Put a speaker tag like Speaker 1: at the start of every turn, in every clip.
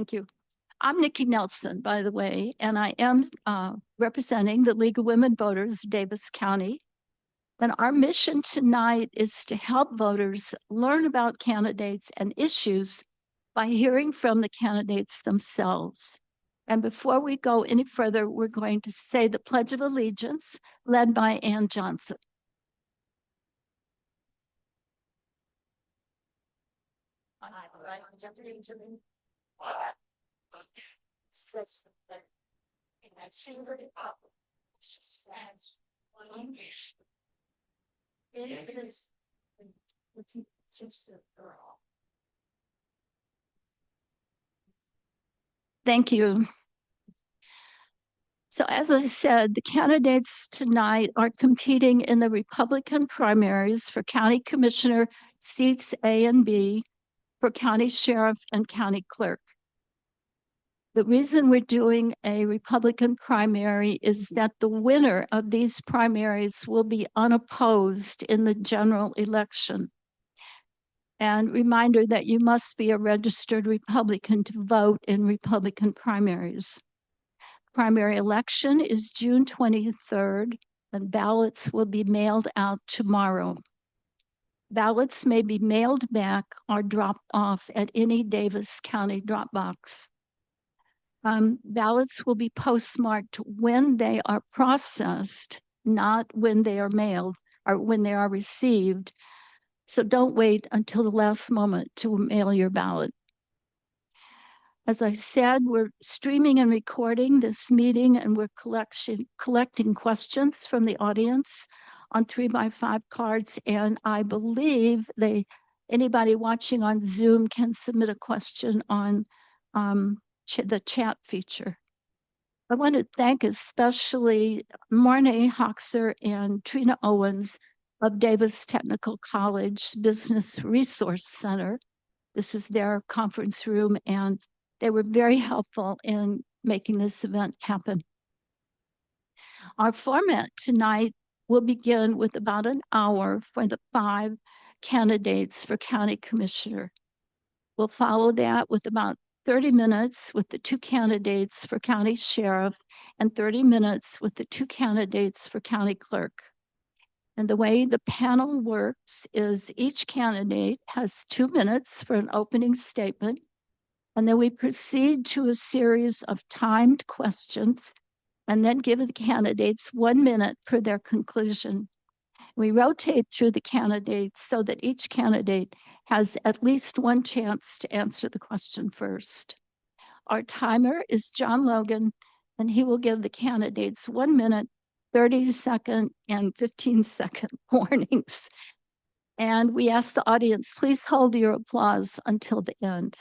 Speaker 1: Thank you. I'm Nikki Nelson, by the way, and I am representing the League of Women Voters, Davis County. And our mission tonight is to help voters learn about candidates and issues by hearing from the candidates themselves. And before we go any further, we're going to say the Pledge of Allegiance, led by Ann Johnson. Thank you. So as I said, the candidates tonight are competing in the Republican primaries for county commissioner seats A and B, for county sheriff and county clerk. The reason we're doing a Republican primary is that the winner of these primaries will be unopposed in the general election. And reminder that you must be a registered Republican to vote in Republican primaries. Primary election is June 23rd, and ballots will be mailed out tomorrow. Ballots may be mailed back or dropped off at any Davis County drop box. Ballots will be postmarked when they are processed, not when they are mailed or when they are received. So don't wait until the last moment to mail your ballot. As I said, we're streaming and recording this meeting, and we're collecting questions from the audience on 3x5 cards. And I believe anybody watching on Zoom can submit a question on the chat feature. I want to thank especially Marnie Hoxer and Trina Owens of Davis Technical College Business Resource Center. This is their conference room, and they were very helpful in making this event happen. Our format tonight will begin with about an hour for the 5 candidates for county commissioner. We'll follow that with about 30 minutes with the 2 candidates for county sheriff and 30 minutes with the 2 candidates for county clerk. And the way the panel works is each candidate has 2 minutes for an opening statement, and then we proceed to a series of timed questions and then give the candidates 1 minute for their conclusion. We rotate through the candidates so that each candidate has at least 1 chance to answer the question first. Our timer is John Logan, and he will give the candidates 1 minute, 30-second, and 15-second warnings. And we ask the audience, please hold your applause until the end.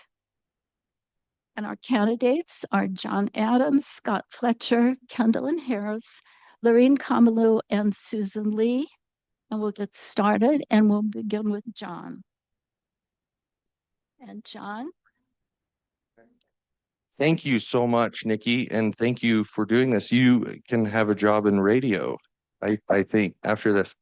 Speaker 1: And our candidates are John Adams, Scott Fletcher, Kendall Harris, Lorene Kamalu, and Susan Lee. And we'll get started, and we'll begin with John. And John?
Speaker 2: Thank you so much, Nikki, and thank you for doing this. You can have a job in radio, I think, after this.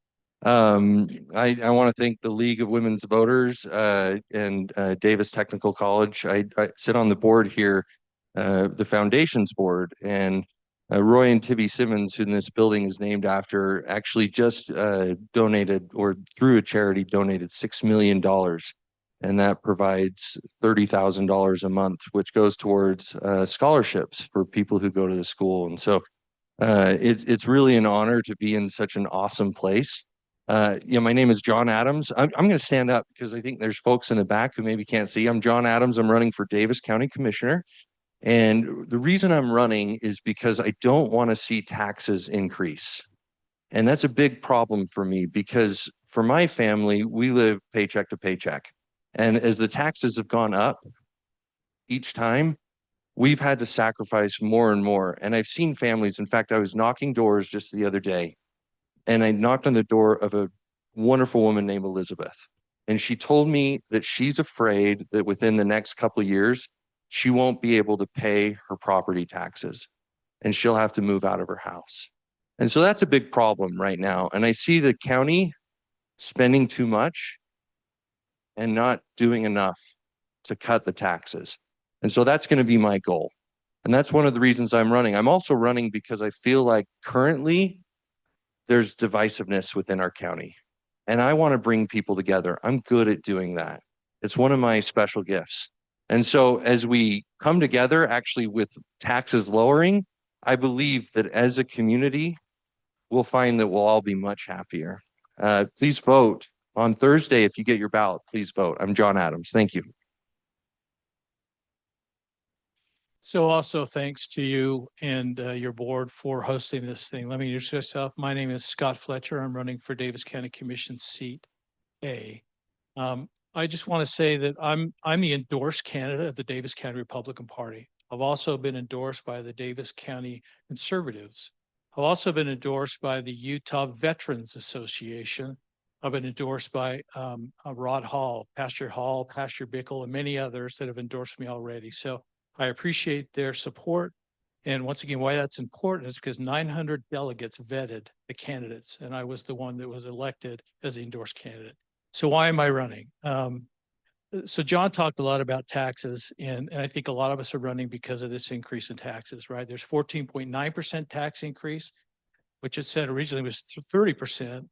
Speaker 2: I want to thank the League of Women's Voters and Davis Technical College. I sit on the board here, the foundations board, and Roy and Tibby Simmons, who this building is named after, actually just donated, or through a charity, donated $6 million. And that provides $30,000 a month, which goes towards scholarships for people who go to the school. And so it's really an honor to be in such an awesome place. My name is John Adams. I'm going to stand up because I think there's folks in the back who maybe can't see. I'm John Adams. I'm running for Davis County Commissioner. And the reason I'm running is because I don't want to see taxes increase. And that's a big problem for me because for my family, we live paycheck to paycheck. And as the taxes have gone up each time, we've had to sacrifice more and more. And I've seen families. In fact, I was knocking doors just the other day, and I knocked on the door of a wonderful woman named Elizabeth. And she told me that she's afraid that within the next couple of years, she won't be able to pay her property taxes and she'll have to move out of her house. And so that's a big problem right now. And I see the county spending too much and not doing enough to cut the taxes. And so that's going to be my goal. And that's one of the reasons I'm running. I'm also running because I feel like currently there's divisiveness within our county. And I want to bring people together. I'm good at doing that. It's one of my special gifts. And so as we come together, actually with taxes lowering, I believe that as a community, we'll find that we'll all be much happier. Please vote on Thursday. If you get your ballot, please vote. I'm John Adams. Thank you.
Speaker 3: So also thanks to you and your board for hosting this thing. Let me introduce myself. My name is Scott Fletcher. I'm running for Davis County Commission seat A. I just want to say that I'm the endorsed candidate of the Davis County Republican Party. I've also been endorsed by the Davis County Conservatives. I've also been endorsed by the Utah Veterans Association. I've been endorsed by Rod Hall, Pastor Bickle, and many others that have endorsed me already. So I appreciate their support. And once again, why that's important is because 900 delegates vetted the candidates, and I was the one that was elected as the endorsed candidate. So why am I running? So John talked a lot about taxes, and I think a lot of us are running because of this increase in taxes, right? There's 14.9% tax increase, which it said originally was 30%,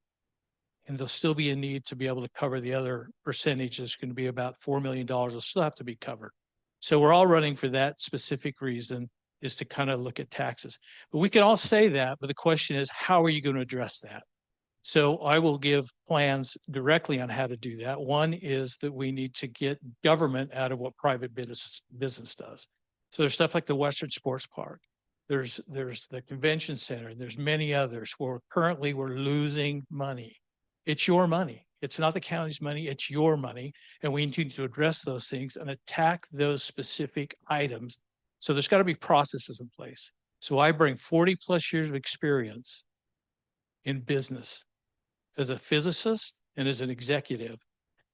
Speaker 3: and there'll still be a need to be able to cover the other percentage. It's going to be about $4 million. Will still have to be covered. So we're all running for that specific reason, is to kind of look at taxes. But we can all say that, but the question is, how are you going to address that? So I will give plans directly on how to do that. One is that we need to get government out of what private business does. So there's stuff like the Western Sports Park. There's the convention center. There's many others where currently we're losing money. It's your money. It's not the county's money. It's your money. And we need to address those things and attack those specific items. So there's got to be processes in place. So I bring 40 plus years of experience in business as a physicist and as an executive.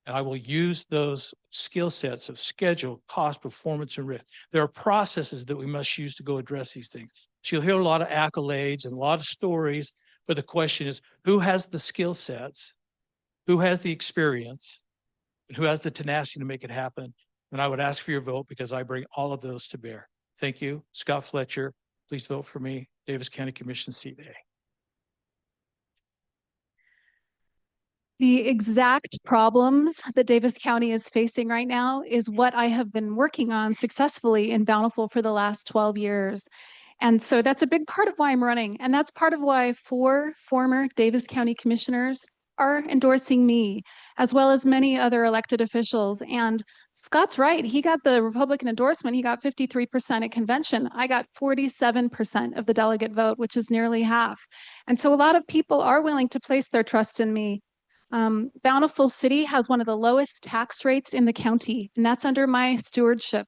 Speaker 3: And I will use those skill sets of schedule, cost, performance, and risk. There are processes that we must use to go address these things. So you'll hear a lot of accolades and a lot of stories, but the question is, who has the skill sets, who has the experience, and who has the tenacity to make it happen? And I would ask for your vote because I bring all of those to bear. Thank you. Scott Fletcher, please vote for me, Davis County Commission seat A.
Speaker 1: The exact problems that Davis County is facing right now is what I have been working on successfully in Bountiful for the last 12 years. And so that's a big part of why I'm running. And that's part of why 4 former Davis County commissioners are endorsing me, as well as many other elected officials. And Scott's right. He got the Republican endorsement. He got 53% at convention. I got 47% of the delegate vote, which is nearly half. And so a lot of people are willing to place their trust in me. Bountiful City has one of the lowest tax rates in the county, and that's under my stewardship.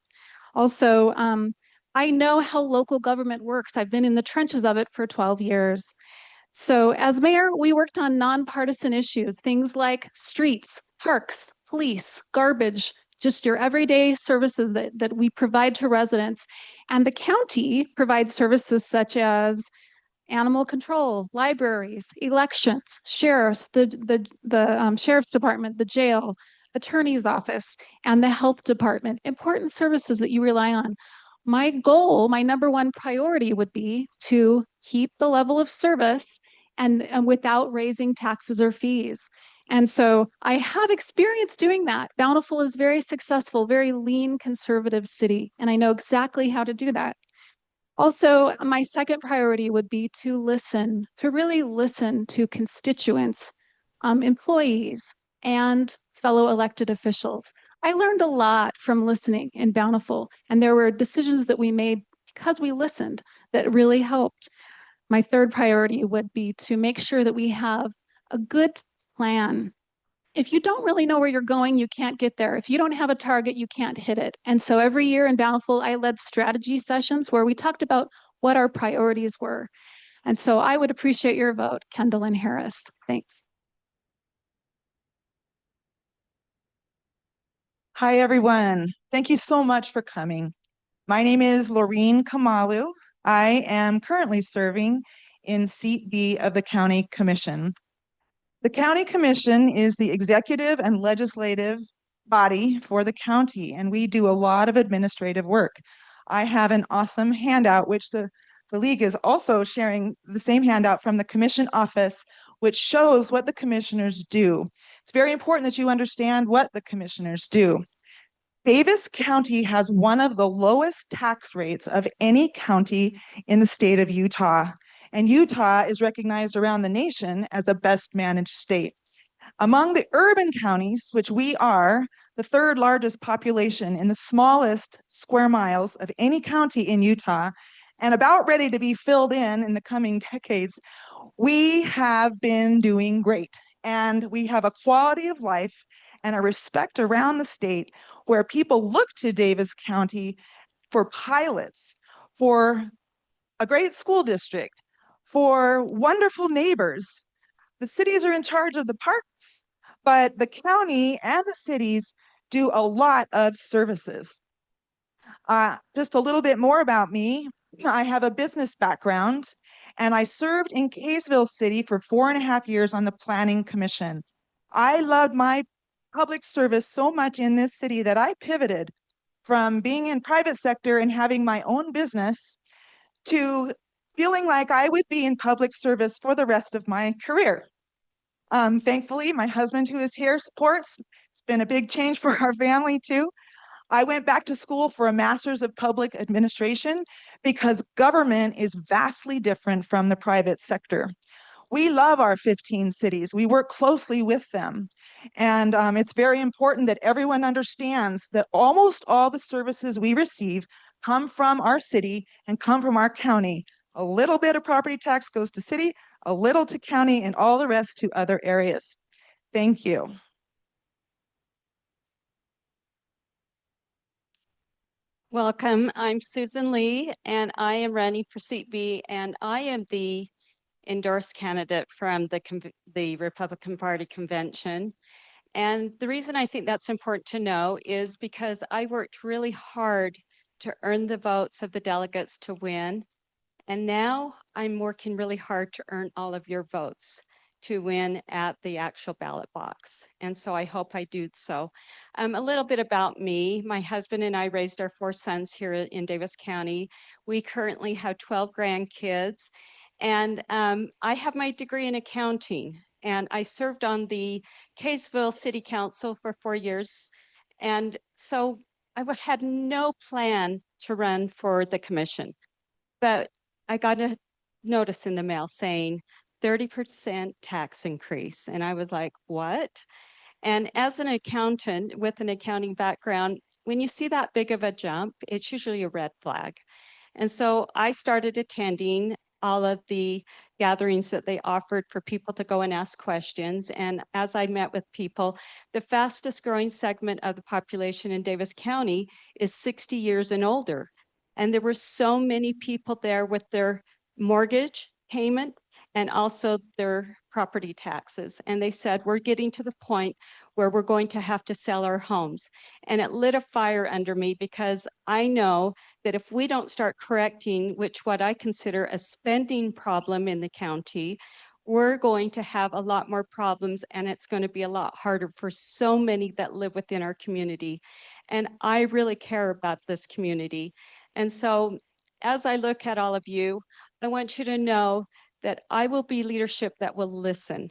Speaker 1: Also, I know how local government works. I've been in the trenches of it for 12 years. So, as mayor, we worked on nonpartisan issues, things like streets, parks, police, garbage, just your everyday services that we provide to residents. And the county provides services such as animal control, libraries, elections, sheriffs, the sheriff's department, the jail, attorney's office, and the health department. Important services that you rely on. My goal, my number one priority would be to keep the level of service and without raising taxes or fees. And so I have experience doing that. Bountiful is very successful, very lean, conservative city, and I know exactly how to do that. Also, my second priority would be to listen, to really listen to constituents, employees, and fellow elected officials. I learned a lot from listening in Bountiful, and there were decisions that we made because we listened that really helped. My third priority would be to make sure that we have a good plan. If you don't really know where you're going, you can't get there. If you don't have a target, you can't hit it. And so every year in Bountiful, I led strategy sessions where we talked about what our priorities were. And so I would appreciate your vote, Kendall and Harris. Thanks.
Speaker 4: Hi, everyone. Thank you so much for coming. My name is Laureen Kamalu. I am currently serving in seat B of the County Commission. The County Commission is the executive and legislative body for the county, and we do a lot of administrative work. I have an awesome handout, which the league is also sharing the same handout from the commission office, which shows what the commissioners do. It's very important that you understand what the commissioners do. Davis County has one of the lowest tax rates of any county in the state of Utah, and Utah is recognized around the nation as a best managed state. Among the urban counties, which we are, the third largest population in the smallest square miles of any county in Utah, and about ready to be filled in the coming decades, we have been doing great. And we have a quality of life and a respect around the state where people look to Davis County for pilots, for a great school district, for wonderful neighbors. The cities are in charge of the parks, but the county and the cities do a lot of services. Just a little bit more about me. I have a business background, and I served in Kaysville City for 4.5 years on the Planning Commission. I loved my public service so much in this city that I pivoted from being in private sector and having my own business to feeling like I would be in public service for the rest of my career. Thankfully, my husband, who is here, supports. It's been a big change for our family, too. I went back to school for a master's of public administration because government is vastly different from the private sector. We love our 15 cities. We work closely with them. And it's very important that everyone understands that almost all the services we receive come from our city and come from our county. A little bit of property tax goes to city, a little to county, and all the rest to other areas. Thank you.
Speaker 5: Welcome. I'm Susan Lee, and I am running for Seat B, and I am the endorsed candidate from the Republican Party convention. And the reason I think that's important to know is because I worked really hard to earn the votes of the delegates to win. And now I'm working really hard to earn all of your votes to win at the actual ballot box. And so I hope I do so. A little bit about me. My husband and I raised our 4 sons here in Davis County. We currently have 12 grandkids. And I have my degree in accounting. And I served on the Kaysville City Council for 4 years. And so I had no plan to run for the commission. But I got a notice in the mail saying 30% tax increase. And I was like, what? And as an accountant with an accounting background, when you see that big of a jump, it's usually a red flag. And so I started attending all of the gatherings that they offered for people to go and ask questions. And as I met with people, the fastest growing segment of the population in Davis County is 60 years and older. And there were so many people there with their mortgage payment and also their property taxes. And they said, we're getting to the point where we're going to have to sell our homes. And it lit a fire under me because I know that if we don't start correcting what I consider a spending problem in the county, we're going to have a lot more problems, and it's going to be a lot harder for so many that live within our community. And I really care about this community. And so as I look at all of you, I want you to know that I will be leadership that will listen.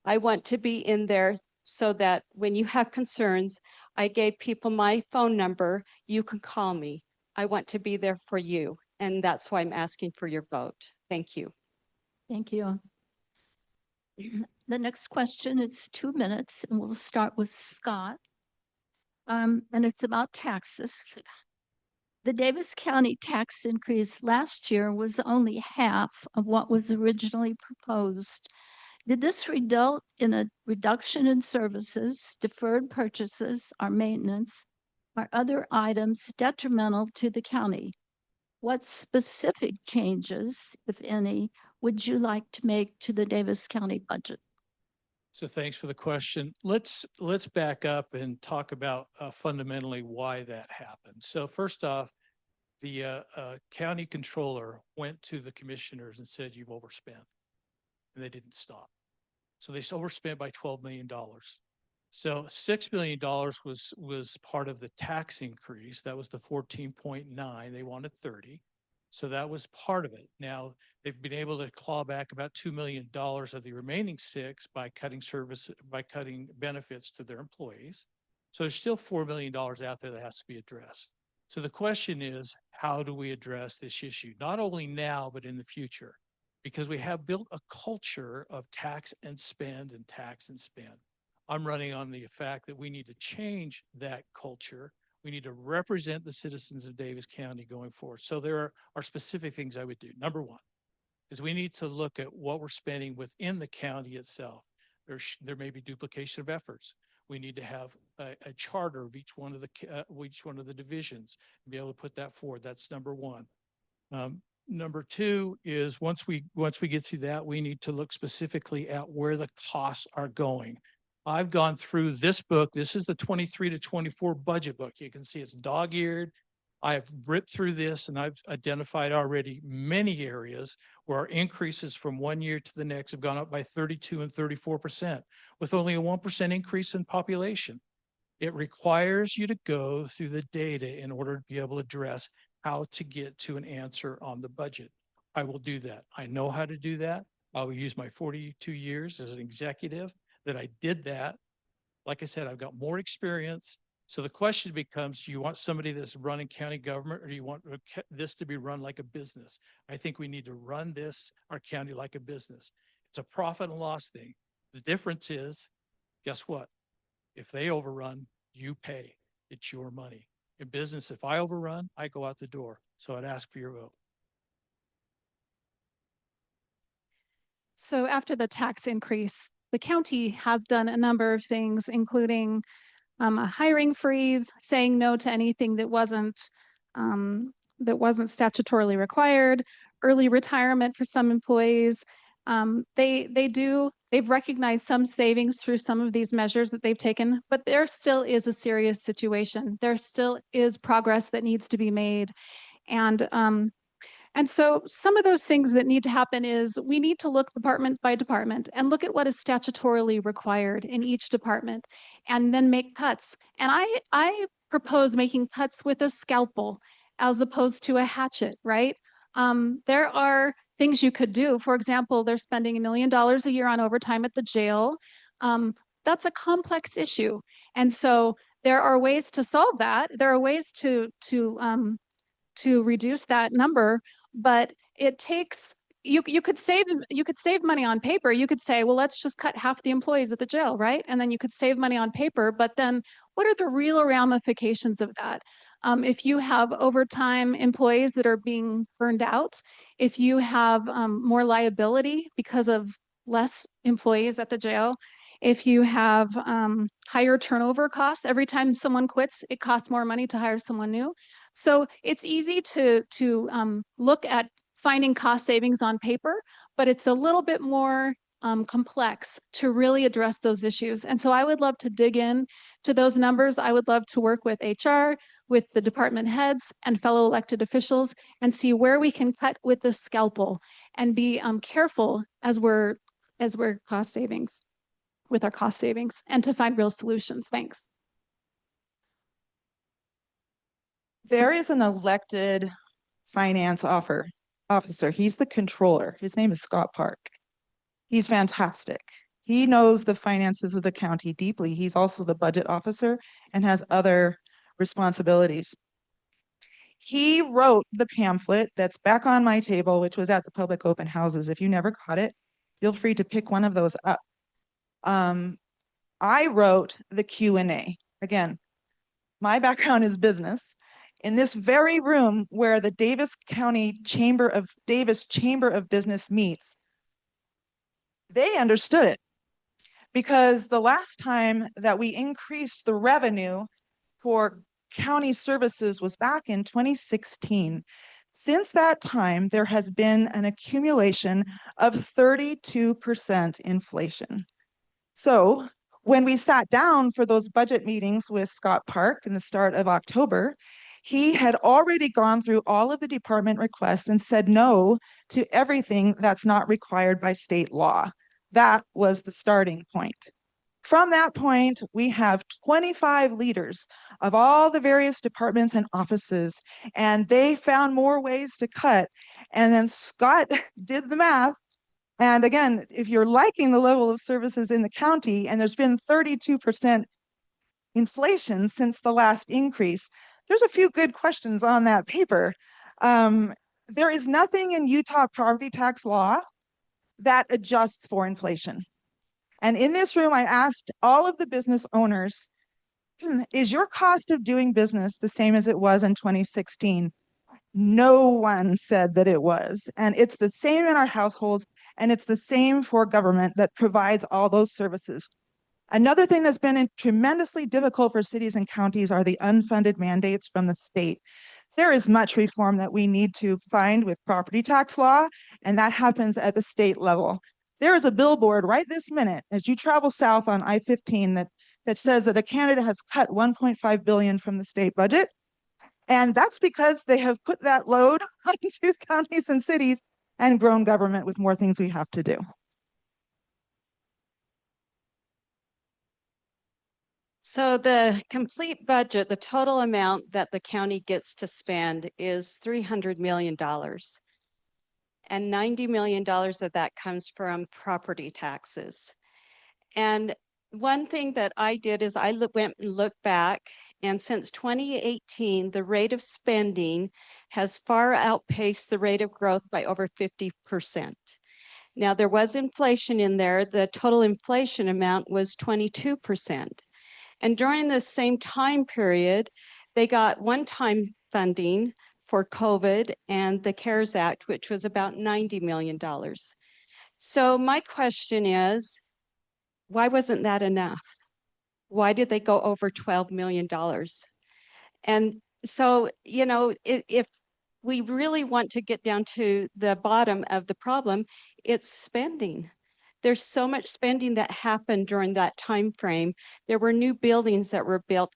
Speaker 5: I want to be in there so that when you have concerns, I gave people my phone number. You can call me. I want to be there for you. And that's why I'm asking for your vote. Thank you.
Speaker 1: Thank you. The next question is 2 minutes, and we'll start with Scott. And it's about taxes. The Davis County tax increase last year was only half of what was originally proposed. Did this result in a reduction in services, deferred purchases, or maintenance, or other items detrimental to the county? What specific changes, if any, would you like to make to the Davis County budget?
Speaker 3: So thanks for the question. Let's back up and talk about fundamentally why that happened. So first off, the county controller went to the commissioners and said, you've overspent, and they didn't stop. So they overspent by $12 million. So $6 million was part of the tax increase. That was the 14.9. They wanted 30. So that was part of it. Now they've been able to claw back about $2 million of the remaining six by cutting benefits to their employees. So there's still $4 million out there that has to be addressed. So the question is, how do we address this issue? Not only now, but in the future, because we have built a culture of tax and spend and tax and spend. I'm running on the fact that we need to change that culture. We need to represent the citizens of Davis County going forward. So there are specific things I would do. Number one is we need to look at what we're spending within the county itself. There may be duplication of efforts. We need to have a charter of each one of the divisions and be able to put that forward. That's number one. Number two is once we get through that, we need to look specifically at where the costs are going. I've gone through this book. This is the 23 to 24 budget book. You can see it's dog-eared. I've ripped through this and I've identified already many areas where our increases from one year to the next have gone up by 32 and 34% with only a 1% increase in population. It requires you to go through the data in order to be able to address how to get to an answer on the budget. I will do that. I know how to do that. I will use my 42 years as an executive that I did that. Like I said, I've got more experience. So the question becomes, do you want somebody that's running county government or do you want this to be run like a business? I think we need to run our county like a business. It's a profit and loss thing. The difference is, guess what? If they overrun, you pay. It's your money. In business, if I overrun, I go out the door. So I'd ask for your vote.
Speaker 6: So after the tax increase, the county has done a number of things, including a hiring freeze, saying no to anything that wasn't statutorily required, early retirement for some employees. They've recognized some savings through some of these measures that they've taken, but there still is a serious situation. There still is progress that needs to be made. And so some of those things that need to happen is we need to look department by department and look at what is statutorily required in each department and then make cuts. And I propose making cuts with a scalpel as opposed to a hatchet, right? There are things you could do. For example, they're spending $1 million a year on overtime at the jail. That's a complex issue. And so there are ways to solve that. There are ways to reduce that number, but it takes you could save money on paper. You could say, well, let's just cut half the employees at the jail, right? And then you could save money on paper, but then what are the real ramifications of that? If you have overtime employees that are being burned out, if you have more liability because of less employees at the jail, if you have higher turnover costs, every time someone quits, it costs more money to hire someone new. So it's easy to look at finding cost savings on paper, but it's a little bit more complex to really address those issues. And so I would love to dig in to those numbers. I would love to work with HR, with the department heads and fellow elected officials and see where we can cut with the scalpel and be careful as we're cost savings with our cost savings and to find real solutions. Thanks.
Speaker 4: There is an elected finance officer. He's the controller. His name is Scott Park. He's fantastic. He knows the finances of the county deeply. He's also the budget officer and has other responsibilities. He wrote the pamphlet that's back on my table, which was at the public open houses. If you never caught it, feel free to pick one of those up. I wrote the Q&A. Again, my background is business. In this very room where the Davis Chamber of Business meets, they understood it because the last time that we increased the revenue for county services was back in 2016. Since that time, there has been an accumulation of 32% inflation. So when we sat down for those budget meetings with Scott Park in the start of October, he had already gone through all of the department requests and said no to everything that's not required by state law. That was the starting point. From that point, we have 25 leaders of all the various departments and offices, and they found more ways to cut. And then Scott did the math. And again, if you're liking the level of services in the county, and there's been 32% inflation since the last increase, there's a few good questions on that paper. There is nothing in Utah property tax law that adjusts for inflation. And in this room, I asked all of the business owners, is your cost of doing business the same as it was in 2016? No one said that it was. And it's the same in our households, and it's the same for government that provides all those services. Another thing that's been tremendously difficult for cities and counties are the unfunded mandates from the state. There is much reform that we need to find with property tax law, and that happens at the state level. There is a billboard right this minute as you travel south on I-15 that says that a candidate has cut 1.5 billion from the state budget. And that's because they have put that load onto counties and cities and grown government with more things we have to do.
Speaker 5: So the complete budget, the total amount that the county gets to spend is $300 million. And $90 million of that comes from property taxes. And one thing that I did is I went and looked back, and since 2018, the rate of spending has far outpaced the rate of growth by over 50%. Now, there was inflation in there. The total inflation amount was 22%. And during the same time period, they got one-time funding for COVID and the CARES Act, which was about $90 million. So my question is, why wasn't that enough? Why did they go over $12 million? And so, you know, if we really want to get down to the bottom of the problem, it's spending. There's so much spending that happened during that time frame. There were new buildings that were built.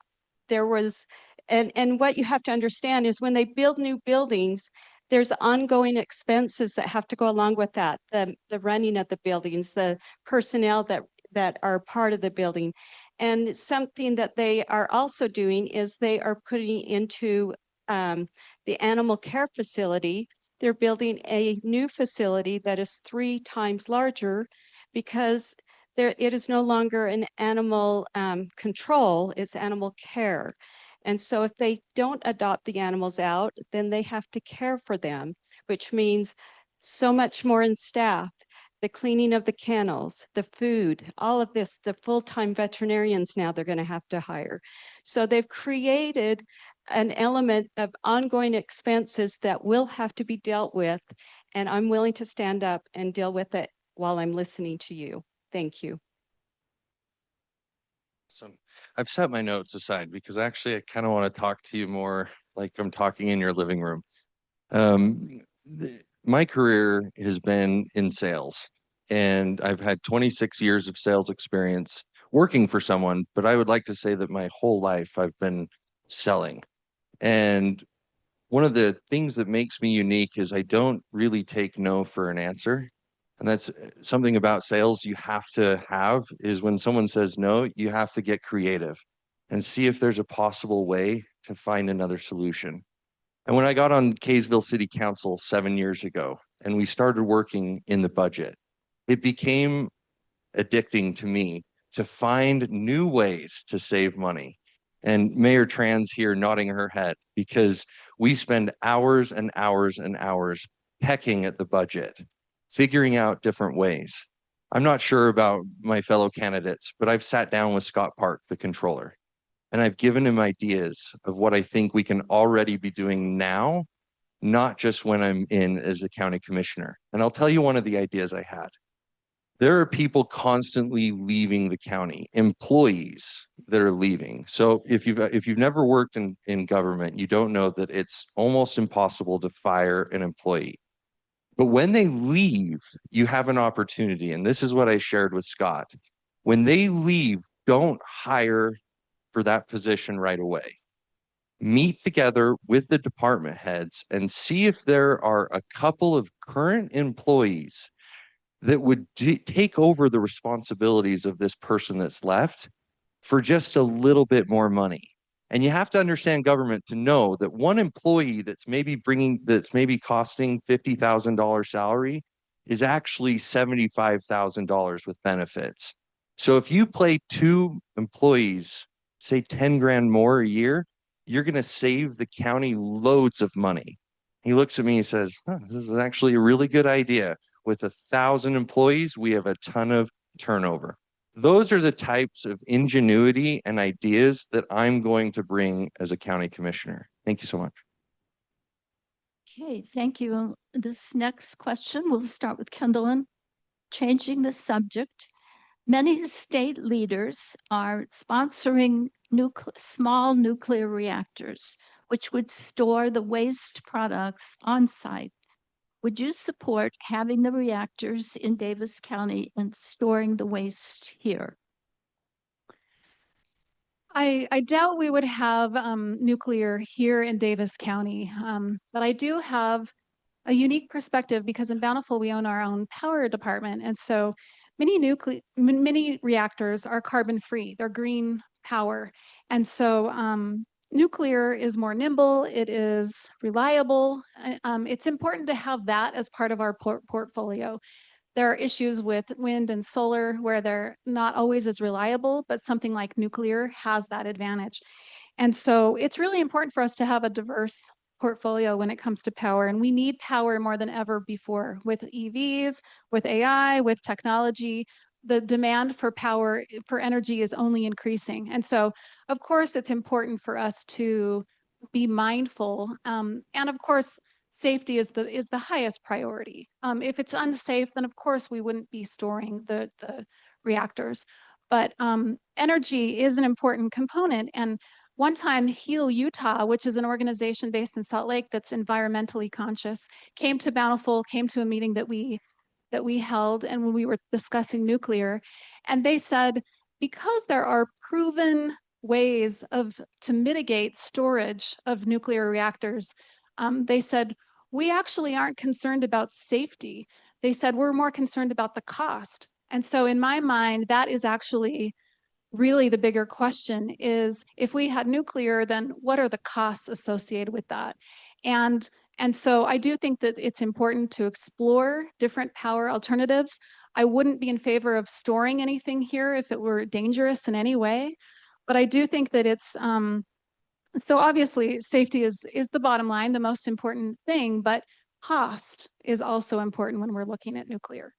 Speaker 5: There was, and what you have to understand is when they build new buildings, there's ongoing expenses that have to go along with that. The running of the buildings, the personnel that are part of the building. And something that they are also doing is they are putting into the animal care facility. They're building a new facility that is 3 times larger because it is no longer an animal control, it's animal care. And so if they don't adopt the animals out, then they have to care for them, which means so much more in staff, the cleaning of the kennels, the food, all of this, the full-time veterinarians now they're going to have to hire. So they've created an element of ongoing expenses that will have to be dealt with, and I'm willing to stand up and deal with it while I'm listening to you. Thank you.
Speaker 2: So I've set my notes aside because actually I kind of want to talk to you more like I'm talking in your living room. My career has been in sales, and I've had 26 years of sales experience working for someone, but I would like to say that my whole life I've been selling. And one of the things that makes me unique is I don't really take no for an answer. And that's something about sales you have to have is when someone says no, you have to get creative and see if there's a possible way to find another solution. And when I got on Kaysville City Council 7 years ago and we started working in the budget, it became addicting to me to find new ways to save money. And Mayor Tran's here nodding her head because we spend hours and hours and hours pecking at the budget, figuring out different ways. I'm not sure about my fellow candidates, but I've sat down with Scott Park, the controller, and I've given him ideas of what I think we can already be doing now, not just when I'm in as a county commissioner. And I'll tell you one of the ideas I had. There are people constantly leaving the county, employees that are leaving. So if you've never worked in government, you don't know that it's almost impossible to fire an employee. But when they leave, you have an opportunity. And this is what I shared with Scott. When they leave, don't hire for that position right away. Meet together with the department heads and see if there are a couple of current employees that would take over the responsibilities of this person that's left for just a little bit more money. And you have to understand government to know that one employee that's maybe costing $50,000 salary is actually $75,000 with benefits. So if you play two employees, say 10 grand more a year, you're going to save the county loads of money. He looks at me and says, huh, this is actually a really good idea. With 1,000 employees, we have a ton of turnover. Those are the types of ingenuity and ideas that I'm going to bring as a county commissioner. Thank you so much.
Speaker 1: Okay, thank you. This next question, we'll start with Kendall. Changing the subject. Many state leaders are sponsoring small nuclear reactors, which would store the waste products on site. Would you support having the reactors in Davis County and storing the waste here?
Speaker 6: I doubt we would have nuclear here in Davis County, but I do have a unique perspective because in Bountiful we own our own power department, and so many reactors are carbon free. They're green power, and so nuclear is more nimble. It is reliable. It's important to have that as part of our portfolio. There are issues with wind and solar where they're not always as reliable, but something like nuclear has that advantage. And so it's really important for us to have a diverse portfolio when it comes to power. And we need power more than ever before with EVs, with AI, with technology. The demand for power, for energy is only increasing. And so, of course, it's important for us to be mindful. And of course, safety is the highest priority. If it's unsafe, then of course we wouldn't be storing the reactors. But energy is an important component. And one time, Heal Utah, which is an organization based in Salt Lake that's environmentally conscious, came to Bountiful, came to a meeting that we held, and when we were discussing nuclear, and they said because there are proven ways to mitigate storage of nuclear reactors, they said we actually aren't concerned about safety. They said we're more concerned about the cost. And so, in my mind, that is actually really the bigger question is if we had nuclear, then what are the costs associated with that? And and so I do think that it's important to explore different power alternatives. I wouldn't be in favor of storing anything here if it were dangerous in any way, but I do think that it's so obviously safety is the bottom line, the most important thing, but cost is also important when we're looking at nuclear.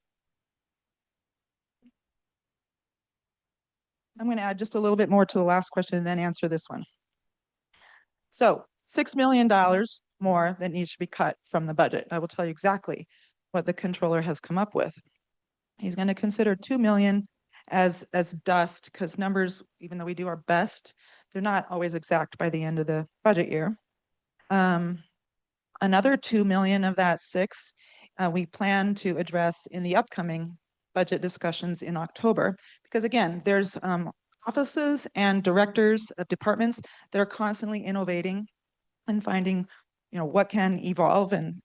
Speaker 4: I'm going to add just a little bit more to the last question and then answer this one. So $6 million more that needs to be cut from the budget. I will tell you exactly what the controller has come up with. He's going to consider 2 million as dust because numbers, even though we do our best, they're not always exact by the end of the budget year. Another 2 million of that 6 we plan to address in the upcoming budget discussions in October, because again, there's offices and directors of departments that are constantly innovating and finding, what can evolve and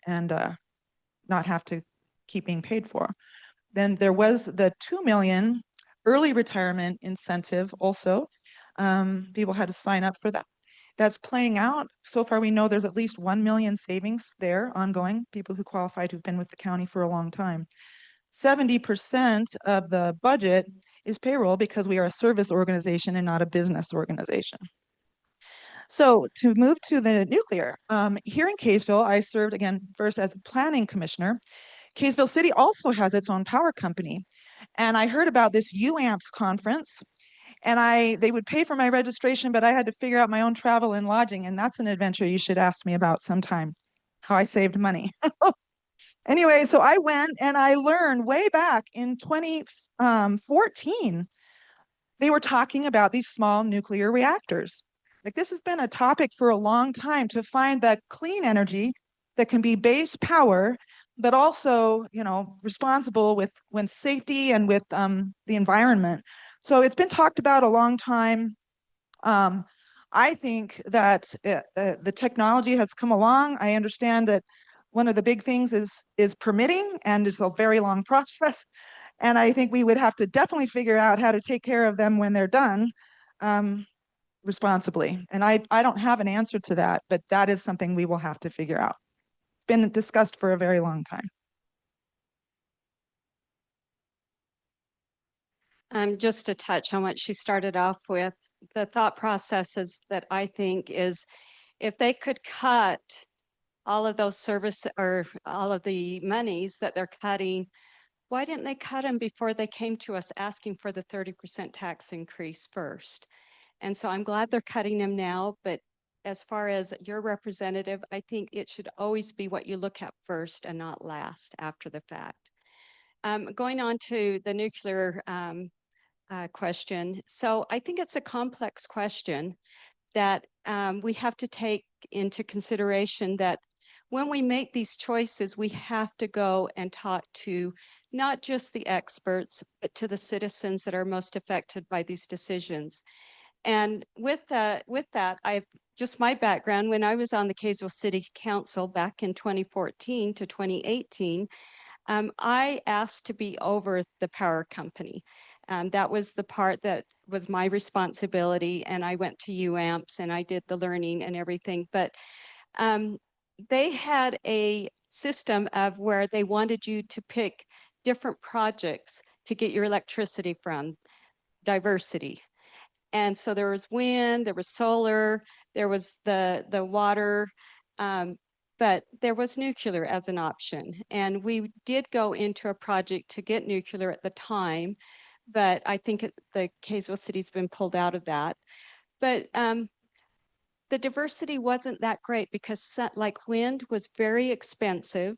Speaker 4: not have to keep being paid for. Then there was the 2 million early retirement incentive also. People had to sign up for that. That's playing out. So far, we know there's at least 1 million savings there ongoing, people who qualified who've been with the county for a long time. 70% of the budget is payroll because we are a service organization and not a business organization. So to move to the nuclear, here in Kaysville, I served again first as a planning commissioner. Kaysville City also has its own power company. And I heard about this UAMPS conference, and they would pay for my registration, but I had to figure out my own travel and lodging. And that's an adventure you should ask me about sometime, how I saved money. Anyway, so I went and I learned way back in 2014, they were talking about these small nuclear reactors. Like this has been a topic for a long time to find that clean energy that can be base power, but also, responsible with safety and with the environment. So it's been talked about a long time. I think that the technology has come along. I understand that one of the big things is permitting, and it's a very long process. And I think we would have to definitely figure out how to take care of them when they're done responsibly. And I don't have an answer to that, but that is something we will have to figure out. It's been discussed for a very long time.
Speaker 5: Just to touch on what she started off with, the thought processes that I think is if they could cut all of those service or all of the monies that they're cutting, why didn't they cut them before they came to us asking for the 30% tax increase first? And so I'm glad they're cutting them now, but as far as your representative, I think it should always be what you look at first and not last after the fact. Going on to the nuclear question. So I think it's a complex question that we have to take into consideration that when we make these choices, we have to go and talk to not just the experts, but to the citizens that are most affected by these decisions. And with that, I've just my background, when I was on the Kaysville City Council back in 2014 to 2018, I asked to be over the power company. That was the part that was my responsibility. And I went to UAMPS and I did the learning and everything. But they had a system of where they wanted you to pick different projects to get your electricity from, diversity. And so there was wind, there was solar, there was the water, but there was nuclear as an option. And we did go into a project to get nuclear at the time, but I think the Kaysville City's been pulled out of that. But the diversity wasn't that great because like wind was very expensive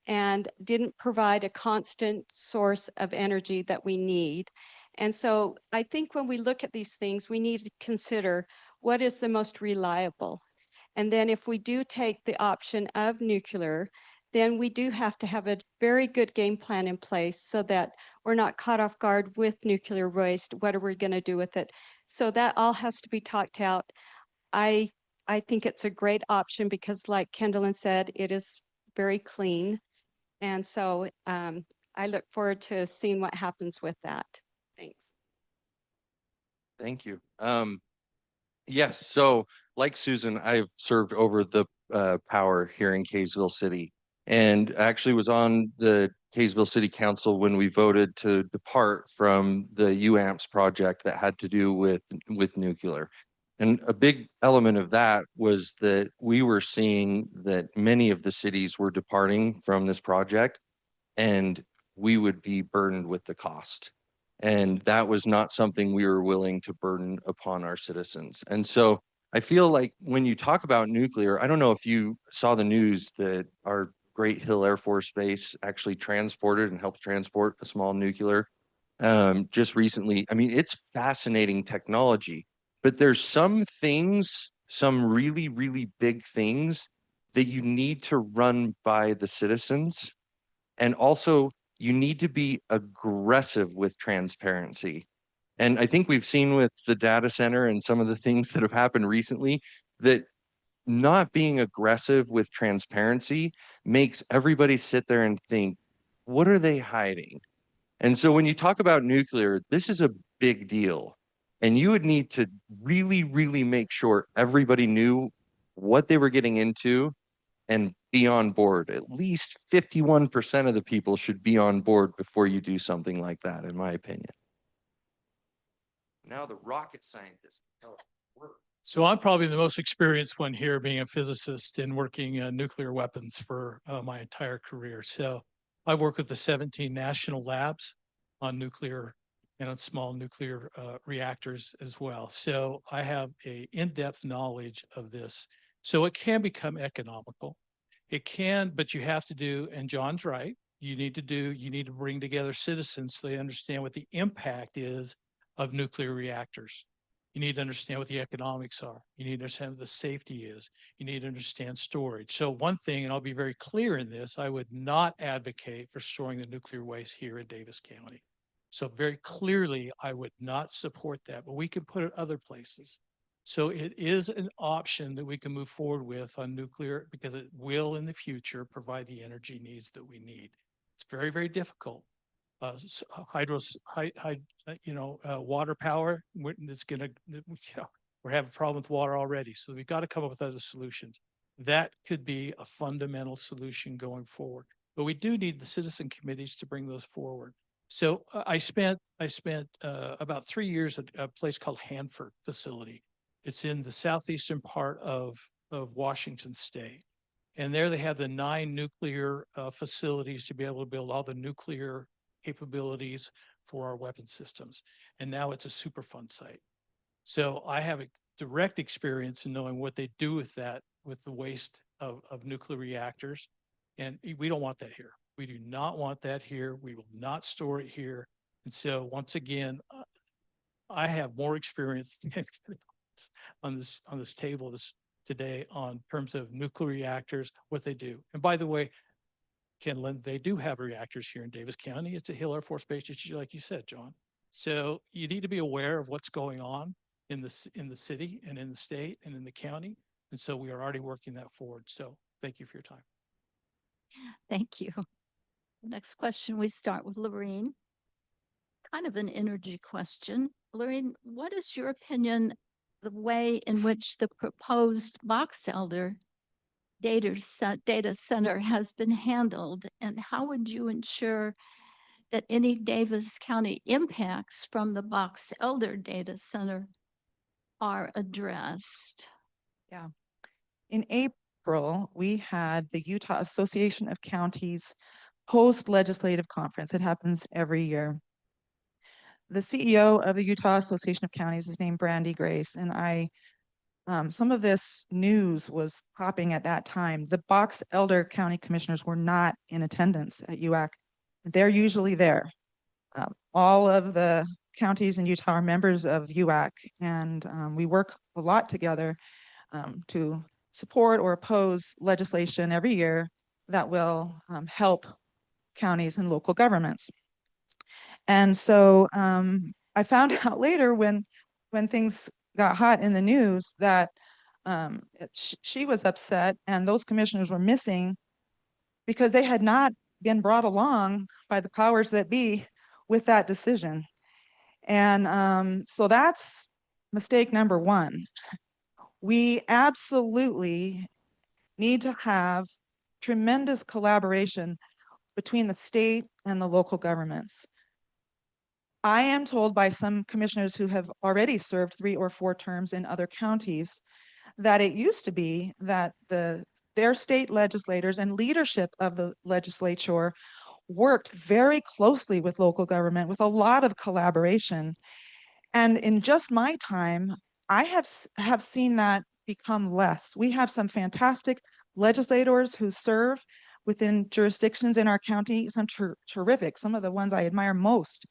Speaker 5: and didn't provide a constant source of energy that we need. And so I think when we look at these things, we need to consider what is the most reliable. And then if we do take the option of nuclear, then we do have to have a very good game plan in place so that we're not caught off guard with nuclear waste. What are we going to do with it? So that all has to be talked out. I I think it's a great option because like Kendallin said, it is very clean. And so I look forward to seeing what happens with that. Thanks.
Speaker 2: Thank you. Yes, so like Susan, I've served over the power here in Kaysville City, and actually was on the Kaysville City Council when we voted to depart from the UAMPS project that had to do with nuclear. And a big element of that was that we were seeing that many of the cities were departing from this project, and we would be burdened with the cost. And that was not something we were willing to burden upon our citizens. And so I feel like when you talk about nuclear, I don't know if you saw the news that our Great Hill Air Force Base actually transported and helped transport a small nuclear just recently. I mean, it's fascinating technology, but there's some things, some really, really big things that you need to run by the citizens. And also, you need to be aggressive with transparency. And I think we've seen with the data center and some of the things that have happened recently that not being aggressive with transparency makes everybody sit there and think, what are they hiding? And so when you talk about nuclear, this is a big deal. And you would need to really, really make sure everybody knew what they were getting into and be on board. At least 51% of the people should be on board before you do something like that, in my opinion. Now the rocket scientist.
Speaker 3: So I'm probably the most experienced one here, being a physicist and working nuclear weapons for my entire career. So I've worked with the 17 national labs on nuclear and on small nuclear reactors as well. So I have a in-depth knowledge of this. So it can become economical. It can, but you have to do, and John's right, you need to bring together citizens so they understand what the impact is of nuclear reactors. You need to understand what the economics are. You need to understand what the safety is. You need to understand storage. So one thing, and I'll be very clear in this, I would not advocate for storing the nuclear waste here in Davis County. So very clearly, I would not support that, but we can put it other places. So it is an option that we can move forward with on nuclear because it will in the future provide the energy needs that we need. It's very, very difficult. Water power, it's gonna, we're having a problem with water already. So we've got to come up with other solutions. That could be a fundamental solution going forward. But we do need the citizen committees to bring those forward. So I spent about 3 years at a place called Hanford facility. It's in the southeastern part of Washington State. And there they have the 9 nuclear facilities to be able to build all the nuclear capabilities for our weapon systems. And now it's a Superfund site. So I have a direct experience in knowing what they do with that, with the waste of nuclear reactors. And we don't want that here. We do not want that here. We will not store it here. And so once again, I have more experience on this table today on terms of nuclear reactors, what they do. And by the way, Kenlin, they do have reactors here in Davis County. It's a Hill Air Force Base, just like you said, John. So you need to be aware of what's going on in the city and in the state and in the county. And so we are already working that forward. So thank you for your time.
Speaker 1: Thank you. Next question, we start with Lorene. Kind of an energy question. Lorene, what is your opinion, the way in which the proposed box elder data center has been handled, and how would you ensure that any Davis County impacts from the box elder data center are addressed?
Speaker 4: Yeah. In April, we had the Utah Association of Counties post-legislative conference. It happens every year. The CEO of the Utah Association of Counties is named Brandy Grace, and some of this news was popping at that time. The Box Elder County Commissioners were not in attendance at UAC. They're usually there. All of the counties in Utah are members of UAC, and we work a lot together to support or oppose legislation every year that will help counties and local governments. And so I found out later when things got hot in the news that she was upset and those commissioners were missing because they had not been brought along by the powers that be with that decision. And so that's mistake number one. We absolutely need to have tremendous collaboration between the state and the local governments. I am told by some commissioners who have already served 3 or 4 terms in other counties that it used to be that their state legislators and leadership of the legislature worked very closely with local government with a lot of collaboration. And in just my time, I have seen that become less. We have some fantastic legislators who serve within jurisdictions in our county, some terrific, some of the ones I admire most.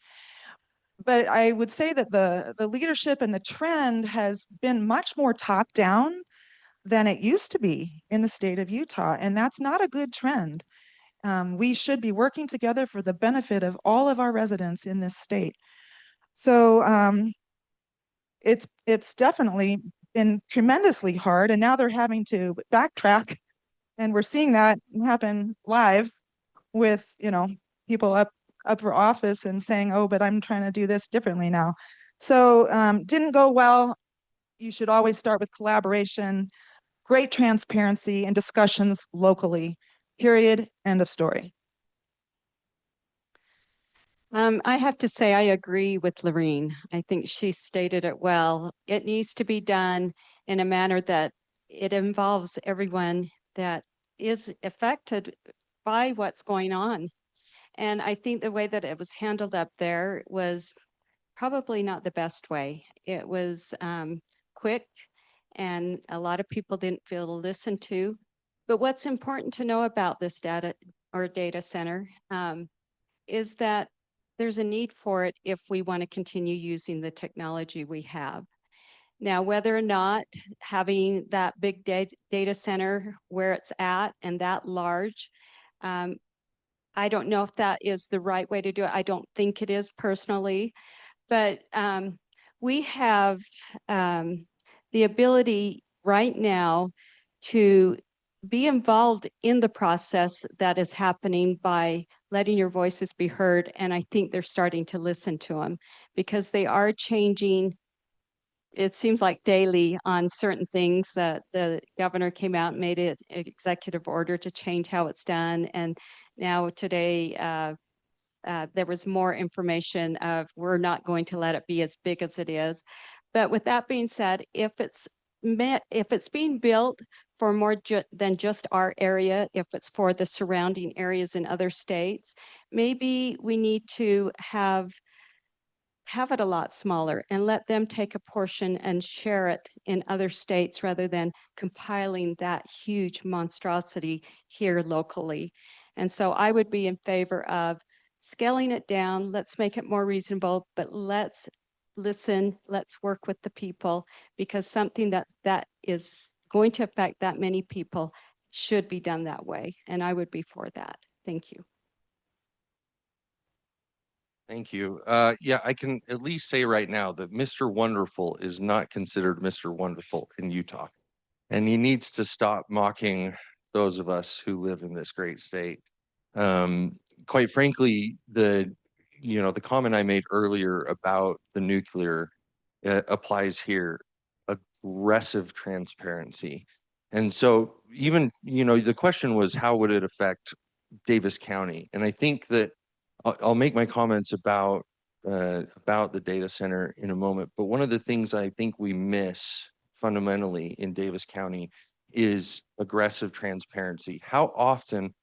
Speaker 4: But I would say that the leadership and the trend has been much more top down than it used to be in the state of Utah, and that's not a good trend. We should be working together for the benefit of all of our residents in this state. So it's definitely been tremendously hard, and now they're having to backtrack, and we're seeing that happen live with people up for office and saying, oh, but I'm trying to do this differently now. So didn't go well. You should always start with collaboration, great transparency, and discussions locally, period, end of story.
Speaker 5: I have to say, I agree with Lorene. I think she stated it well. It needs to be done in a manner that it involves everyone that is affected by what's going on. And I think the way that it was handled up there was probably not the best way. It was quick, and a lot of people didn't feel listened to. But what's important to know about this data center is that there's a need for it if we want to continue using the technology we have. Now, whether or not having that big data center where it's at and that large, I don't know if that is the right way to do it. I don't think it is personally, but we have the ability right now to be involved in the process that is happening by letting your voices be heard. And I think they're starting to listen to them because they are changing. It seems like daily on certain things that the governor came out and made it an executive order to change how it's done. And now today, there was more information of we're not going to let it be as big as it is. But with that being said, if it's being built for more than just our area, if it's for the surrounding areas in other states, maybe we need to have it a lot smaller and let them take a portion and share it in other states rather than compiling that huge monstrosity here locally. And so I would be in favor of scaling it down. Let's make it more reasonable, but let's listen, let's work with the people, because something that is going to affect that many people should be done that way. And I would be for that. Thank you.
Speaker 2: Thank you. Yeah, I can at least say right now that Mr. Wonderful is not considered Mr. Wonderful in Utah, and he needs to stop mocking those of us who live in this great state. Quite frankly, the comment I made earlier about the nuclear applies here. Aggressive transparency. And so even, the question was, how would it affect Davis County? And I think that I'll make my comments about the data center in a moment. But one of the things I think we miss fundamentally in Davis County is aggressive transparency. How often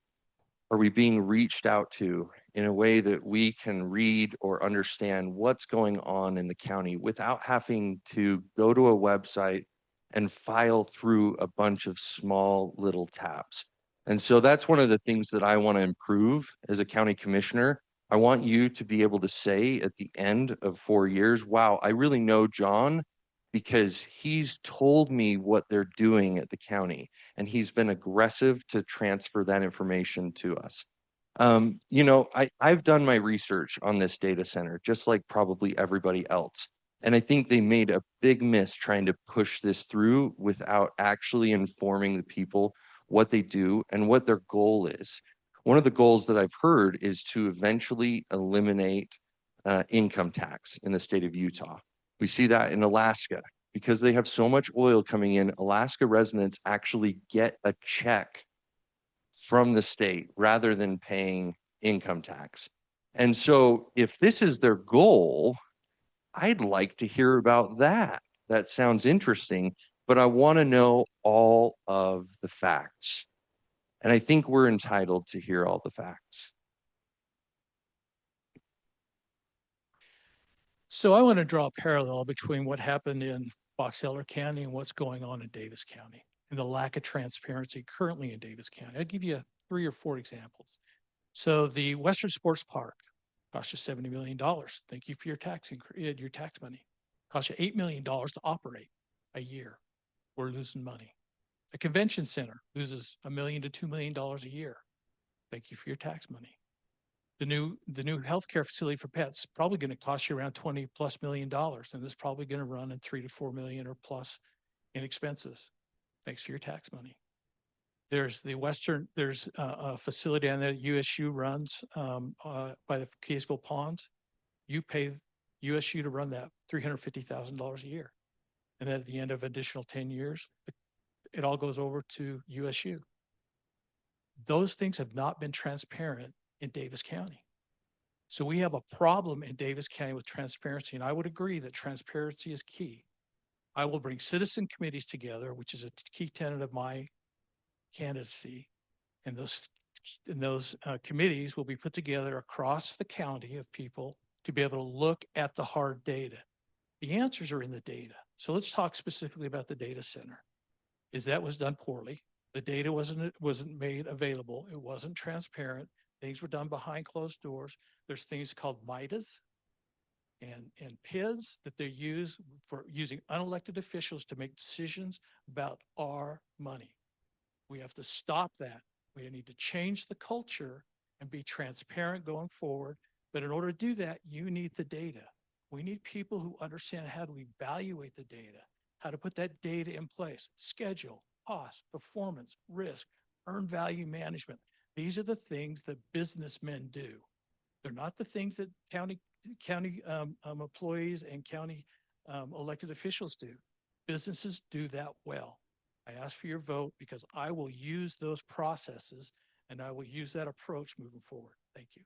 Speaker 2: are we being reached out to in a way that we can read or understand what's going on in the county without having to go to a website and file through a bunch of small little tabs? And so that's one of the things that I want to improve as a county commissioner. I want you to be able to say at the end of 4 years, wow, I really know John because he's told me what they're doing at the county, and he's been aggressive to transfer that information to us. I've done my research on this data center, just like probably everybody else. And I think they made a big miss trying to push this through without actually informing the people what they do and what their goal is. One of the goals that I've heard is to eventually eliminate income tax in the state of Utah. We see that in Alaska. Because they have so much oil coming in, Alaska residents actually get a check from the state rather than paying income tax. And so if this is their goal, I'd like to hear about that. That sounds interesting, but I want to know all of the facts. And I think we're entitled to hear all the facts.
Speaker 3: So I want to draw a parallel between what happened in Box Elder County and what's going on in Davis County and the lack of transparency currently in Davis County. I'll give you 3 or 4 examples. So the Western Sports Park cost you $70 million. Thank you for your tax money. Cost you $8 million to operate a year. We're losing money. The convention center loses $1 million to $2 million a year. Thank you for your tax money. The new healthcare facility for pets probably going to cost you around $20+ million, and it's probably going to run in 3 to 4 million or plus in expenses. Thanks for your tax money. There's a facility down there that USU runs by the Kaysville Ponds. You pay USU to run that $350,000 a year. And then at the end of additional 10 years, it all goes over to USU. Those things have not been transparent in Davis County. So we have a problem in Davis County with transparency. And I would agree that transparency is key. I will bring citizen committees together, which is a key tenet of my candidacy. And those committees will be put together across the county of people to be able to look at the hard data. The answers are in the data. So let's talk specifically about the data center. That was done poorly. The data wasn't made available. It wasn't transparent. Things were done behind closed doors. There's things called MIDAs and PIDs that they use for using unelected officials to make decisions about our money. We have to stop that. We need to change the culture and be transparent going forward. But in order to do that, you need the data. We need people who understand how to evaluate the data, how to put that data in place, schedule, cost, performance, risk, earned value management. These are the things that businessmen do. They're not the things that county employees and county elected officials do. Businesses do that well. I ask for your vote because I will use those processes and I will use that approach moving forward. Thank you.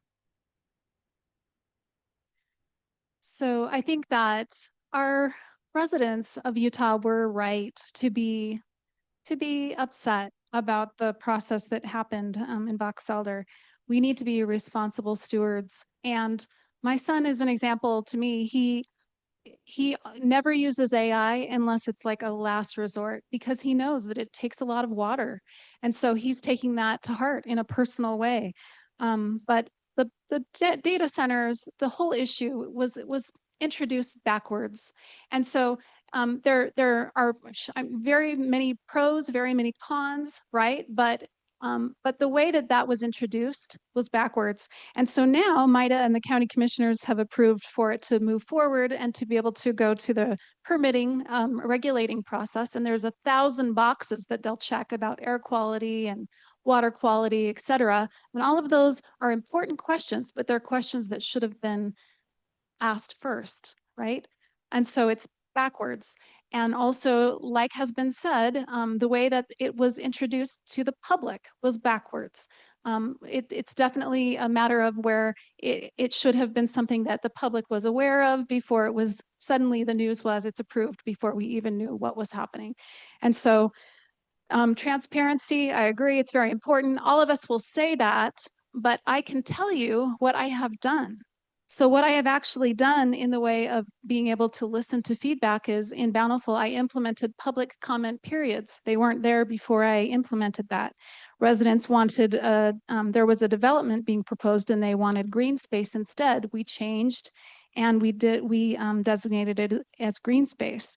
Speaker 6: So I think that our residents of Utah were right to be upset about the process that happened in Box Elder. We need to be responsible stewards. And my son is an example to me. He never uses AI unless it's like a last resort because he knows that it takes a lot of water. And so he's taking that to heart in a personal way. But the data centers, the whole issue was introduced backwards. And so there are very many pros, very many cons, right? But the way that that was introduced was backwards. And so now MIDA and the county commissioners have approved for it to move forward and to be able to go to the permitting regulating process. And there's 1,000 boxes that they'll check about air quality and water quality, et cetera. And all of those are important questions, but they're questions that should have been asked first, right? And so it's backwards. And also, like has been said, the way that it was introduced to the public was backwards. It's definitely a matter of where it should have been something that the public was aware of before it was suddenly the news was it's approved before we even knew what was happening. And so transparency, I agree, it's very important. All of us will say that, but I can tell you what I have done. So what I have actually done in the way of being able to listen to feedback is in Bountiful, I implemented public comment periods. They weren't there before I implemented that. Residents wanted, there was a development being proposed and they wanted green space instead. We changed and we designated it as green space.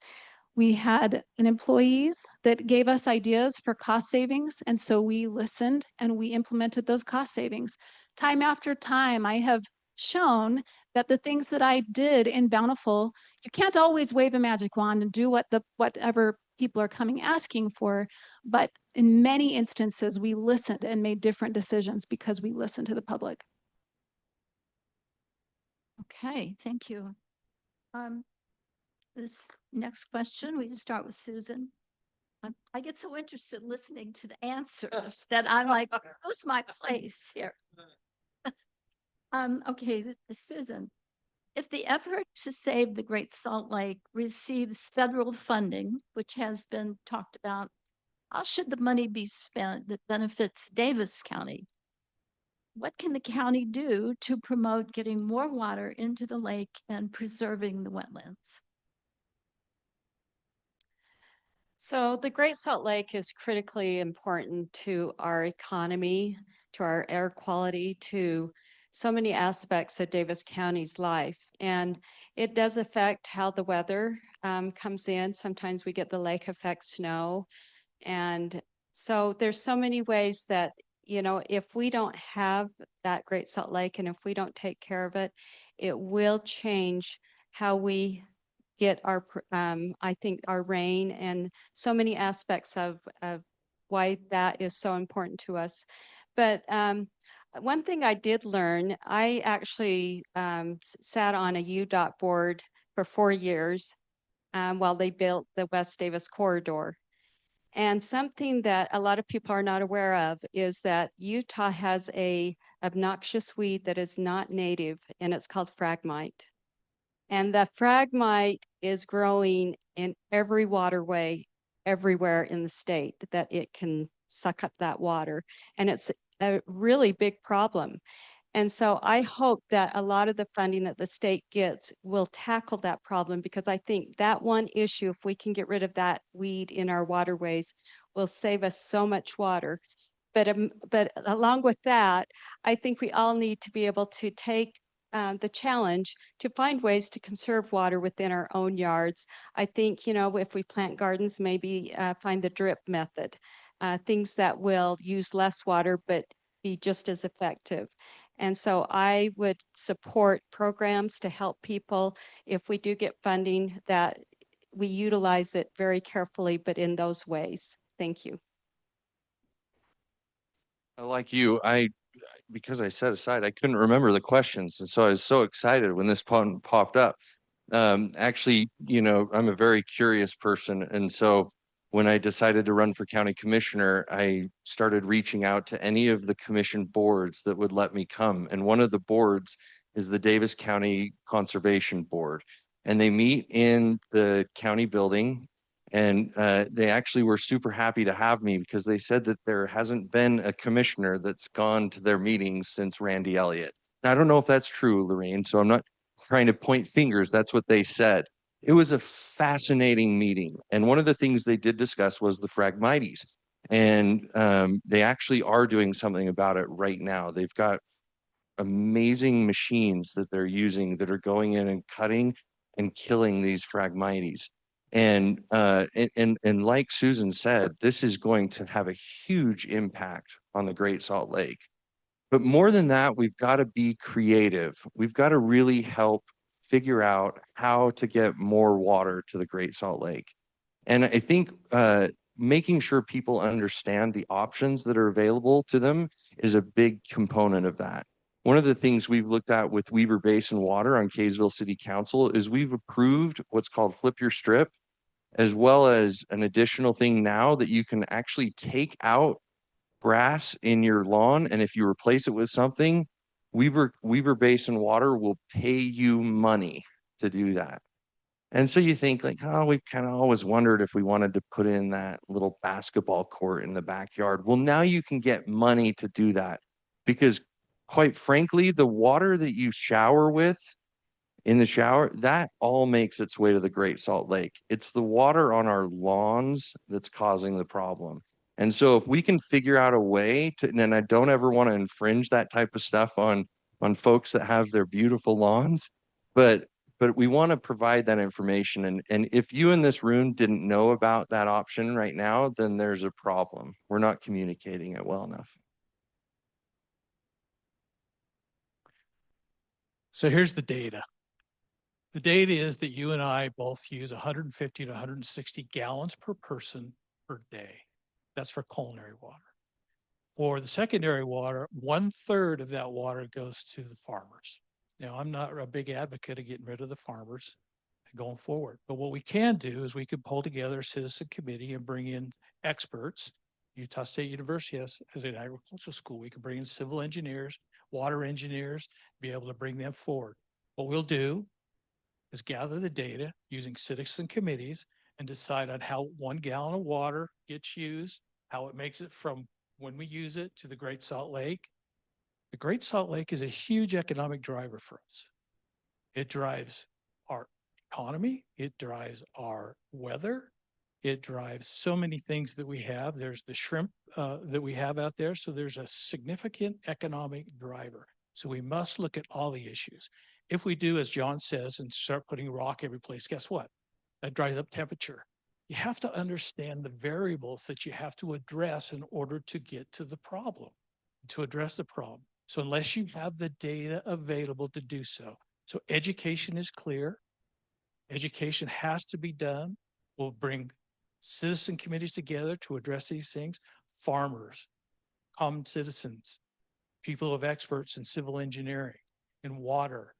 Speaker 6: We had an employees that gave us ideas for cost savings. And so we listened and we implemented those cost savings. Time after time, I have shown that the things that I did in Bountiful, you can't always wave a magic wand and do whatever people are coming asking for. But in many instances, we listened and made different decisions because we listened to the public.
Speaker 1: Okay, thank you. This next question, we just start with Susan. I get so interested listening to the answers that I'm like, who's my place here? Okay, Susan, if the effort to save the Great Salt Lake receives federal funding, which has been talked about, how should the money be spent that benefits Davis County? What can the county do to promote getting more water into the lake and preserving the wetlands?
Speaker 5: So the Great Salt Lake is critically important to our economy, to our air quality, to so many aspects of Davis County's life. And it does affect how the weather comes in. Sometimes we get the lake effect snow. And so there's so many ways that, you know, if we don't have that Great Salt Lake and if we don't take care of it, it will change how we get our, I think, our rain and so many aspects of why that is so important to us. But one thing I did learn, I actually sat on a UDOT board for 4 years while they built the West Davis corridor. And something that a lot of people are not aware of is that Utah has a obnoxious weed that is not native, and it's called phragmite. And the phragmite is growing in every waterway, everywhere in the state that it can suck up that water. And it's a really big problem. And so I hope that a lot of the funding that the state gets will tackle that problem because I think that one issue, if we can get rid of that weed in our waterways, will save us so much water. But along with that, I think we all need to be able to take the challenge to find ways to conserve water within our own yards. I think, you know, if we plant gardens, maybe find the drip method, things that will use less water but be just as effective. And so I would support programs to help people if we do get funding that we utilize it very carefully, but in those ways. Thank you.
Speaker 2: Like you, because I set aside, I couldn't remember the questions, and so I was so excited when this popped up. Actually, I'm a very curious person, and so when I decided to run for county commissioner, I started reaching out to any of the commission boards that would let me come. And one of the boards is the Davis County Conservation Board, and they meet in the county building. And they actually were super happy to have me because they said that there hasn't been a commissioner that's gone to their meetings since Randy Elliott. Now, I don't know if that's true, Lorraine, so I'm not trying to point fingers. That's what they said. It was a fascinating meeting. And one of the things they did discuss was the Phragmites. And they actually are doing something about it right now. They've got amazing machines that they're using that are going in and cutting and killing these Phragmites. And like Susan said, this is going to have a huge impact on the Great Salt Lake. But more than that, we've got to be creative. We've got to really help figure out how to get more water to the Great Salt Lake. And I think making sure people understand the options that are available to them is a big component of that. One of the things we've looked at with Weber Basin Water on Kaysville City Council is we've approved what's called Flip Your Strip, as well as an additional thing now that you can actually take out grass in your lawn, and if you replace it with something, Weber Basin Water will pay you money to do that. And so you think like, oh, we've kind of always wondered if we wanted to put in that little basketball court in the backyard. Well, now you can get money to do that because quite frankly, the water that you shower with in the shower, that all makes its way to the Great Salt Lake. It's the water on our lawns that's causing the problem. And so if we can figure out a way to, and I don't ever want to infringe that type of stuff on folks that have their beautiful lawns, but we want to provide that information. And if you in this room didn't know about that option right now, then there's a problem. We're not communicating it well enough.
Speaker 3: So here's the data. The data is that you and I both use 150 to 160 gallons per person per day. That's for culinary water. For the secondary water, 1/3 of that water goes to the farmers. Now, I'm not a big advocate of getting rid of the farmers going forward, but what we can do is we could pull together a citizen committee and bring in experts. Utah State University has an agricultural school. We can bring in civil engineers, water engineers, be able to bring them forward. What we'll do is gather the data using citizen committees and decide on how 1 gallon of water gets used, how it makes it from when we use it to the Great Salt Lake. The Great Salt Lake is a huge economic driver for us. It drives our economy, it drives our weather, it drives so many things that we have. There's the shrimp that we have out there. So there's a significant economic driver. So we must look at all the issues. If we do, as John says, and start putting rock every place, guess what? That dries up temperature. You have to understand the variables that you have to address in order to get to the problem, to address the problem. So unless you have the data available to do so. So education is clear. Education has to be done. We'll bring citizen committees together to address these things. Farmers, common citizens, people of experts in civil engineering, in water.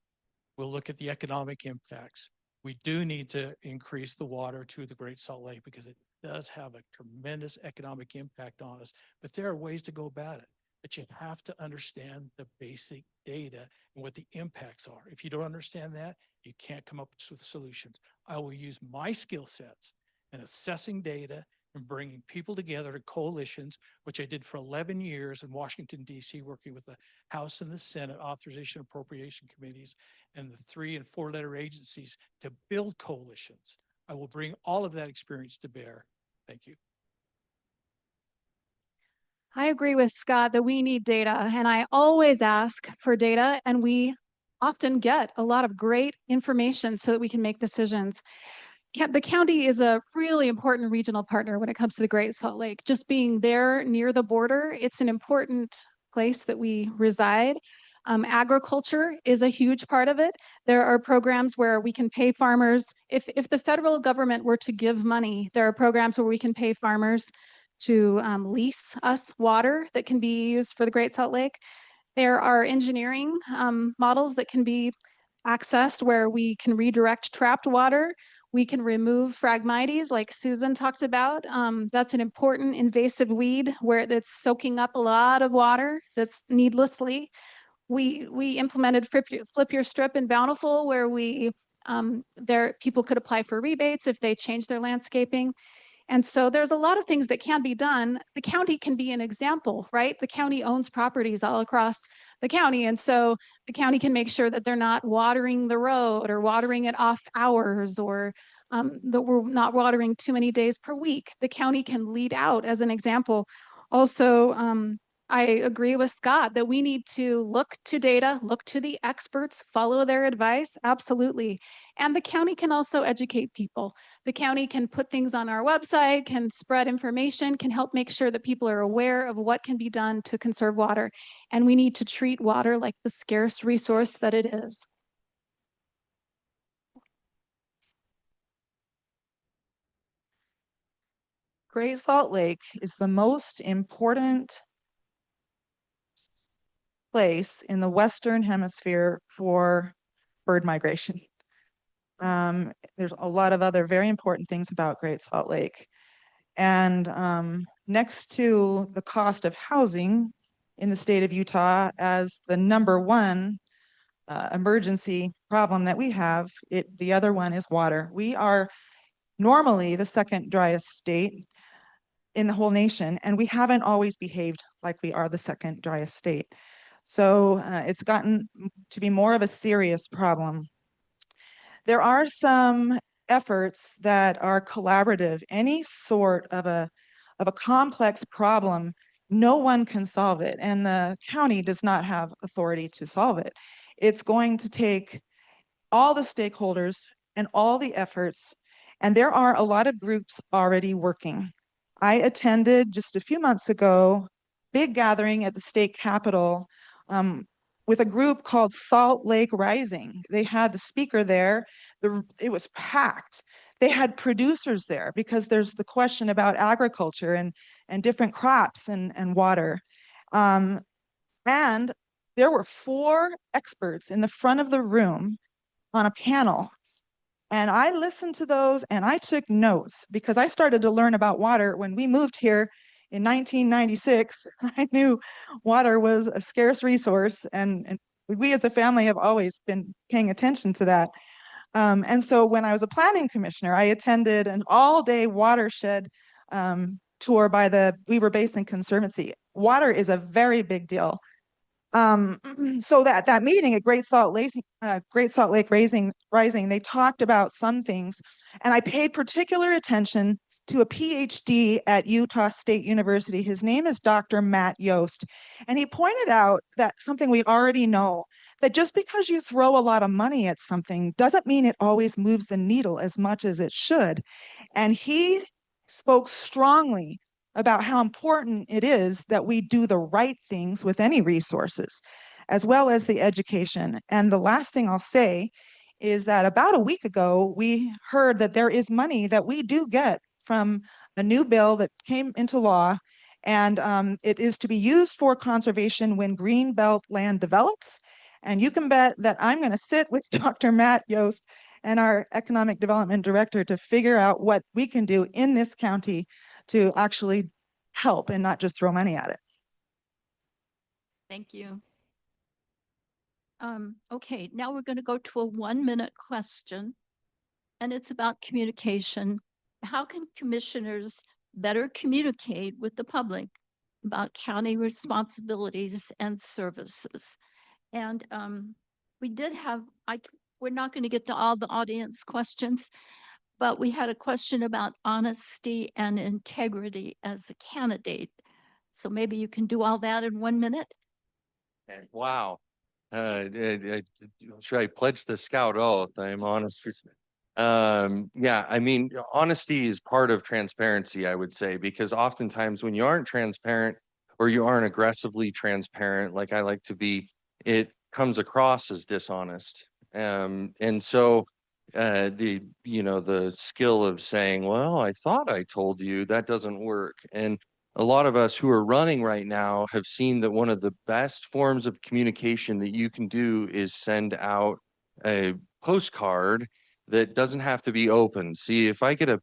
Speaker 3: We'll look at the economic impacts. We do need to increase the water to the Great Salt Lake because it does have a tremendous economic impact on us, but there are ways to go about it. But you have to understand the basic data and what the impacts are. If you don't understand that, you can't come up with solutions. I will use my skill sets in assessing data and bringing people together to coalitions, which I did for 11 years in Washington, D.C., working with the House and the Senate Authorization Appropriation Committees and the 3- and 4-letter agencies to build coalitions. I will bring all of that experience to bear. Thank you.
Speaker 6: I agree with Scott that we need data, and I always ask for data, and we often get a lot of great information so that we can make decisions. The county is a really important regional partner when it comes to the Great Salt Lake. Just being there near the border, it's an important place that we reside. Agriculture is a huge part of it. There are programs where we can pay farmers. If the federal government were to give money, there are programs where we can pay farmers to lease us water that can be used for the Great Salt Lake. There are engineering models that can be accessed where we can redirect trapped water. We can remove Phragmites, like Susan talked about. That's an important invasive weed where it's soaking up a lot of water that's needlessly. We implemented flip your strip in Bountiful, where people could apply for rebates if they change their landscaping. And so there's a lot of things that can be done. The county can be an example, right? The county owns properties all across the county. And so the county can make sure that they're not watering the road or watering it off hours, or that we're not watering too many days per week. The county can lead out as an example. Also, I agree with Scott that we need to look to data, look to the experts, follow their advice. Absolutely. And the county can also educate people. The county can put things on our website, can spread information, can help make sure that people are aware of what can be done to conserve water. And we need to treat water like the scarce resource that it is.
Speaker 4: Great Salt Lake is the most important place in the Western Hemisphere for bird migration. There's a lot of other very important things about Great Salt Lake. And next to the cost of housing in the state of Utah as the number one emergency problem that we have, the other one is water. We are normally the second driest state in the whole nation, and we haven't always behaved like we are the second driest state. So it's gotten to be more of a serious problem. There are some efforts that are collaborative. Any sort of a complex problem, no one can solve it, and the county does not have authority to solve it. It's going to take all the stakeholders and all the efforts, and there are a lot of groups already working. I attended just a few months ago big gathering at the state capitol with a group called Salt Lake Rising. They had the speaker there. It was packed. They had producers there because there's the question about agriculture and different crops and water. And there were 4 experts in the front of the room on a panel. And I listened to those and I took notes because I started to learn about water when we moved here in 1996. I knew water was a scarce resource, and we as a family have always been paying attention to that. And so when I was a planning commissioner, I attended an all-day watershed tour by the Weber Basin Conservancy. Water is a very big deal. So that meeting at Great Salt Lake Rising, they talked about some things, and I paid particular attention to a PhD at Utah State University. His name is Dr. Matt Yost, and he pointed out that something we already know, that just because you throw a lot of money at something doesn't mean it always moves the needle as much as it should. And he spoke strongly about how important it is that we do the right things with any resources, as well as the education. And the last thing I'll say is that about a week ago, we heard that there is money that we do get from a new bill that came into law, and it is to be used for conservation when greenbelt land develops. And you can bet that I'm going to sit with Dr. Matt Yost and our economic development director to figure out what we can do in this county to actually help and not just throw money at it.
Speaker 1: Thank you. Okay, now we're going to go to a 1-minute question, and it's about communication. How can commissioners better communicate with the public about county responsibilities and services? And we did have, we're not going to get to all the audience questions, but we had a question about honesty and integrity as a candidate. So maybe you can do all that in 1 minute.
Speaker 2: Wow. Should I pledge the scout oath? I'm honest. Yeah, I mean, honesty is part of transparency, I would say, because oftentimes when you aren't transparent or you aren't aggressively transparent, like I like to be, it comes across as dishonest. And so the skill of saying, well, I thought I told you, that doesn't work. And a lot of us who are running right now have seen that one of the best forms of communication that you can do is send out a postcard that doesn't have to be opened. See, if I get a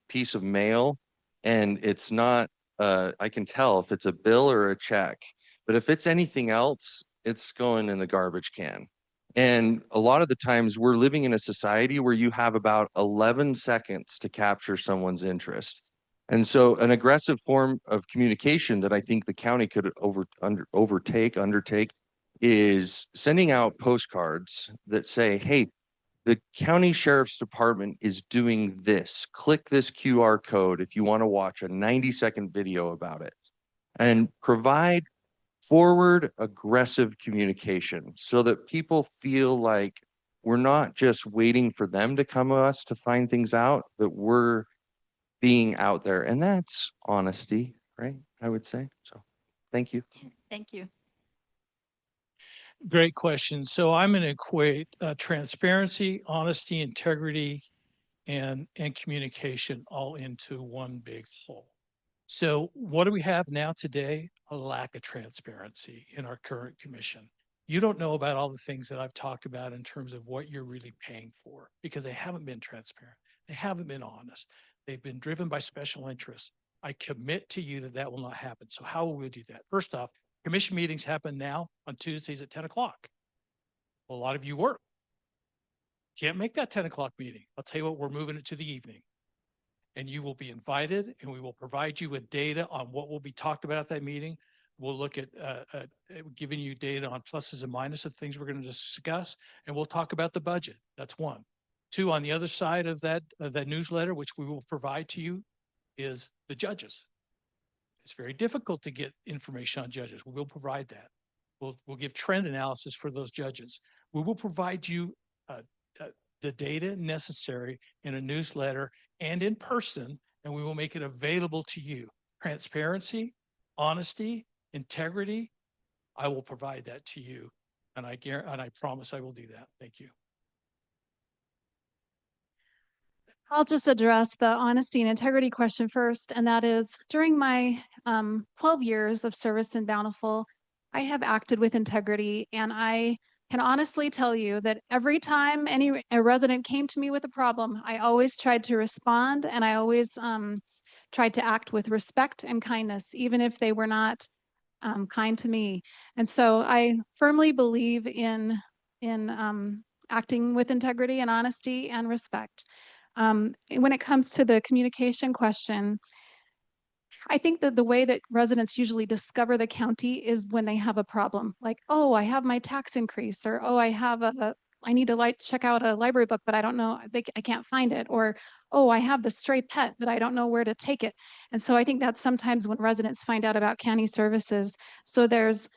Speaker 2: piece of mail and it's not, I can tell if it's a bill or a check. But if it's anything else, it's going in the garbage can. And a lot of the times we're living in a society where you have about 11 seconds to capture someone's interest. And so an aggressive form of communication that I think the county could undertake is sending out postcards that say, hey, the county sheriff's department is doing this. Click this QR code if you want to watch a 90-second video about it. And provide forward aggressive communication so that people feel like we're not just waiting for them to come to us to find things out, but we're being out there. And that's honesty, right? I would say. So thank you.
Speaker 1: Thank you.
Speaker 3: Great question. So I'm going to equate transparency, honesty, integrity, and communication all into one big whole. So what do we have now today? A lack of transparency in our current commission. You don't know about all the things that I've talked about in terms of what you're really paying for because they haven't been transparent. They haven't been honest. They've been driven by special interests. I commit to you that that will not happen. So how will we do that? First off, commission meetings happen now on Tuesdays at 10 o'clock. A lot of you work. Can't make that 10 o'clock meeting. I'll tell you what, we're moving it to the evening. And you will be invited and we will provide you with data on what will be talked about at that meeting. We'll look at giving you data on pluses and minuses of things we're going to discuss, and we'll talk about the budget. That's one. Two, on the other side of that newsletter, which we will provide to you, is the judges. It's very difficult to get information on judges. We will provide that. We'll give trend analysis for those judges. We will provide you the data necessary in a newsletter and in person, and we will make it available to you. Transparency, honesty, integrity, I will provide that to you. And I promise I will do that. Thank you.
Speaker 6: I'll just address the honesty and integrity question first. And that is during my 12 years of service in Bountiful, I have acted with integrity. And I can honestly tell you that every time a resident came to me with a problem, I always tried to respond, and I always tried to act with respect and kindness, even if they were not kind to me. And so I firmly believe in acting with integrity and honesty and respect. When it comes to the communication question, I think that the way that residents usually discover the county is when they have a problem, like, oh, I have my tax increase, or oh, I need to check out a library book, but I don't know, I can't find it, or oh, I have the stray pet, but I don't know where to take it. And so I think that's sometimes when residents find out about county services. So there's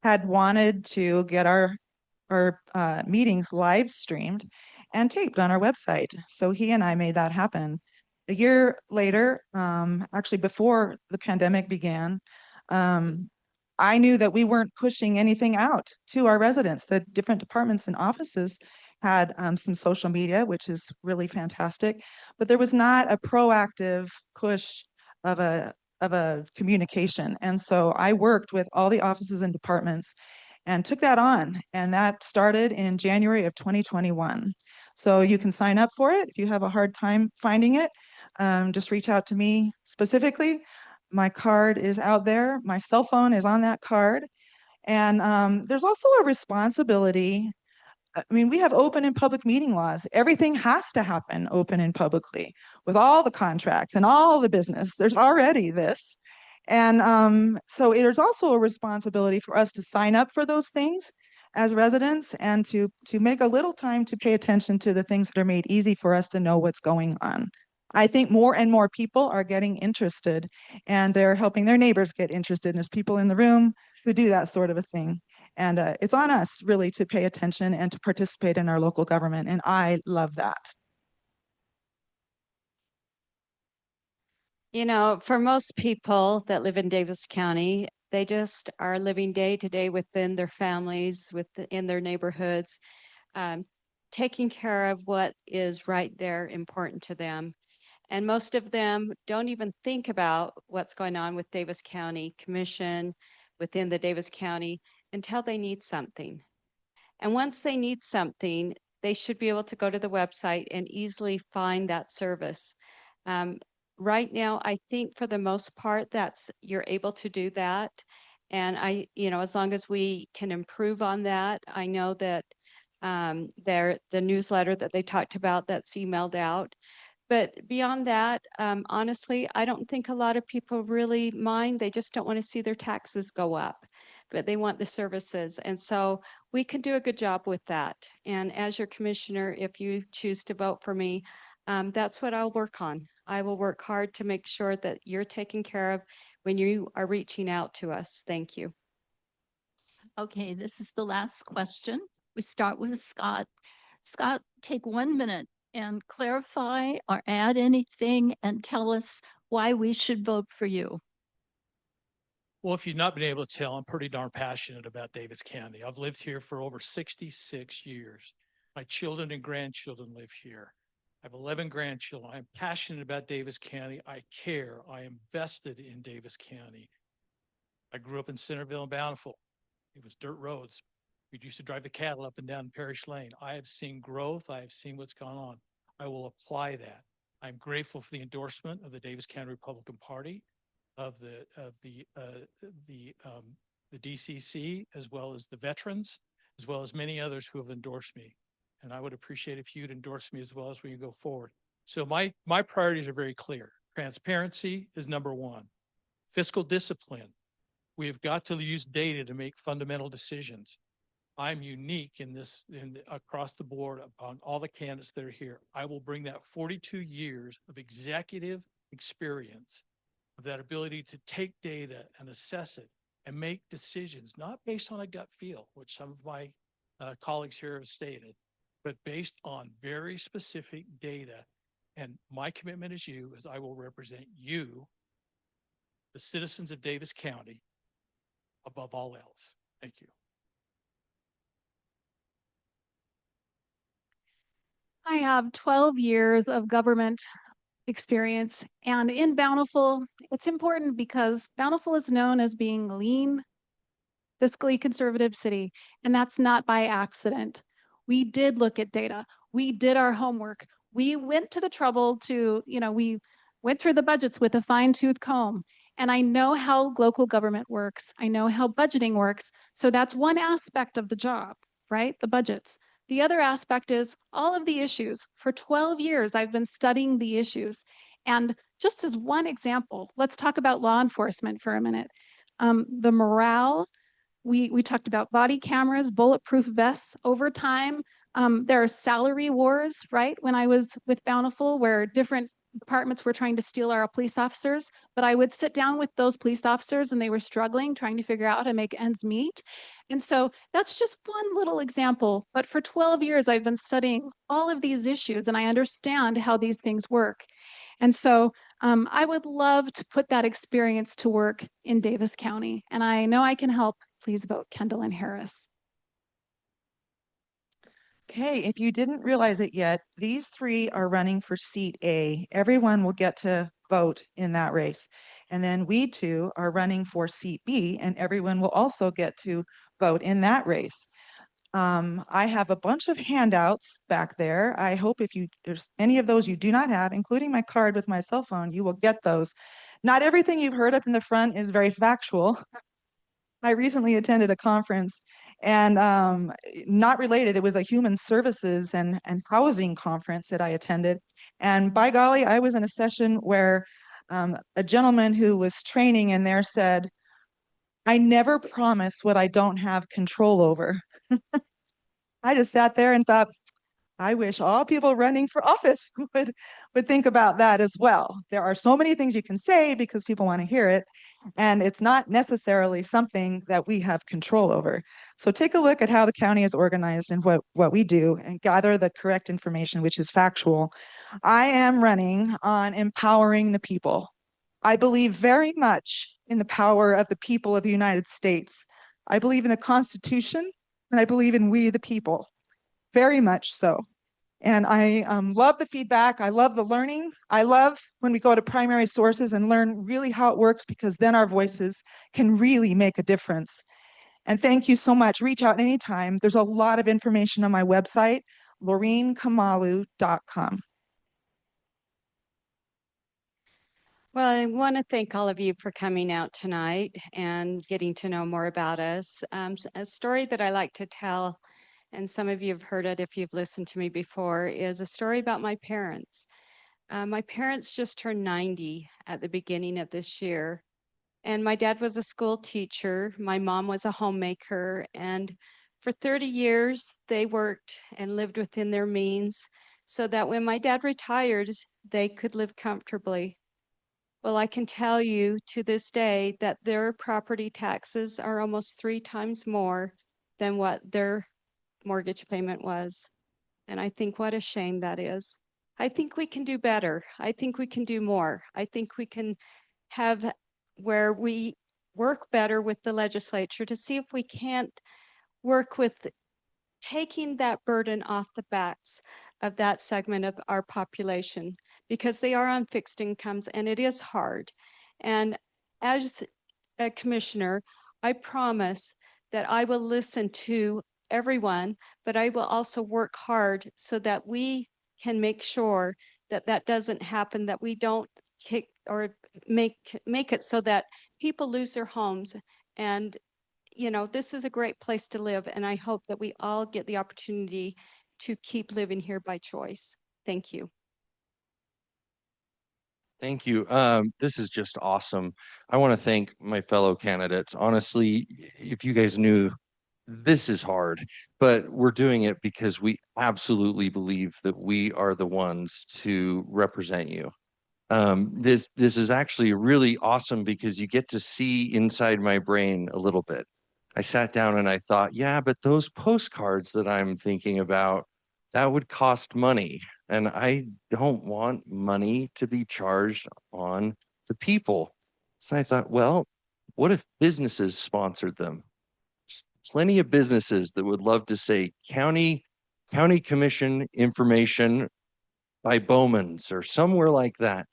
Speaker 4: had wanted to get our meetings live streamed and taped on our website. So he and I made that happen. A year later, actually before the pandemic began, I knew that we weren't pushing anything out to our residents. The different departments and offices had some social media, which is really fantastic, but there was not a proactive push of a communication. And so I worked with all the offices and departments and took that on. And that started in January of 2021. So you can sign up for it. If you have a hard time finding it, just reach out to me specifically. My card is out there. My cell phone is on that card. And there's also a responsibility. I mean, we have open and public meeting laws. Everything has to happen open and publicly with all the contracts and all the business. There's already this. And so there's also a responsibility for us to sign up for those things as residents and to make a little time to pay attention to the things that are made easy for us to know what's going on. I think more and more people are getting interested and they're helping their neighbors get interested. And there's people in the room who do that sort of a thing. And it's on us really to pay attention and to participate in our local government. And I love that.
Speaker 5: You know, for most people that live in Davis County, they just are living day to day within their families, in their neighborhoods, um, taking care of what is right there important to them. And most of them don't even think about what's going on with Davis County Commission within the Davis County until they need something. And once they need something, they should be able to go to the website and easily find that service. Um, right now, I think for the most part, you're able to do that. And as long as we can improve on that, I know that the newsletter that they talked about that's emailed out. But beyond that, honestly, I don't think a lot of people really mind. They just don't want to see their taxes go up, but they want the services. And so we can do a good job with that. And as your commissioner, if you choose to vote for me, that's what I'll work on. I will work hard to make sure that you're taken care of when you are reaching out to us. Thank you.
Speaker 1: Okay, this is the last question. We start with Scott. Scott, take 1 minute and clarify or add anything and tell us why we should vote for you.
Speaker 3: Well, if you've not been able to tell, I'm pretty darn passionate about Davis County. I've lived here for over 66 years. My children and grandchildren live here. I have 11 grandchildren. I'm passionate about Davis County. I care. I am vested in Davis County. I grew up in Centerville and Bountiful. It was dirt roads. We used to drive the cattle up and down Parish Lane. I have seen growth. I have seen what's gone on. I will apply that. I'm grateful for the endorsement of the Davis County Republican Party, of the DCC, as well as the veterans, as well as many others who have endorsed me. And I would appreciate if you'd endorse me as well as we go forward. So my priorities are very clear. Transparency is number one. Fiscal discipline. We have got to use data to make fundamental decisions. I'm unique across the board upon all the candidates that are here. I will bring that 42 years of executive experience, that ability to take data and assess it and make decisions, not based on a gut feel, which some of my colleagues here have stated, but based on very specific data. And my commitment as you is I will represent you, the citizens of Davis County, above all else. Thank you.
Speaker 6: I have 12 years of government experience. And in Bountiful, it's important because Bountiful is known as being lean, fiscally conservative city, and that's not by accident. We did look at data. We did our homework. We went to the trouble to, we went through the budgets with a fine-tooth comb. And I know how local government works. I know how budgeting works. So that's one aspect of the job, right? The budgets. The other aspect is all of the issues. For 12 years, I've been studying the issues. And just as one example, let's talk about law enforcement for a minute. The morale, we talked about body cameras, bulletproof vests. Over time, there are salary wars, right? When I was with Bountiful, where different departments were trying to steal our police officers, but I would sit down with those police officers and they were struggling, trying to figure out how to make ends meet. And so that's just one little example. But for 12 years, I've been studying all of these issues and I understand how these things work. And so I would love to put that experience to work in Davis County. And I know I can help. Please vote Kendall and Harris.
Speaker 4: Okay, if you didn't realize it yet, these three are running for seat A. Everyone will get to vote in that race. And then we two are running for seat B, and everyone will also get to vote in that race. I have a bunch of handouts back there. I hope if there's any of those you do not have, including my card with my cell phone, you will get those. Not everything you've heard up in the front is very factual. I recently attended a conference and not related, it was a human services and housing conference that I attended. And by golly, I was in a session where a gentleman who was training in there said, I never promise what I don't have control over. I just sat there and thought, I wish all people running for office would think about that as well. There are so many things you can say because people want to hear it, and it's not necessarily something that we have control over. So take a look at how the county is organized and what we do and gather the correct information, which is factual. I am running on empowering the people. I believe very much in the power of the people of the United States. I believe in the Constitution, and I believe in we the people, very much so. And I love the feedback. I love the learning. I love when we go to primary sources and learn really how it works, because then our voices can really make a difference. And thank you so much. Reach out anytime. There's a lot of information on my website, laureenkamalu.com.
Speaker 5: Well, I want to thank all of you for coming out tonight and getting to know more about us. A story that I like to tell, and some of you have heard it if you've listened to me before, is a story about my parents. My parents just turned 90 at the beginning of this year. And my dad was a school teacher. My mom was a homemaker. And for 30 years, they worked and lived within their means so that when my dad retired, they could live comfortably. Well, I can tell you to this day that their property taxes are almost 3 times more than what their mortgage payment was. And I think what a shame that is. I think we can do better. I think we can do more. I think we can have where we work better with the legislature to see if we can't work with taking that burden off the backs of that segment of our population, because they are on fixed incomes and it is hard. And as a commissioner, I promise that I will listen to everyone, but I will also work hard so that we can make sure that that doesn't happen, that we don't kick or make it so that people lose their homes. And this is a great place to live, and I hope that we all get the opportunity to keep living here by choice. Thank you.
Speaker 2: Thank you. This is just awesome. I want to thank my fellow candidates. Honestly, if you guys knew, this is hard, but we're doing it because we absolutely believe that we are the ones to represent you. This is actually really awesome because you get to see inside my brain a little bit. I sat down and I thought, yeah, but those postcards that I'm thinking about, that would cost money. And I don't want money to be charged on the people. So I thought, well, what if businesses sponsored them? There's plenty of businesses that would love to say county commission information by Bowman's or somewhere like that.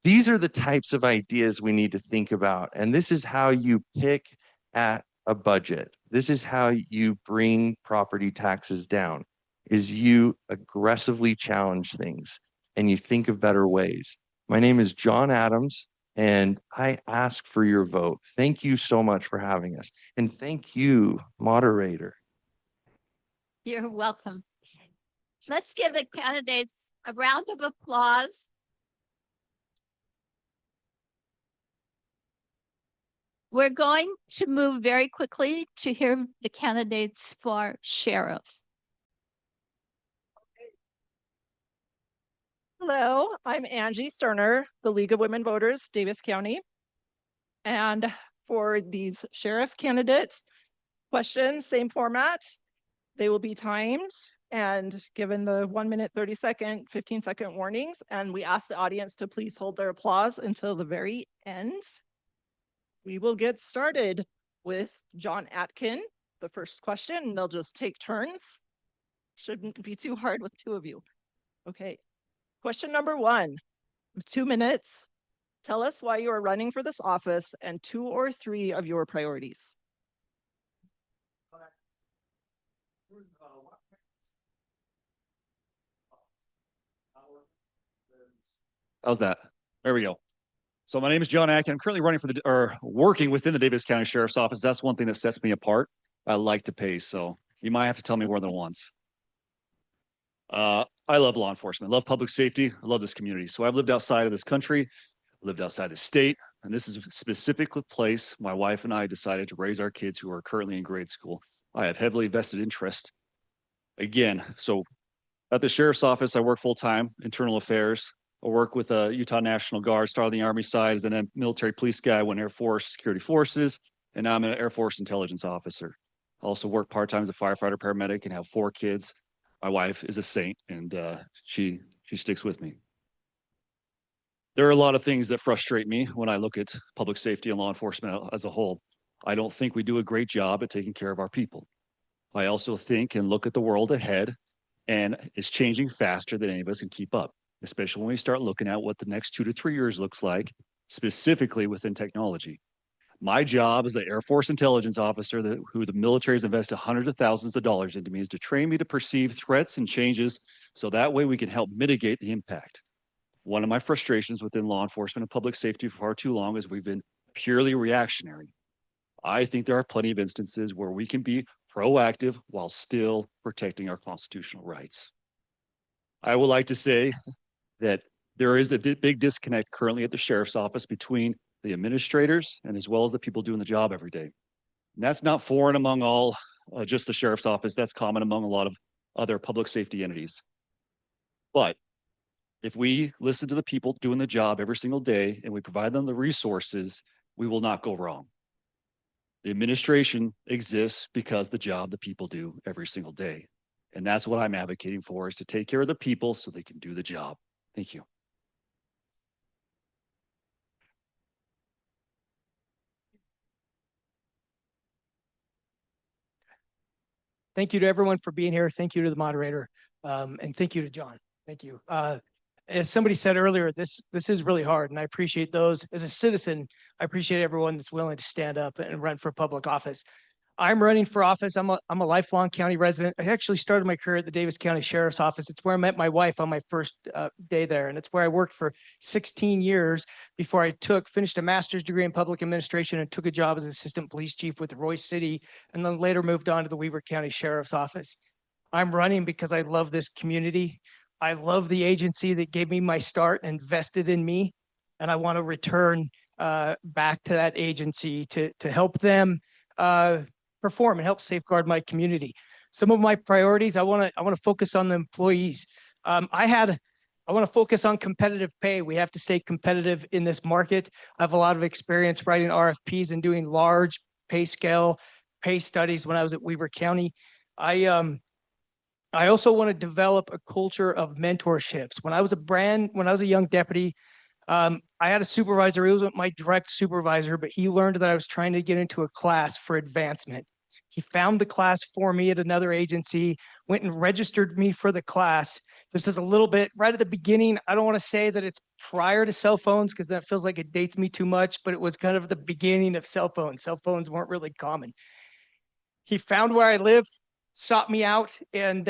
Speaker 2: These are the types of ideas we need to think about. And this is how you pick at a budget. This is how you bring property taxes down, is you aggressively challenge things and you think of better ways. My name is John Adams, and I ask for your vote. Thank you so much for having us. And thank you, moderator.
Speaker 1: You're welcome. Let's give the candidates a round of applause. We're going to move very quickly to hear the candidates for sheriff.
Speaker 7: Hello, I'm Angie Sterner, the League of Women Voters, Davis County. And for these sheriff candidates, questions, same format. They will be timed and given the 1 minute, 30-second, 15-second warnings. And we ask the audience to please hold their applause until the very end. We will get started with John Atkin, the first question, and they'll just take turns. Shouldn't be too hard with two of you. Okay. Question number 1, 2 minutes. Tell us why you are running for this office and 2 or 3 of your priorities.
Speaker 8: How's that? There we go. So my name is John Akin. I'm currently running for working within the Davis County Sheriff's Office. That's one thing that sets me apart. I like to pay, so you might have to tell me more than once. I love law enforcement, love public safety, I love this community. So I've lived outside of this country, lived outside the state, and this is a specific place my wife and I decided to raise our kids who are currently in grade school. I have heavily vested interest. Again, so at the sheriff's office, I work full-time, internal affairs. I work with the Utah National Guard, started on the Army side as a military police guy, went Air Force Security Forces, and now I'm an Air Force intelligence officer. I also work part-time as a firefighter paramedic and have 4 kids. My wife is a saint, and she sticks with me. There are a lot of things that frustrate me when I look at public safety and law enforcement as a whole. I don't think we do a great job at taking care of our people. I also think and look at the world ahead, and it's changing faster than any of us can keep up, especially when we start looking at what the next 2 to 3 years looks like, specifically within technology. My job as the Air Force intelligence officer who the military has invested hundreds of thousands of dollars into me is to train me to perceive threats and changes so that way we can help mitigate the impact. One of my frustrations within law enforcement and public safety for far too long is we've been purely reactionary. I think there are plenty of instances where we can be proactive while still protecting our constitutional rights. I would like to say that there is a big disconnect currently at the sheriff's office between the administrators and as well as the people doing the job every day. And that's not foreign among all, just the sheriff's office. That's common among a lot of other public safety entities. But if we listen to the people doing the job every single day and we provide them the resources, we will not go wrong. The administration exists because the job the people do every single day. And that's what I'm advocating for, is to take care of the people so they can do the job. Thank you.
Speaker 9: Thank you to everyone for being here. Thank you to the moderator. And thank you to John. Thank you. As somebody said earlier, this is really hard, and I appreciate those. As a citizen, I appreciate everyone that's willing to stand up and run for public office. I'm running for office. I'm a lifelong county resident. I actually started my career at the Davis County Sheriff's Office. It's where I met my wife on my first day there, and it's where I worked for 16 years before I finished a master's degree in public administration and took a job as assistant police chief with Royce City, and then later moved on to the Weber County Sheriff's Office. I'm running because I love this community. I love the agency that gave me my start and invested in me, and I want to return back to that agency to help them perform and help safeguard my community. Some of my priorities, I want to focus on the employees. I want to focus on competitive pay. We have to stay competitive in this market. I have a lot of experience writing RFPs and doing large pay scale pay studies when I was at Weber County. I also want to develop a culture of mentorships. When I was a young deputy, I had a supervisor. He wasn't my direct supervisor, but he learned that I was trying to get into a class for advancement. He found the class for me at another agency, went and registered me for the class. This is a little bit right at the beginning. I don't want to say that it's prior to cell phones because that feels like it dates me too much, but it was kind of the beginning of cell phones. Cell phones weren't really common. He found where I lived, sought me out, and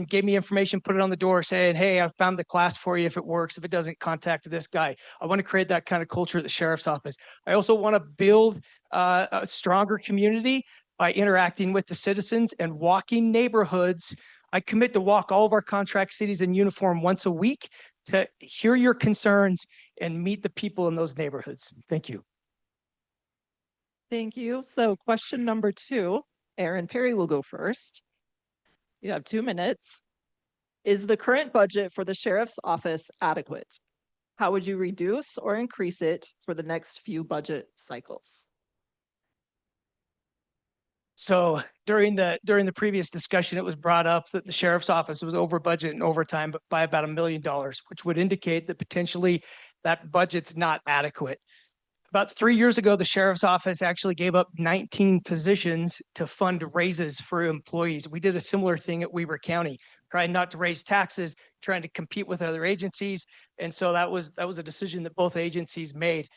Speaker 9: gave me information, put it on the door saying, hey, I found the class for you. If it works, if it doesn't, contact this guy. I want to create that kind of culture at the sheriff's office. I also want to build a stronger community by interacting with the citizens and walking neighborhoods. I commit to walk all of our contract cities in uniform once a week to hear your concerns and meet the people in those neighborhoods. Thank you.
Speaker 7: Thank you. So question number 2, Aaron Perry will go first. You have 2 minutes. Is the current budget for the sheriff's office adequate? How would you reduce or increase it for the next few budget cycles?
Speaker 9: So during the previous discussion, it was brought up that the sheriff's office was over budget and overtime by about $1 million, which would indicate that potentially that budget's not adequate. About 3 years ago, the sheriff's office actually gave up 19 positions to fund raises for employees. We did a similar thing at Weber County, trying not to raise taxes, trying to compete with other agencies. And so that was a decision that both agencies made.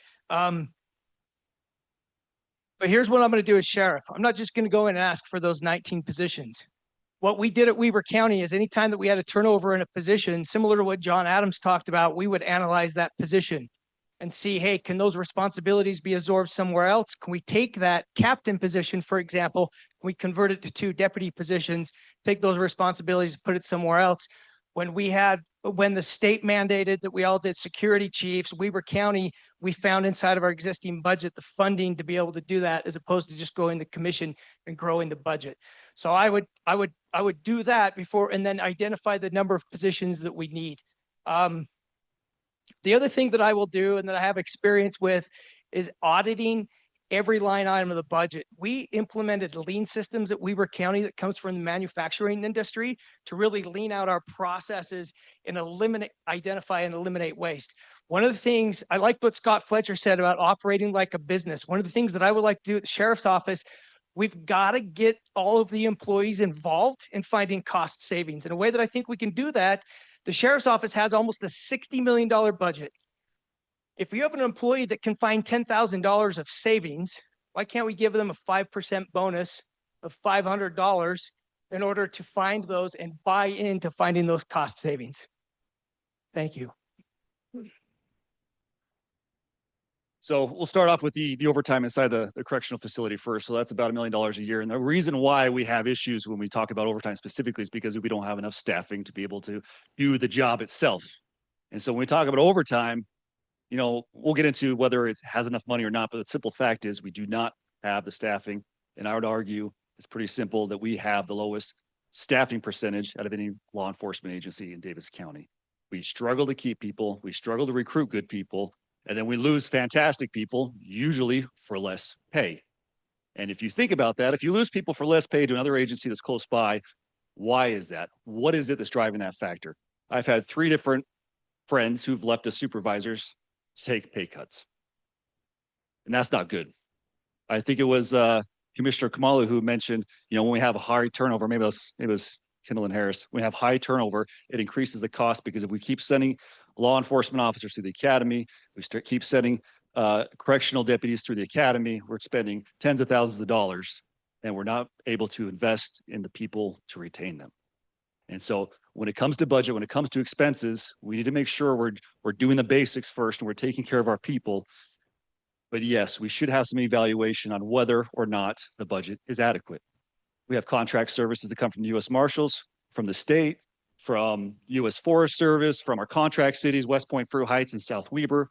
Speaker 9: But here's what I'm going to do as sheriff. I'm not just going to go in and ask for those 19 positions. What we did at Weber County is anytime that we had a turnover in a position, similar to what John Adams talked about, we would analyze that position. and see, hey, can those responsibilities be absorbed somewhere else? Can we take that captain position, for example, can we convert it to 2 deputy positions, take those responsibilities, put it somewhere else? When the state mandated that we all did security chiefs, Weber County, we found inside of our existing budget the funding to be able to do that, as opposed to just going to commission and growing the budget. So I would do that before, and then identify the number of positions that we need. The other thing that I will do and that I have experience with is auditing every line item of the budget. We implemented lean systems at Weber County that comes from the manufacturing industry to really lean out our processes and identify and eliminate waste. One of the things I like what Scott Fletcher said about operating like a business. One of the things that I would like to do at the sheriff's office, we've got to get all of the employees involved in finding cost savings. In a way that I think we can do that, the sheriff's office has almost a $60 million budget. If you have an employee that can find $10,000 of savings, why can't we give them a 5% bonus of $500 in order to find those and buy into finding those cost savings? Thank you.
Speaker 8: So we'll start off with the overtime inside the correctional facility first. So that's about $1 million a year. And the reason why we have issues when we talk about overtime specifically is because we don't have enough staffing to be able to do the job itself. And so when we talk about overtime, you know, we'll get into whether it has enough money or not, but the simple fact is we do not have the staffing. And I would argue it's pretty simple that we have the lowest staffing percentage out of any law enforcement agency in Davis County. We struggle to keep people, we struggle to recruit good people, and then we lose fantastic people, usually for less pay. And if you think about that, if you lose people for less pay to another agency that's close by, why is that? What is it that's driving that factor? I've had 3 different friends who've left as supervisors to take pay cuts. And that's not good. I think it was Commissioner Kamalu who mentioned, you know, when we have a high turnover, maybe it was Kendall and Harris, when we have high turnover, it increases the cost because if we keep sending law enforcement officers through the academy, we keep sending correctional deputies through the academy, we're spending tens of thousands of dollars and we're not able to invest in the people to retain them. And so when it comes to budget, when it comes to expenses, we need to make sure we're doing the basics first and we're taking care of our people. But yes, we should have some evaluation on whether or not the budget is adequate. We have contract services that come from the U.S. Marshals, from the state, from U.S. Forest Service, from our contract cities, West Point, Fruit Heights, and South Weber.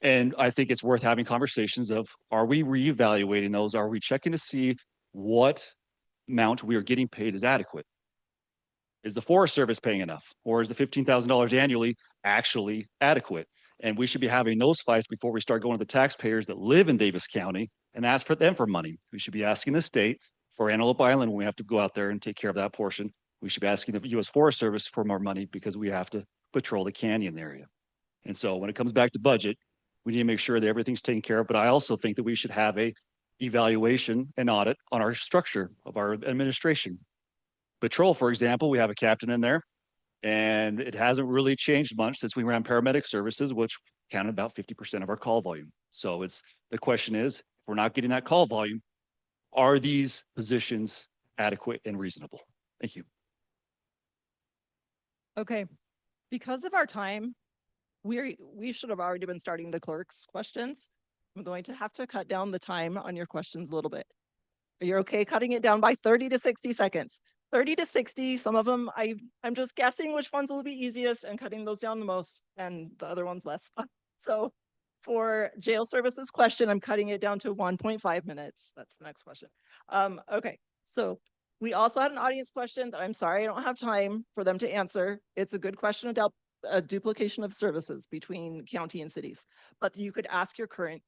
Speaker 8: And I think it's worth having conversations of, are we reevaluating those? Are we checking to see what amount we are getting paid is adequate? Is the Forest Service paying enough? Or is the $15,000 annually actually adequate? And we should be having those fights before we start going to the taxpayers that live in Davis County and ask for them for money. We should be asking the state for Antelope Island when we have to go out there and take care of that portion. We should be asking the U.S. Forest Service for more money because we have to patrol the canyon area. And so when it comes back to budget, we need to make sure that everything's taken care of. But I also think that we should have a evaluation and audit on our structure of our administration. Patrol, for example, we have a captain in there, and it hasn't really changed much since we ran paramedic services, which counted about 50% of our call volume. So the question is, if we're not getting that call volume, are these positions adequate and reasonable? Thank you.
Speaker 7: Okay, because of our time, we should have already been starting the clerk's questions. I'm going to have to cut down the time on your questions a little bit. Are you okay cutting it down by 30 to 60 seconds? 30 to 60, some of them, I'm just guessing which ones will be easiest and cutting those down the most and the other ones less. So for jail services question, I'm cutting it down to 1.5 minutes. That's the next question. Okay, so we also had an audience question that I'm sorry, I don't have time for them to answer. It's a good question about a duplication of services between county and cities, but you could ask your current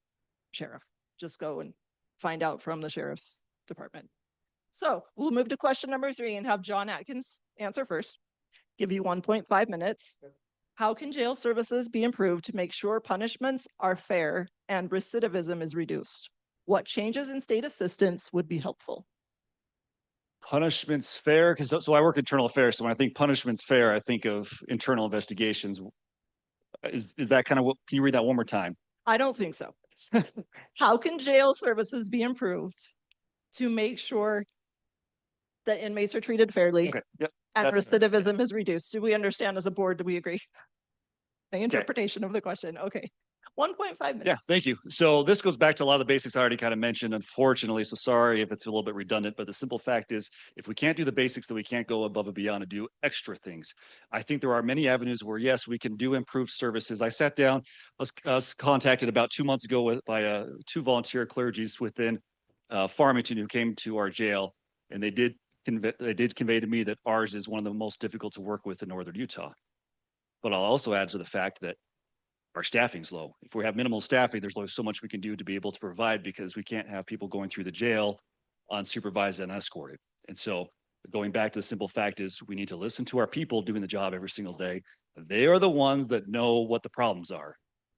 Speaker 7: sheriff. Just go and find out from the sheriff's department. So we'll move to question number 3 and have John Atkins answer first. Give you 1.5 minutes. How can jail services be improved to make sure punishments are fair and recidivism is reduced? What changes in state assistance would be helpful?
Speaker 8: Punishment's fair, because so I work internal affairs. So when I think punishment's fair, I think of internal investigations. Is that kind of what? Can you read that one more time?
Speaker 7: I don't think so. How can jail services be improved to make sure that inmates are treated fairly
Speaker 8: Okay. Yep.
Speaker 7: and
Speaker 8: That's
Speaker 7: recidivism is reduced? Do we understand as a board? Do we agree? My interpretation of the question. Okay. 1.5 minutes.
Speaker 8: Yeah, thank you. So this goes back to a lot of the basics I already kind of mentioned, unfortunately. So sorry if it's a little bit redundant, but the simple fact is if we can't do the basics, then we can't go above and beyond and do extra things. I think there are many avenues where, yes, we can do improved services. I sat down, I was contacted about 2 months ago by two volunteer clergies within Farmington who came to our jail, and they did convey to me that ours is one of the most difficult to work with in northern Utah. But I'll also add to the fact that our staffing's low. If we have minimal staffing, there's only so much we can do to be able to provide because we can't have people going through the jail unsupervised and escorted. And so going back to the simple fact is we need to listen to our people doing the job every single day. They are the ones that know what the problems are.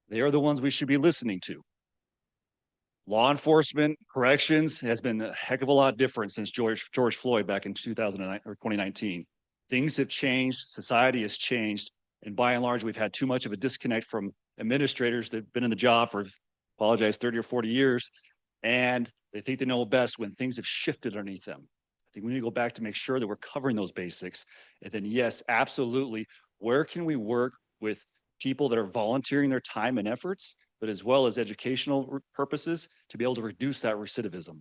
Speaker 8: They are the ones we should be listening to. Law enforcement, corrections has been a heck of a lot different since George Floyd back in 2009 or 2019. Things have changed, society has changed, and by and large, we've had too much of a disconnect from administrators that have been in the job for, apologize, 30 or 40 years, and they think they know best when things have shifted underneath them. I think we need to go back to make sure that we're covering those basics. And then, yes, absolutely, where can we work with people that are volunteering their time and efforts, but as well as educational purposes to be able to reduce that recidivism?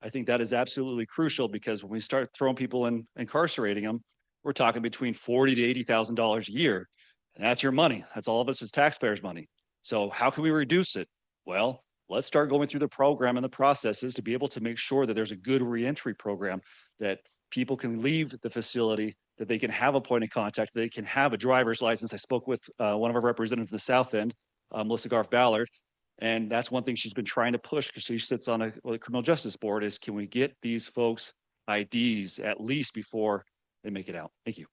Speaker 8: I think that is absolutely crucial because when we start throwing people in, incarcerating them, we're talking between $40,000 to $80,000 a year. And that's your money. That's all of us as taxpayers' money. So how can we reduce it? Well, let's start going through the program and the processes to be able to make sure that there's a good reentry program, that people can leave the facility, that they can have a point of contact, they can have a driver's license. I spoke with one of our representatives in the South End, Melissa Garth Ballard, and that's one thing she's been trying to push because she sits on a criminal justice board is can we get these folks IDs at least before they make it out? Thank you.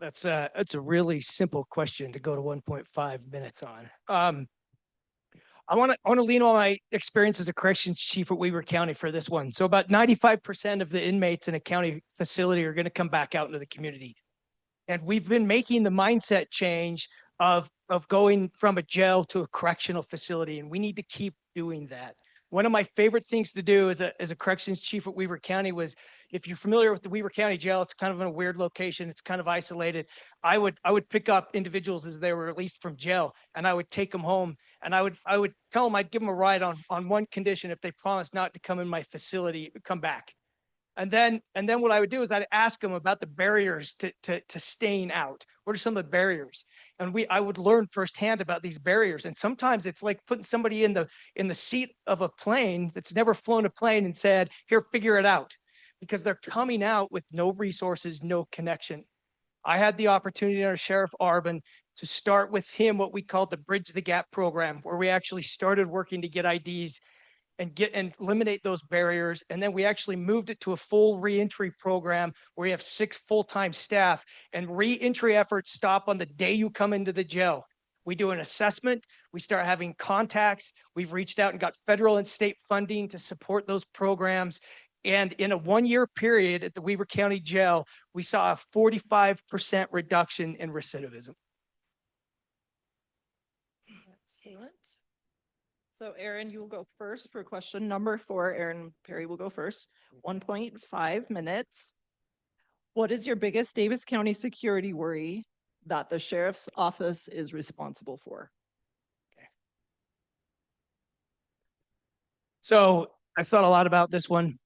Speaker 9: That's a really simple question to go to 1.5 minutes on. I want to lean on my experience as a corrections chief at Weber County for this one. So about 95% of the inmates in a county facility are going to come back out into the community. And we've been making the mindset change of going from a jail to a correctional facility, and we need to keep doing that. One of my favorite things to do as a corrections chief at Weber County was, if you're familiar with the Weber County Jail, it's kind of in a weird location. It's kind of isolated. I would pick up individuals as they were released from jail, and I would take them home, and I would tell them I'd give them a ride on one condition: if they promised not to come in my facility, come back. And then what I would do is I'd ask them about the barriers to staying out. What are some of the barriers? And I would learn firsthand about these barriers. And sometimes it's like putting somebody in the seat of a plane that's never flown a plane and said, here, figure it out, because they're coming out with no resources, no connection. I had the opportunity under Sheriff Arbin to start with him what we called the Bridge the Gap program, where we actually started working to get IDs and eliminate those barriers. And then we actually moved it to a full reentry program where we have 6 full-time staff, and reentry efforts stop on the day you come into the jail. We do an assessment, we start having contacts, we've reached out and got federal and state funding to support those programs. And in a 1-year period at the Weber County Jail, we saw a 45% reduction in recidivism.
Speaker 7: Excellent. So Aaron, you will go first for question number 4. Aaron Perry will go first. 1.5 minutes. What is your biggest Davis County security worry that the sheriff's office is responsible for?
Speaker 9: Okay. So I thought a lot about this one.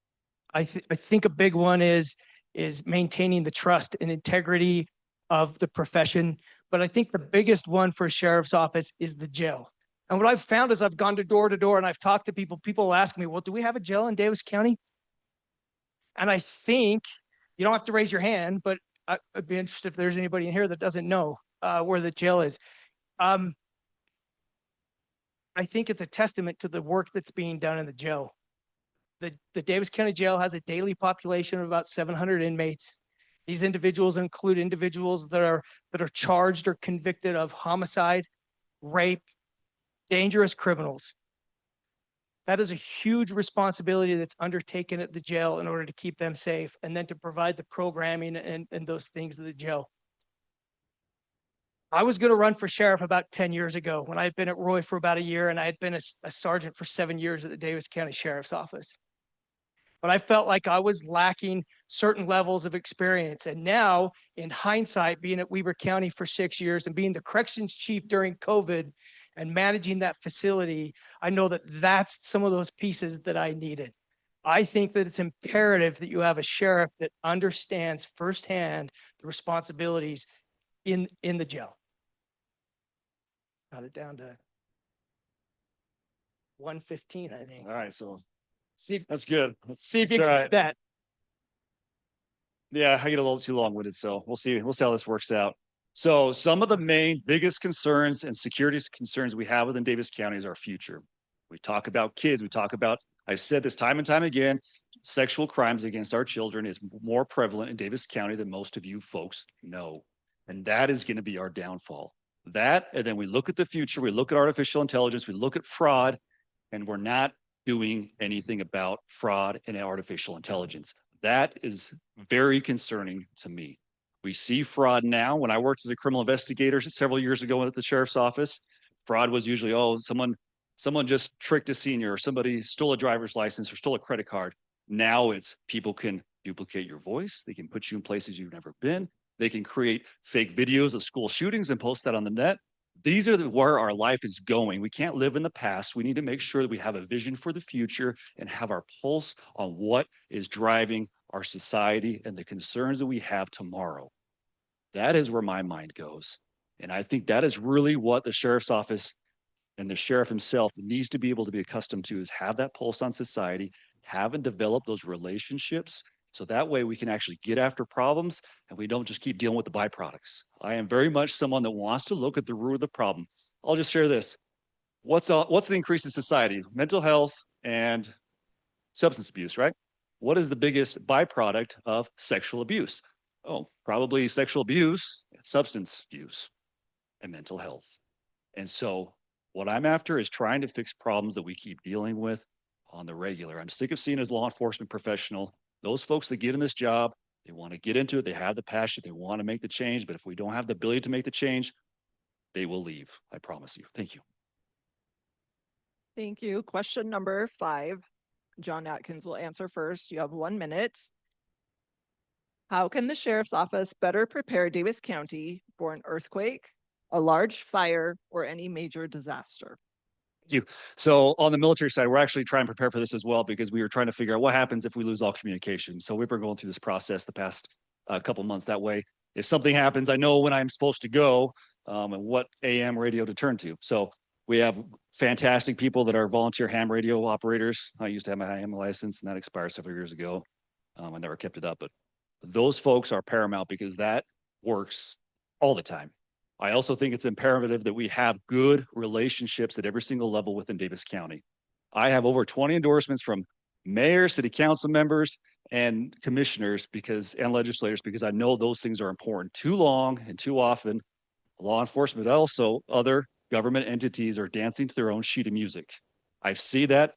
Speaker 9: I think a big one is maintaining the trust and integrity of the profession. But I think the biggest one for a sheriff's office is the jail. And what I've found is I've gone to door and I've talked to people ask me, well, do we have a jail in Davis County? And I think, you don't have to raise your hand, but I'd be interested if there's anybody in here that doesn't know where the jail is. I think it's a testament to the work that's being done in the jail. The Davis County Jail has a daily population of about 700 inmates. These individuals include individuals that are charged or convicted of homicide, rape, dangerous criminals. That is a huge responsibility that's undertaken at the jail in order to keep them safe, and then to provide the programming and those things at the jail. I was going to run for sheriff about 10 years ago when I had been at Roy for about a year, and I had been a sergeant for 7 years at the Davis County Sheriff's Office. But I felt like I was lacking certain levels of experience. And now, in hindsight, being at Weber County for 6 years and being the corrections chief during COVID and managing that facility, I know that that's some of those pieces that I needed. I think that it's imperative that you have a sheriff that understands firsthand the responsibilities in the jail. Got it down to 1:15, I think.
Speaker 8: All right, so
Speaker 9: See if,
Speaker 8: that's good.
Speaker 9: see if you
Speaker 8: All
Speaker 9: can
Speaker 8: right.
Speaker 9: get that.
Speaker 8: Yeah, I get a little too long-winded, so we'll see. We'll see how this works out. So some of the main biggest concerns and security concerns we have within Davis County is our future. We talk about kids. We talk about, I've said this time and time again, sexual crimes against our children is more prevalent in Davis County than most of you folks know. And that is going to be our downfall. That, and then we look at the future, we look at artificial intelligence, we look at fraud, and we're not doing anything about fraud and artificial intelligence. That is very concerning to me. We see fraud now. When I worked as a criminal investigator several years ago at the sheriff's office, fraud was usually, oh, someone just tricked a senior, or somebody stole a driver's license or stole a credit card. Now it's people can duplicate your voice. They can put you in places you've never been. They can create fake videos of school shootings and post that on the net. These are where our life is going. We can't live in the past. We need to make sure that we have a vision for the future and have our pulse on what is driving our society and the concerns that we have tomorrow. That is where my mind goes. And I think that is really what the sheriff's office and the sheriff himself needs to be able to be accustomed to, is have that pulse on society, have and develop those relationships. So that way we can actually get after problems and we don't just keep dealing with the byproducts. I am very much someone that wants to look at the root of the problem. I'll just share this. What's the increase in society? Mental health and substance abuse, right? What is the biggest byproduct of sexual abuse? Oh, probably sexual abuse, substance abuse, and mental health. And so what I'm after is trying to fix problems that we keep dealing with on the regular. I'm sick of seeing as law enforcement professional, those folks that get in this job, they want to get into it, they have the passion, they want to make the change, but if we don't have the ability to make the change, they will leave. I promise you. Thank you.
Speaker 7: Thank you. Question number 5. John Atkins will answer first. You have 1 minute. How can the sheriff's office better prepare Davis County for an earthquake, a large fire, or any major disaster?
Speaker 8: Thank you. So on the military side, we're actually trying to prepare for this as well, because we were trying to figure out what happens if we lose all communication. So we've been going through this process the past couple months. That way, if something happens, I know when I'm supposed to go and what AM radio to turn to. So we have fantastic people that are volunteer ham radio operators. I used to have my ham license and that expired several years ago. I never kept it up, but those folks are paramount because that works all the time. I also think it's imperative that we have good relationships at every single level within Davis County. I have over 20 endorsements from mayors, city council members, and commissioners and legislators, because I know those things are important. Too long and too often, law enforcement, also other government entities are dancing to their own sheet of music. I see that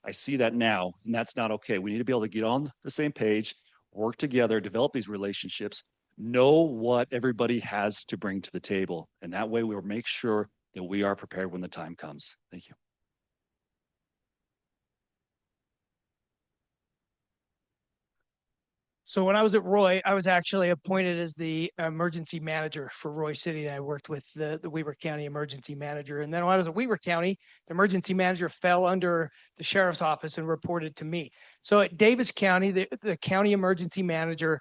Speaker 8: now, and that's not okay. We need to be able to get on the same page, work together, develop these relationships, know what everybody has to bring to the table. And that way we'll make sure that we are prepared when the time comes. Thank you.
Speaker 9: So when I was at Roy, I was actually appointed as the emergency manager for Roy City, and I worked with the Weber County emergency manager. And then when I was at Weber County, the emergency manager fell under the sheriff's office and reported to me. So at Davis County, the county emergency manager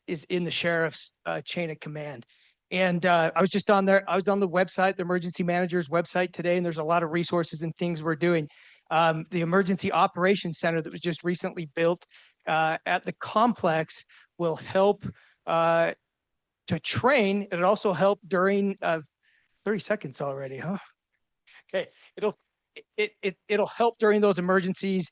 Speaker 9: is in the sheriff's chain of command. And I was just on there. I was on the website, the emergency manager's website today, and there's a lot of resources and things we're doing. The emergency operations center that was just recently built at the complex will help to train. It'll also help during 30 seconds already, huh? Okay, it'll help during those emergencies.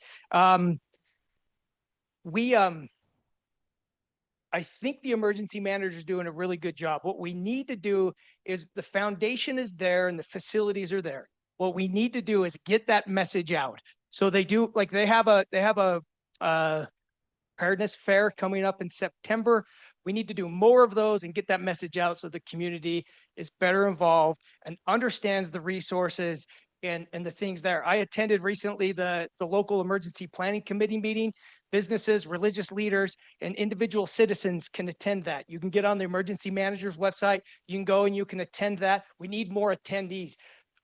Speaker 9: I think the emergency manager is doing a really good job. What we need to do is, the foundation is there and the facilities are there. What we need to do is get that message out. So they have a preparedness fair coming up in September. We need to do more of those and get that message out so the community is better involved and understands the resources and the things there. I attended recently the local emergency planning committee meeting. businesses, religious leaders, and individual citizens can attend that. You can get on the emergency manager's website. You can go and you can attend that. We need more attendees.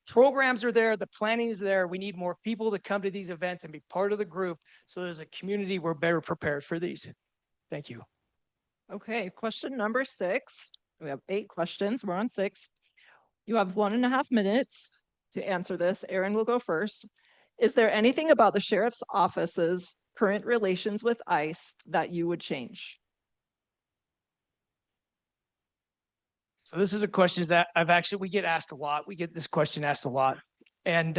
Speaker 9: Programs are there. The planning is there. We need more people to come to these events and be part of the group. So as a community, we're better prepared for these. Thank you.
Speaker 7: Okay, question number 6. We have 8 questions. We're on 6. You have 1.5 minutes to answer this. Aaron will go first. Is there anything about the sheriff's office's current relations with ICE that you would change?
Speaker 9: So this is a question that we get asked a lot. We get this question asked a lot. And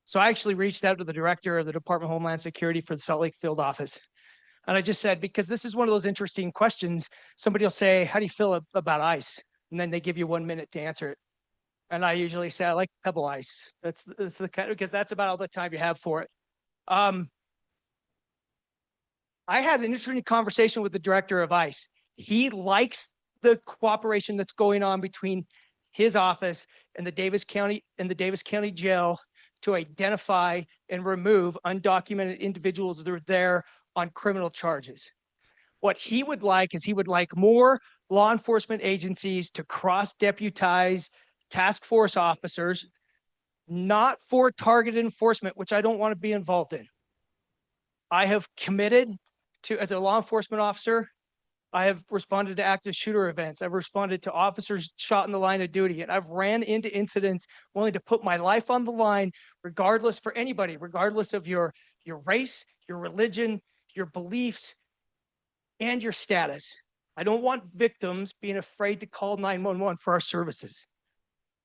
Speaker 9: so I actually reached out to the director of the Department of Homeland Security for the Salt Lake field office. And I just said, because this is one of those interesting questions, somebody will say, how do you feel about ICE? And then they give you 1 minute to answer it. And I usually say, I like pebble ice. That's the kind, because that's about all the time you have for it. I had an interesting conversation with the director of ICE. He likes the cooperation that's going on between his office and the Davis County Jail to identify and remove undocumented individuals that are there on criminal charges. What he would like is he would like more law enforcement agencies to cross-deputize task force officers, not for targeted enforcement, which I don't want to be involved in. I have committed to, as a law enforcement officer, I have responded to active shooter events. I've responded to officers shot in the line of duty, and I've ran into incidents willing to put my life on the line, regardless for anybody, regardless of your race, your religion, your beliefs, and your status. I don't want victims being afraid to call 911 for our services.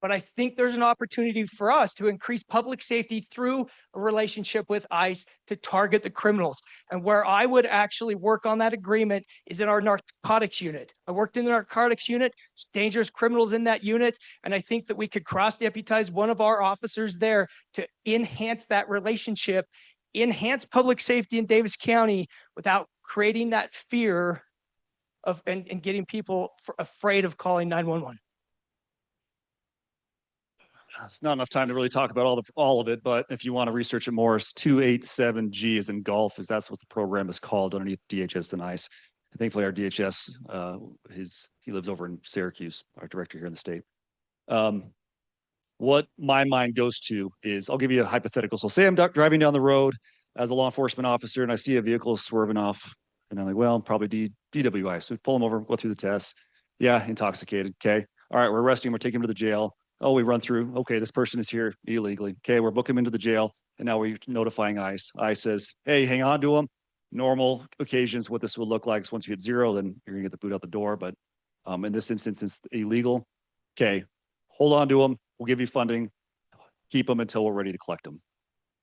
Speaker 9: But I think there's an opportunity for us to increase public safety through a relationship with ICE to target the criminals. And where I would actually work on that agreement is in our narcotics unit. I worked in the narcotics unit, dangerous criminals in that unit, and I think that we could cross-deputize one of our officers there to enhance that relationship, enhance public safety in Davis County without creating that fear of and getting people afraid of calling 911.
Speaker 8: It's not enough time to really talk about all of it, but if you want to research it more, it's 287G is in golf, as that's what the program is called underneath DHS and ICE. And thankfully, our DHS, he lives over in Syracuse, our director here in the state. What my mind goes to is, I'll give you a hypothetical. So say I'm driving down the road as a law enforcement officer and I see a vehicle swerving off, and I'm like, well, probably DWI. So pull him over, go through the test. Yeah, intoxicated. Okay. All right, we're arresting him. We're taking him to the jail. Oh, we run through. Okay, this person is here illegally. Okay, we're booking him into the jail. And now we're notifying ICE. ICE says, hey, hang on to him. Normal occasions, what this will look like is once you hit 0, then you're going to get the boot out the door. But in this instance, it's illegal. Okay, hold on to him. We'll give you funding. Keep them until we're ready to collect them.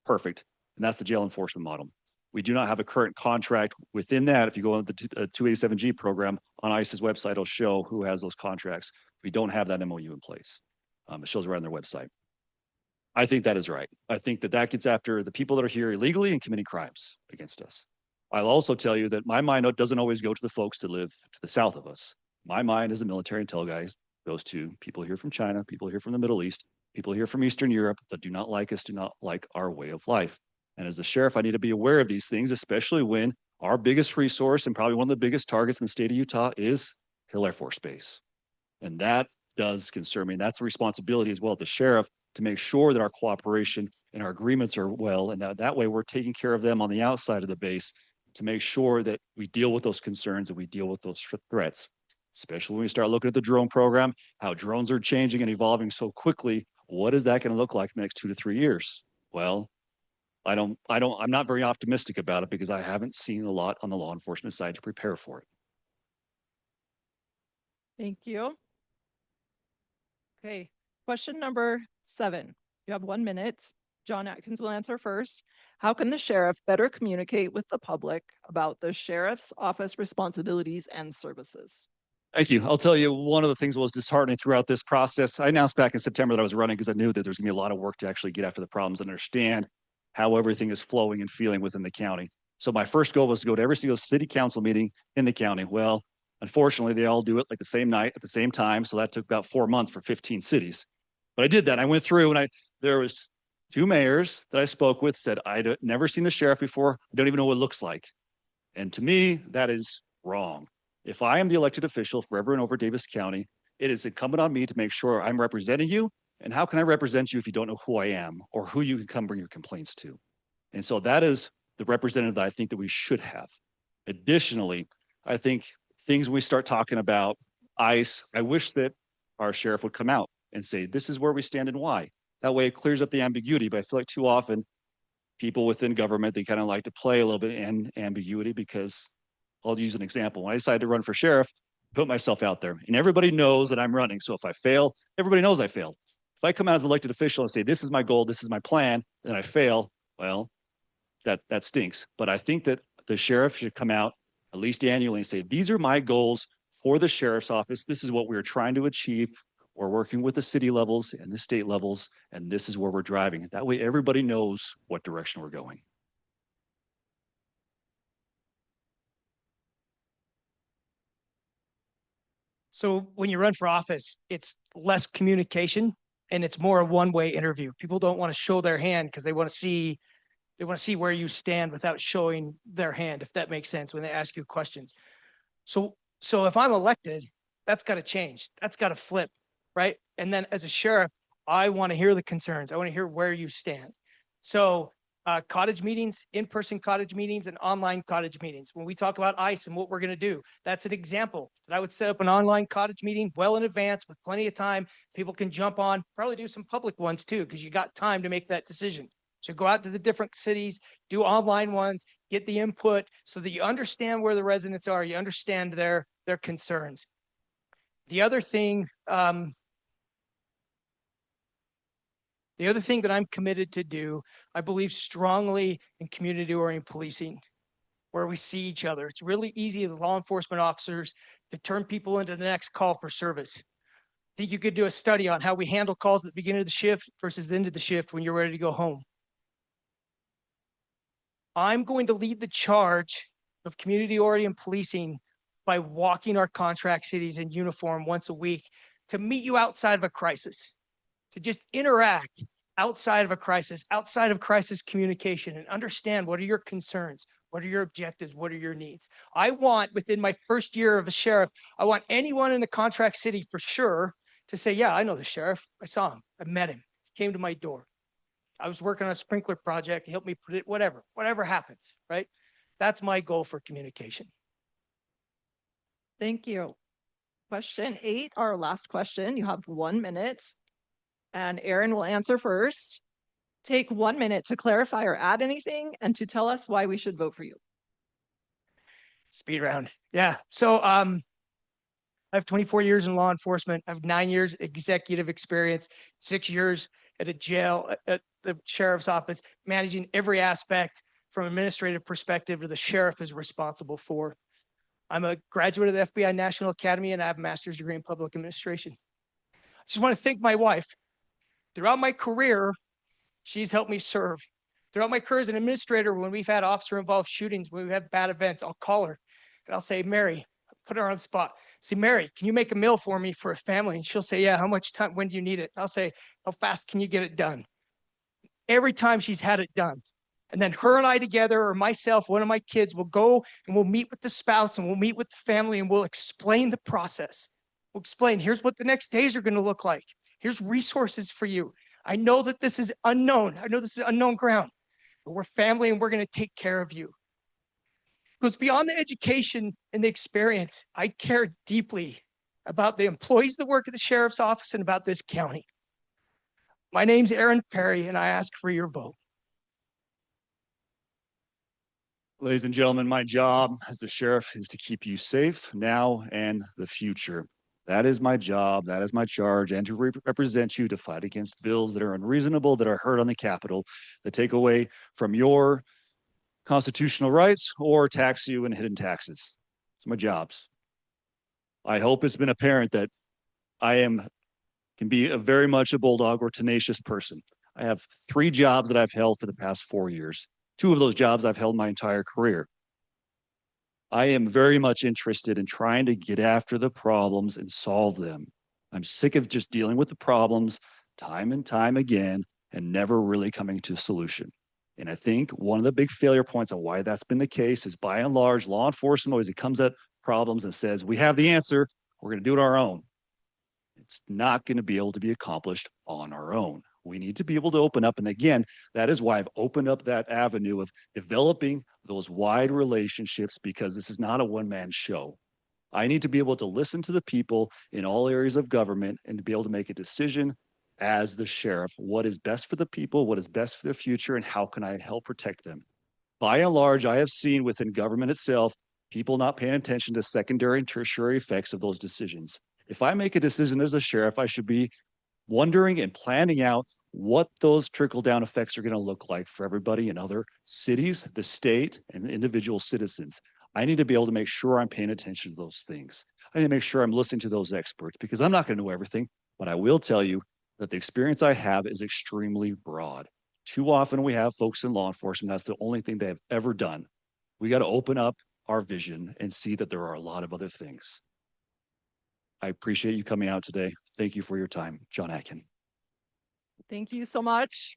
Speaker 8: Perfect. And that's the jail enforcement model. We do not have a current contract within that. If you go on the 287G program on ICE's website, it'll show who has those contracts. We don't have that MOU in place. It shows right on their website. I think that is right. I think that gets after the people that are here illegally and committing crimes against us. I'll also tell you that my mind doesn't always go to the folks that live to the south of us. My mind as a military intel guy goes to people here from China, people here from the Middle East, people here from Eastern Europe that do not like us, do not like our way of life. And as the sheriff, I need to be aware of these things, especially when our biggest resource and probably one of the biggest targets in the state of Utah is Hill Air Force Base. And that does concern me. And that's a responsibility as well as the sheriff to make sure that our cooperation and our agreements are well. And that way we're taking care of them on the outside of the base to make sure that we deal with those concerns and we deal with those threats, especially when we start looking at the drone program, how drones are changing and evolving so quickly. What is that going to look like in the next 2 to 3 years? Well, I'm not very optimistic about it because I haven't seen a lot on the law enforcement side to prepare for it.
Speaker 7: Thank you. Okay, question number 7. You have 1 minute. John Atkins will answer first. How can the sheriff better communicate with the public about the sheriff's office responsibilities and services?
Speaker 8: Thank you. I'll tell you, one of the things that was disheartening throughout this process, I announced back in September that I was running because I knew that there's going to be a lot of work to actually get after the problems and understand how everything is flowing and feeling within the county. So my first goal was to go to every single city council meeting in the county. Well, unfortunately, they all do it like the same night at the same time. So that took about 4 months for 15 cities. But I did that. I went through and there was 2 mayors that I spoke with said, I'd never seen the sheriff before. I don't even know what it looks like. And to me, that is wrong. If I am the elected official for everyone over Davis County, it is incumbent on me to make sure I'm representing you. And how can I represent you if you don't know who I am or who you can come bring your complaints to? And so that is the representative that I think that we should have. Additionally, I think things when we start talking about ICE, I wish that our sheriff would come out and say, this is where we stand and why. That way it clears up the ambiguity, but I feel like too often people within government, they kind of like to play a little bit in ambiguity because I'll use an example. When I decided to run for sheriff, put myself out there and everybody knows that I'm running. So if I fail, everybody knows I failed. If I come out as an elected official and say, this is my goal, this is my plan, and I fail, well, that stinks. But I think that the sheriff should come out at least annually and say, these are my goals for the sheriff's office. This is what we're trying to achieve. We're working with the city levels and the state levels, and this is where we're driving. That way everybody knows what direction we're going.
Speaker 9: So when you run for office, it's less communication and it's more a one-way interview. People don't want to show their hand because they want to see where you stand without showing their hand, if that makes sense, when they ask you questions. So if I'm elected, that's got to change. That's got to flip, right? And then as a sheriff, I want to hear the concerns. I want to hear where you stand. So cottage meetings, in-person cottage meetings, and online cottage meetings. When we talk about ICE and what we're going to do, that's an example that I would set up an online cottage meeting well in advance with plenty of time. People can jump on, probably do some public ones too, because you got time to make that decision. So go out to the different cities, do online ones, get the input so that you understand where the residents are, you understand their concerns. The other thing that I'm committed to do, I believe strongly in community-oriented policing, where we see each other. It's really easy as law enforcement officers to turn people into the next call for service. I think you could do a study on how we handle calls at the beginning of the shift versus the end of the shift when you're ready to go home. I'm going to lead the charge of community-oriented policing by walking our contract cities in uniform once a week to meet you outside of a crisis, to just interact outside of a crisis, outside of crisis communication, and understand what are your concerns, what are your objectives, what are your needs. I want, within my first year of a sheriff, I want anyone in a contract city for sure to say, yeah, I know the sheriff. I saw him. I met him. He came to my door. I was working on a sprinkler project. He helped me predict whatever happens, right? That's my goal for communication.
Speaker 7: Thank you. Question 8, our last question. You have 1 minute. And Aaron will answer first. Take 1 minute to clarify or add anything and to tell us why we should vote for you.
Speaker 9: Speed round. Yeah. So I have 24 years in law enforcement. I have 9 years executive experience, 6 years at a jail, at the sheriff's office, managing every aspect from administrative perspective that the sheriff is responsible for. I'm a graduate of the FBI National Academy and I have a master's degree in public administration. I just want to thank my wife. Throughout my career, she's helped me serve. Throughout my career as an administrator, when we've had officer-involved shootings, when we've had bad events, I'll call her and I'll say, Mary, put her on the spot. Say, Mary, can you make a meal for me for a family? And she'll say, yeah, how much time, when do you need it? I'll say, how fast can you get it done? Every time she's had it done. And then her and I together, or myself, one of my kids, will go and we'll meet with the spouse and we'll meet with the family and we'll explain the process. We'll explain, here's what the next days are going to look like. Here's resources for you. I know that this is unknown. I know this is unknown ground, but we're family and we're going to take care of you. Because beyond the education and the experience, I care deeply about the employees that work at the sheriff's office and about this county. My name's Aaron Perry, and I ask for your vote.
Speaker 8: Ladies and gentlemen, my job as the sheriff is to keep you safe now and the future. That is my job, that is my charge, and to represent you to fight against bills that are unreasonable, that are hurt on the Capitol, that take away from your constitutional rights or tax you in hidden taxes. It's my jobs. I hope it's been apparent that can be very much a bulldog or tenacious person. I have 3 jobs that I've held for the past 4 years. 2 of those jobs I've held my entire career. I am very much interested in trying to get after the problems and solve them. I'm sick of just dealing with the problems time and time again and never really coming to a solution. And I think one of the big failure points on why that's been the case is by and large, law enforcement always comes at problems and says, we have the answer, we're going to do it our own. It's not going to be able to be accomplished on our own. We need to be able to open up. And again, that is why I've opened up that avenue of developing those wide relationships, because this is not a one-man show. I need to be able to listen to the people in all areas of government and to be able to make a decision as the sheriff, what is best for the people, what is best for their future, and how can I help protect them? By and large, I have seen within government itself, people not paying attention to secondary and tertiary effects of those decisions. If I make a decision as a sheriff, I should be wondering and planning out what those trickle down effects are going to look like for everybody in other cities, the state, and individual citizens. I need to be able to make sure I'm paying attention to those things. I need to make sure I'm listening to those experts, because I'm not going to know everything, but I will tell you that the experience I have is extremely broad. Too often we have folks in law enforcement, that's the only thing they have ever done. We got to open up our vision and see that there are a lot of other things. I appreciate you coming out today. Thank you for your time. John Atkin.
Speaker 7: Thank you so much.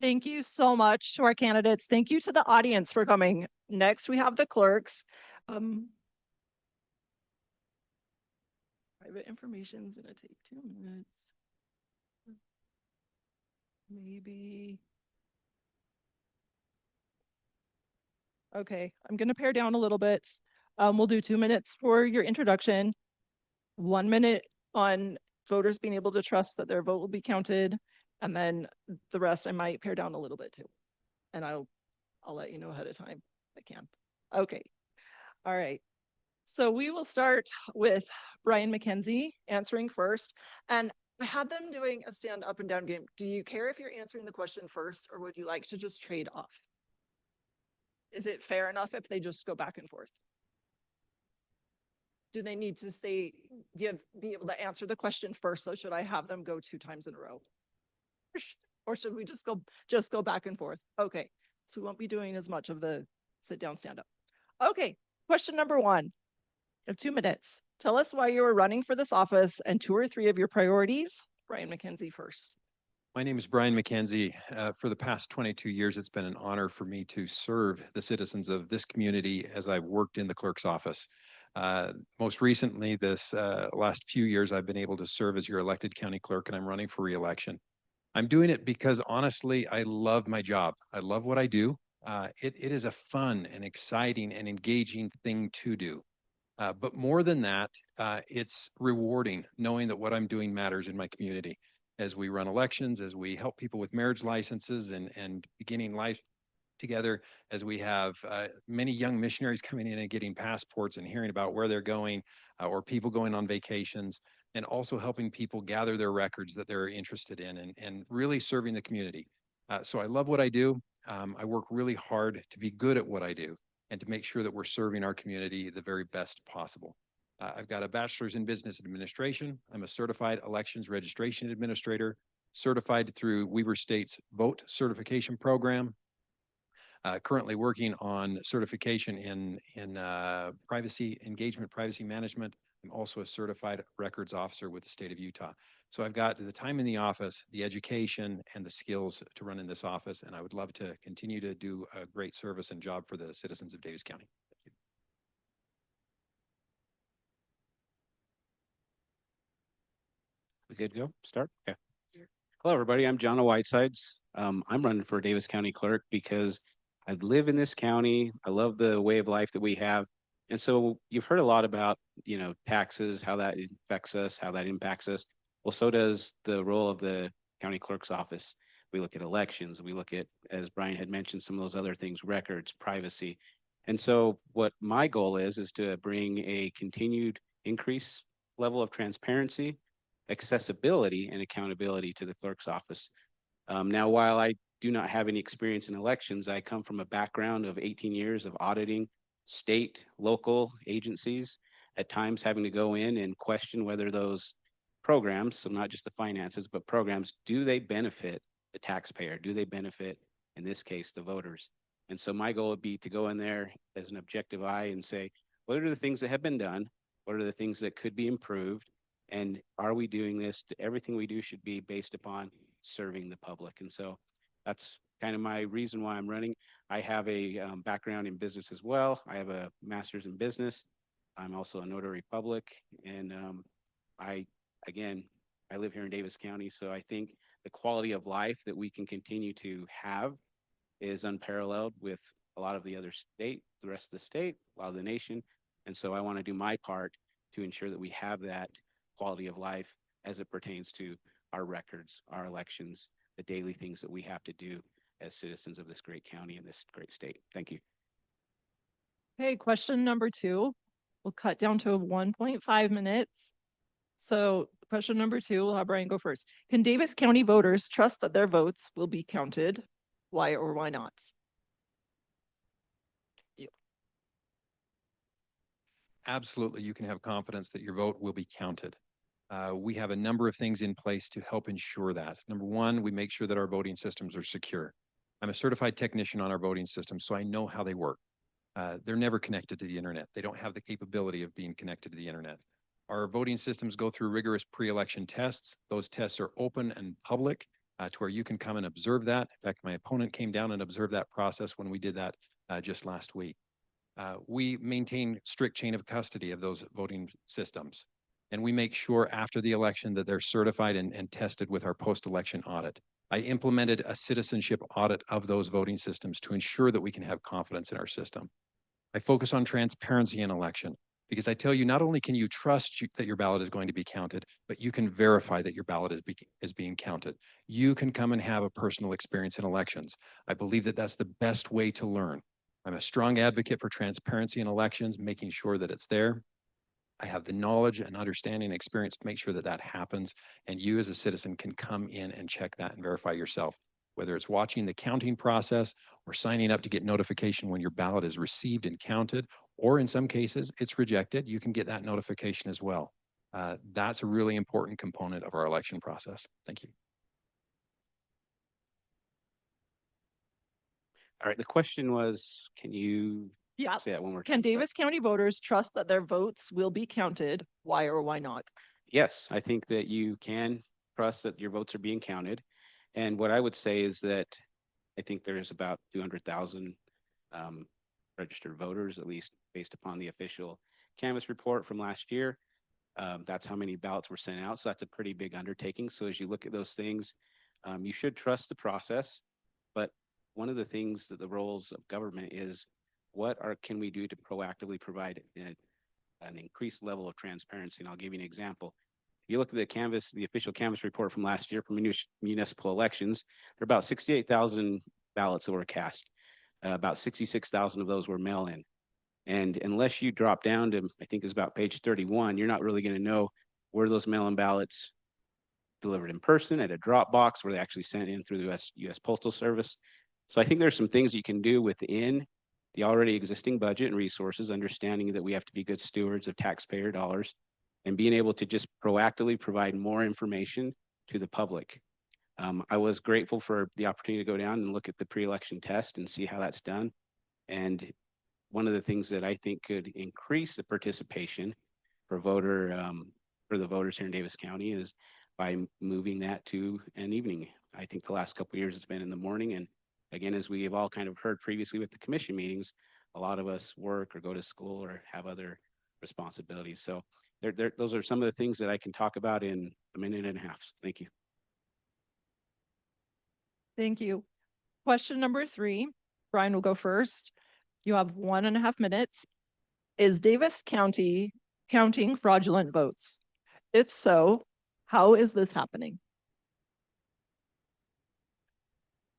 Speaker 7: Thank you so much to our candidates. Thank you to the audience for coming. Next, we have the clerks. Private information is going to take 2 minutes. Maybe. Okay, I'm going to pare down a little bit. We'll do 2 minutes for your introduction, 1 minute on voters being able to trust that their vote will be counted, and then the rest I might pare down a little bit too. And I'll let you know ahead of time if I can. Okay. All right. So we will start with Brian McKenzie answering first. And I had them doing a stand up and down game. Do you care if you're answering the question first, or would you like to just trade off? Is it fair enough if they just go back and forth? Do they need to be able to answer the question first? So should I have them go 2 times in a row? Or should we just go back and forth? Okay, so we won't be doing as much of the sit down, stand up. Okay, question number 1. You have 2 minutes. Tell us why you are running for this office and 2 or 3 of your priorities. Brian McKenzie first.
Speaker 10: My name is Brian McKenzie. For the past 22 years, it's been an honor for me to serve the citizens of this community as I've worked in the clerk's office. Most recently, this last few years, I've been able to serve as your elected county clerk, and I'm running for re-election. I'm doing it because honestly, I love my job. I love what I do. It is a fun and exciting and engaging thing to do. But more than that, it's rewarding knowing that what I'm doing matters in my community. As we run elections, as we help people with marriage licenses and beginning life together, as we have many young missionaries coming in and getting passports and hearing about where they're going, or people going on vacations, and also helping people gather their records that they're interested in, and really serving the community. So I love what I do. I work really hard to be good at what I do and to make sure that we're serving our community the very best possible. I've got a bachelor's in business administration. I'm a certified elections registration administrator, certified through Weber State's vote certification program. Currently working on certification in privacy engagement, privacy management. I'm also a certified records officer with the state of Utah. So I've got the time in the office, the education, and the skills to run in this office, and I would love to continue to do a great service and job for the citizens of Davis County. Thank you.
Speaker 11: We good to go? Start? Okay. Hello, everybody. I'm John Whitesides. I'm running for Davis County Clerk because I live in this county. I love the way of life that we have. And so you've heard a lot about, taxes, how that affects us, how that impacts us. Well, so does the role of the county clerk's office. We look at elections. We look at, as Brian had mentioned, some of those other things, records, privacy. And so what my goal is to bring a continued increase level of transparency, accessibility, and accountability to the clerk's office. Now, while I do not have any experience in elections, I come from a background of 18 years of auditing state, local agencies, at times having to go in and question whether those programs, so not just the finances, but programs, do they benefit the taxpayer? Do they benefit, in this case, the voters? And so my goal would be to go in there as an objective eye and say, what are the things that have been done? What are the things that could be improved? And are we doing this? Everything we do should be based upon serving the public. And so that's kind of my reason why I'm running. I have a background in business as well. I have a master's in business. I'm also a notary public. And again, I live here in Davis County. So I think the quality of life that we can continue to have is unparalleled with a lot of the other state, the rest of the state, a lot of the nation. And so I want to do my part to ensure that we have that quality of life as it pertains to our records, our elections, the daily things that we have to do as citizens of this great county and this great state. Thank you.
Speaker 7: Okay, question number 2. We'll cut down to 1.5 minutes. So question number 2, we'll have Brian go first. Can Davis County voters trust that their votes will be counted? Why or why not?
Speaker 10: Absolutely, you can have confidence that your vote will be counted. We have a number of things in place to help ensure that. Number one, we make sure that our voting systems are secure. I'm a certified technician on our voting systems, so I know how they work. They're never connected to the internet. They don't have the capability of being connected to the internet. Our voting systems go through rigorous pre-election tests. Those tests are open and public to where you can come and observe that. In fact, my opponent came down and observed that process when we did that just last week. We maintain strict chain of custody of those voting systems. And we make sure after the election that they're certified and tested with our post-election audit. I implemented a citizenship audit of those voting systems to ensure that we can have confidence in our system. I focus on transparency in election because I tell you, not only can you trust that your ballot is going to be counted, but you can verify that your ballot is being counted. You can come and have a personal experience in elections. I believe that that's the best way to learn. I'm a strong advocate for transparency in elections, making sure that it's there. I have the knowledge and understanding and experience to make sure that that happens. And you as a citizen can come in and check that and verify yourself, whether it's watching the counting process or signing up to get notification when your ballot is received and counted, or in some cases it's rejected, you can get that notification as well. That's a really important component of our election process. Thank you.
Speaker 11: All right, the question was, can you
Speaker 7: Yeah.
Speaker 11: say that one more time?
Speaker 7: Can Davis County voters trust that their votes will be counted? Why or why not?
Speaker 11: Yes, I think that you can trust that your votes are being counted. And what I would say is that I think there's about 200,000 registered voters, at least based upon the official canvass report from last year. That's how many ballots were sent out. So that's a pretty big undertaking. So as you look at those things, you should trust the process. But one of the things that the roles of government is, can we do to proactively provide an increased level of transparency? And I'll give you an example. If you look at the official canvass report from last year from municipal elections, there are about 68,000 ballots that were cast. About 66,000 of those were mail-in. And unless you drop down to, I think it's about page 31, you're not really going to know where those mail-in ballots delivered in person at a drop box, where they actually sent in through the US Postal Service. So I think there's some things you can do within the already existing budget and resources, understanding that we have to be good stewards of taxpayer dollars and being able to just proactively provide more information to the public. I was grateful for the opportunity to go down and look at the pre-election test and see how that's done. And one of the things that I think could increase the participation for the voters here in Davis County is by moving that to an evening. I think the last couple of years it's been in the morning, and again, as we have all kind of heard previously with the commission meetings, a lot of us work or go to school or have other responsibilities. So those are some of the things that I can talk about in a minute and a half. So thank you.
Speaker 7: Thank you. Question number 3, Brian will go first. You have 1.5 minutes. Is Davis County counting fraudulent votes? If so, how is this happening?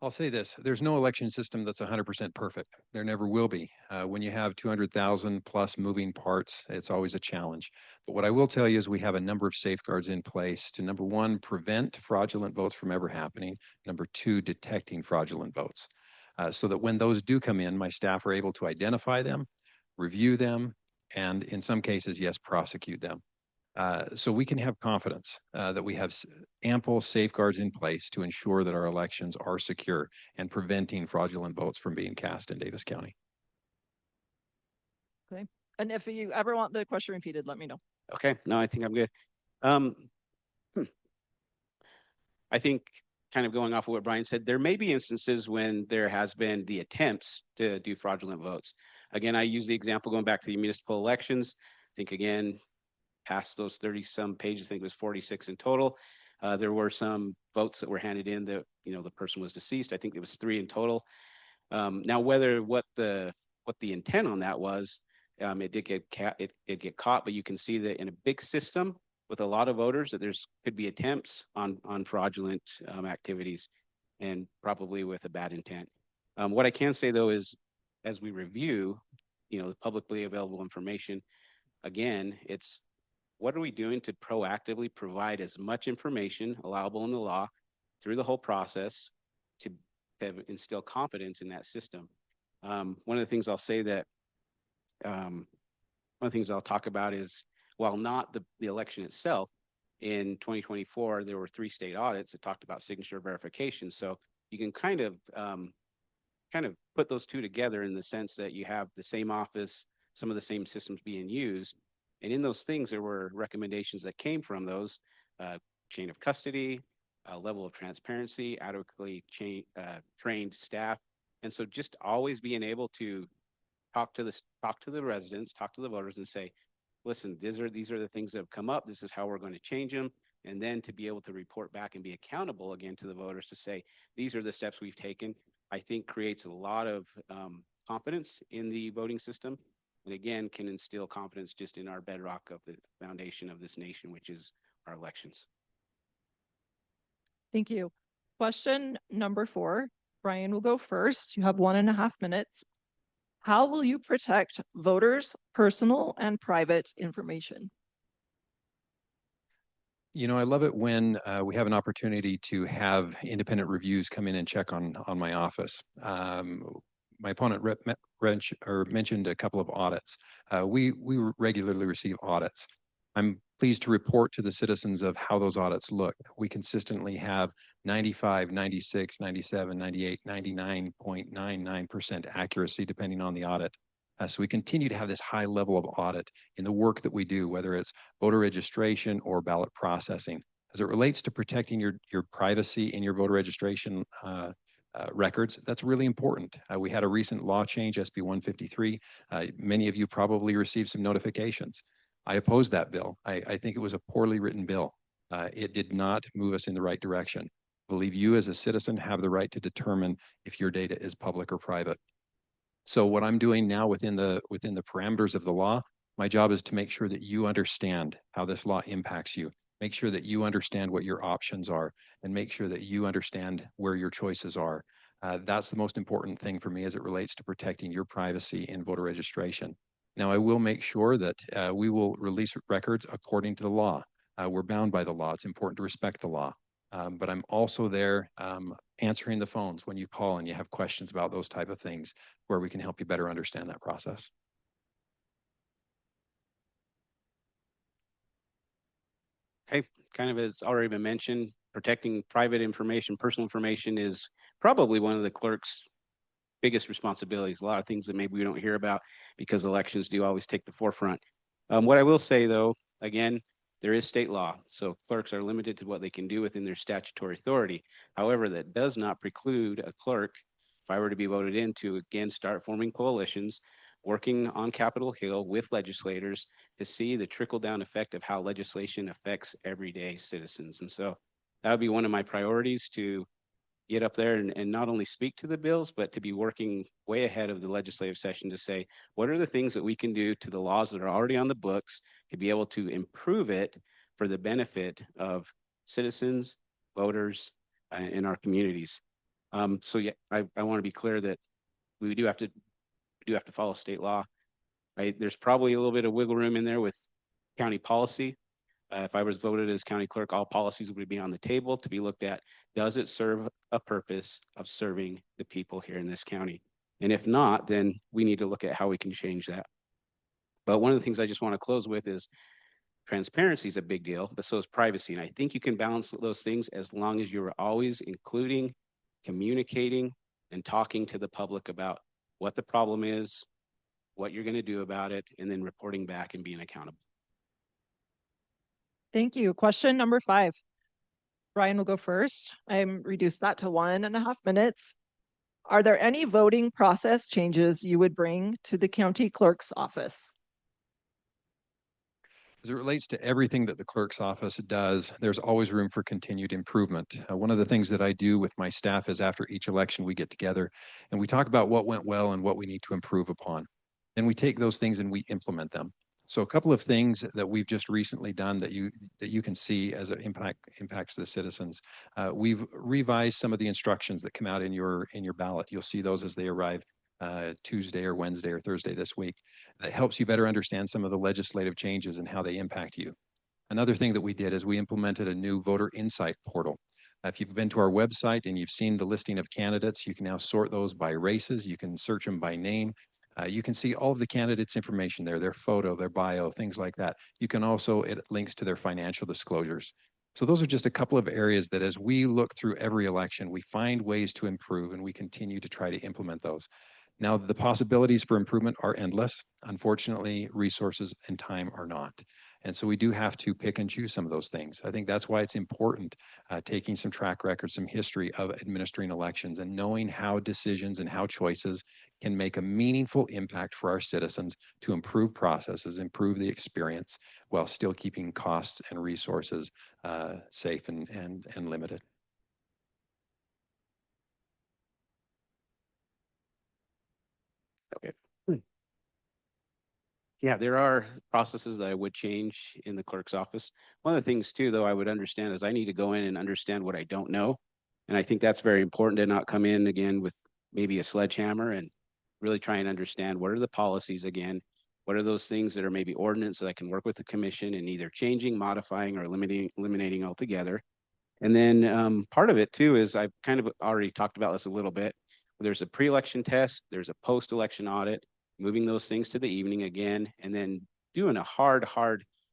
Speaker 10: I'll say this, there's no election system that's 100% perfect. There never will be. When you have 200,000 plus moving parts, it's always a challenge. But what I will tell you is we have a number of safeguards in place to, number one, prevent fraudulent votes from ever happening. Number two, detecting fraudulent votes. So that when those do come in, my staff are able to identify them, review them, and in some cases, yes, prosecute them. So we can have confidence that we have ample safeguards in place to ensure that our elections are secure and preventing fraudulent votes from being cast in Davis County.
Speaker 7: Okay. And if you ever want the question repeated, let me know.
Speaker 11: Okay, no, I think I'm good. Um, I think kind of going off of what Brian said, there may be instances when there has been the attempts to do fraudulent votes. Again, I use the example going back to the municipal elections. I think again, past those 30 some pages, I think it was 46 in total. There were some votes that were handed in that, you know, the person was deceased. I think it was 3 in total. Now, whether what the intent on that was, it did get caught, but you can see that in a big system with a lot of voters that there's could be attempts on fraudulent activities, and probably with a bad intent. What I can say though is, as we review, you know, the publicly available information, again, it's what are we doing to proactively provide as much information allowable in the law through the whole process to instill confidence in that system. One of the things I'll say that one of the things I'll talk about is, while not the election itself, in 2024, there were 3 state audits that talked about signature verification. So you can kind of put those two together in the sense that you have the same office, some of the same systems being used. And in those things, there were recommendations that came from those, chain of custody, level of transparency, adequately trained staff. And so just always being able to talk to the residents, talk to the voters and say, listen, these are the things that have come up. This is how we're going to change them. And then to be able to report back and be accountable again to the voters to say, these are the steps we've taken, I think creates a lot of confidence in the voting system. And again, can instill confidence just in our bedrock of the foundation of this nation, which is our elections.
Speaker 7: Thank you. Question number 4. Brian will go first. You have 1.5 minutes. How will you protect voters' personal and private information?
Speaker 10: You know, I love it when we have an opportunity to have independent reviews come in and check on my office. My opponent mentioned a couple of audits. We regularly receive audits. I'm pleased to report to the citizens of how those audits look. We consistently have 95, 96, 97, 98, 99.99% accuracy depending on the audit. So we continue to have this high level of audit in the work that we do, whether it's voter registration or ballot processing. As it relates to protecting your privacy in your voter registration records, that's really important. We had a recent law change, SB 153. Many of you probably received some notifications. I opposed that bill. I think it was a poorly written bill. It did not move us in the right direction. I believe you as a citizen have the right to determine if your data is public or private. So what I'm doing now within the parameters of the law, my job is to make sure that you understand how this law impacts you. Make sure that you understand what your options are, and make sure that you understand where your choices are. That's the most important thing for me as it relates to protecting your privacy in voter registration. Now, I will make sure that we will release records according to the law. We're bound by the law. It's important to respect the law. But I'm also there answering the phones when you call and you have questions about those type of things, where we can help you better understand that process.
Speaker 11: Okay, kind of as already been mentioned, protecting private information, personal information is probably one of the clerk's biggest responsibilities. A lot of things that maybe we don't hear about because elections do always take the forefront. What I will say though, again, there is state law, so clerks are limited to what they can do within their statutory authority. However, that does not preclude a clerk, if I were to be voted in, to again start forming coalitions, working on Capitol Hill with legislators to see the trickle-down effect of how legislation affects everyday citizens. And so that would be one of my priorities, to get up there and not only speak to the bills, but to be working way ahead of the legislative session to say, what are the things that we can do to the laws that are already on the books to be able to improve it for the benefit of citizens, voters, in our communities. So yeah, I want to be clear that we do have to follow state law. There's probably a little bit of wiggle room in there with county policy. If I was voted as county clerk, all policies would be on the table to be looked at. Does it serve a purpose of serving the people here in this county? And if not, then we need to look at how we can change that. But one of the things I just want to close with is transparency is a big deal, but so is privacy. And I think you can balance those things as long as you're always including, communicating, and talking to the public about what the problem is, what you're going to do about it, and then reporting back and being accountable.
Speaker 7: Thank you. Question number 5. Brian will go first. I'm reduced that to 1.5 minutes. Are there any voting process changes you would bring to the county clerk's office?
Speaker 10: As it relates to everything that the clerk's office does, there's always room for continued improvement. One of the things that I do with my staff is after each election, we get together and we talk about what went well and what we need to improve upon. And we take those things and we implement them. So a couple of things that we've just recently done that you can see as it impacts the citizens. We've revised some of the instructions that come out in your ballot. You'll see those as they arrive Tuesday or Wednesday or Thursday this week. That helps you better understand some of the legislative changes and how they impact you. Another thing that we did is we implemented a new voter insight portal. If you've been to our website and you've seen the listing of candidates, you can now sort those by races. You can search them by name. You can see all of the candidates' information there, their photo, their bio, things like that. You can also, it links to their financial disclosures. So those are just a couple of areas that as we look through every election, we find ways to improve and we continue to try to implement those. Now, the possibilities for improvement are endless. Unfortunately, resources and time are not. And so we do have to pick and choose some of those things. I think that's why it's important taking some track record, some history of administering elections and knowing how decisions and how choices can make a meaningful impact for our citizens to improve processes, improve the experience while still keeping costs and resources safe and limited.
Speaker 11: Okay. Yeah, there are processes that I would change in the clerk's office. One of the things too, though, I would understand is I need to go in and understand what I don't know. And I think that's very important to not come in again with maybe a sledgehammer and really try and understand what are the policies again? What are those things that are maybe ordinance that I can work with the commission in either changing, modifying, or eliminating altogether? And then part of it too is I've kind of already talked about this a little bit. There's a pre-election test, there's a post-election audit, moving those things to the evening again, and then doing a hard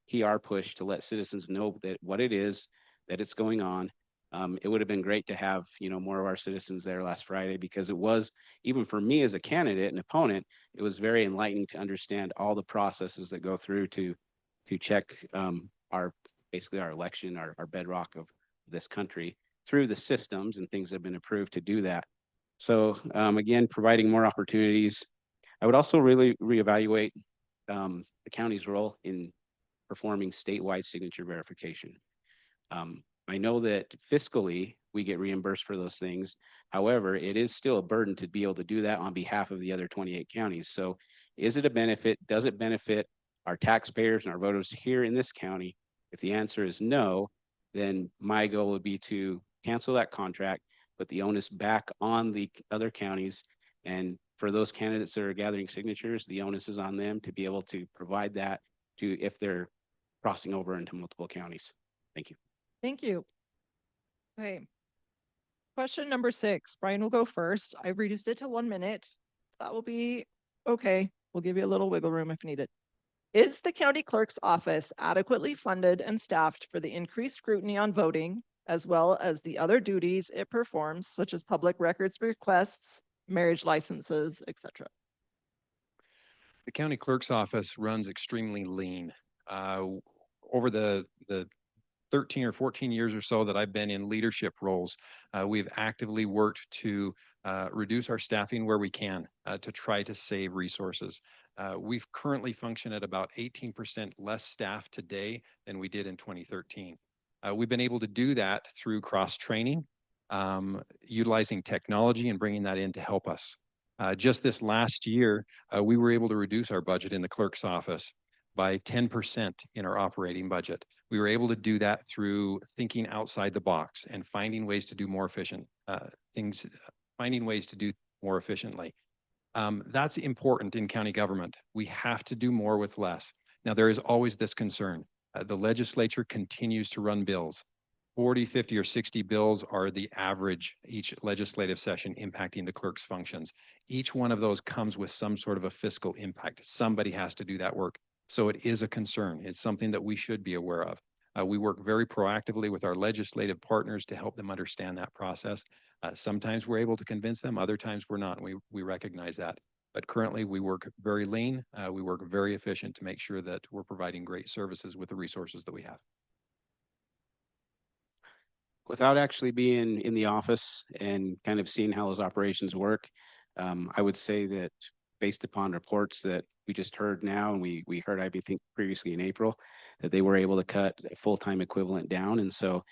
Speaker 11: PR push to let citizens know that what it is, that it's going on. It would have been great to have, more of our citizens there last Friday, because it was, even for me as a candidate and opponent, it was very enlightening to understand all the processes that go through to check basically our election, our bedrock of this country through the systems and things that have been approved to do that. So again, providing more opportunities. I would also really reevaluate the county's role in performing statewide signature verification. I know that fiscally we get reimbursed for those things. However, it is still a burden to be able to do that on behalf of the other 28 counties. So is it a benefit? Does it benefit our taxpayers and our voters here in this county? If the answer is no, then my goal would be to cancel that contract, put the onus back on the other counties. And for those candidates that are gathering signatures, the onus is on them to be able to provide that to if they're crossing over into multiple counties. Thank you.
Speaker 7: Thank you. Okay. Question number 6. Brian will go first. I've reduced it to 1 minute. That will be okay. We'll give you a little wiggle room if needed. Is the county clerk's office adequately funded and staffed for the increased scrutiny on voting, as well as the other duties it performs, such as public records requests, marriage licenses, etc.?
Speaker 10: The county clerk's office runs extremely lean. Over the 13 or 14 years or so that I've been in leadership roles, we've actively worked to reduce our staffing where we can to try to save resources. We've currently functioned at about 18% less staff today than we did in 2013. We've been able to do that through cross-training, utilizing technology and bringing that in to help us. Just this last year, we were able to reduce our budget in the clerk's office by 10% in our operating budget. We were able to do that through thinking outside the box and finding ways to do more efficient finding ways to do more efficiently. That's important in county government. We have to do more with less. Now, there is always this concern. The legislature continues to run bills. 40, 50, or 60 bills are the average each legislative session impacting the clerk's functions. Each one of those comes with some sort of a fiscal impact. Somebody has to do that work. So it is a concern. It's something that we should be aware of. We work very proactively with our legislative partners to help them understand that process. Sometimes we're able to convince them, other times we're not. We recognize that. But currently, we work very lean. We work very efficient to make sure that we're providing great services with the resources that we have.
Speaker 11: Without actually being in the office and kind of seeing how those operations work, I would say that based upon reports that we just heard now, and we heard, I think previously in April, that they were able to cut a full-time equivalent down. And so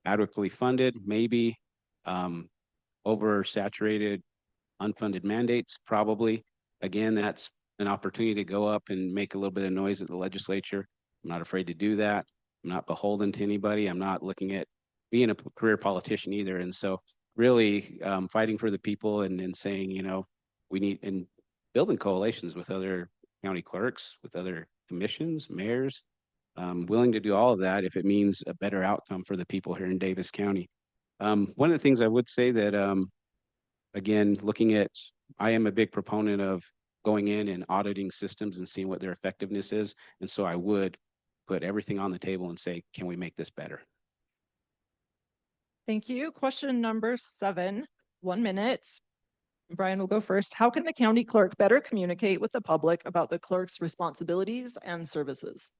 Speaker 11: adequately funded, maybe oversaturated, unfunded mandates, probably. Again, that's an opportunity to go up and make a little bit of noise at the legislature. I'm not afraid to do that. I'm not beholden to anybody. I'm not looking at being a career politician either. And so really fighting for the people and saying, you know, we need, and building coalitions with other county clerks, with other commissions, mayors, willing to do all of that if it means a better outcome for the people here in Davis County. One of the things I would say that, again, looking at, I am a big proponent of going in and auditing systems and seeing what their effectiveness is. And so I would put everything on the table and say, can we make this better?
Speaker 7: Thank you. Question number 7, 1 minute. Brian will go first. How can the county clerk better communicate with the public about the clerk's responsibilities and services?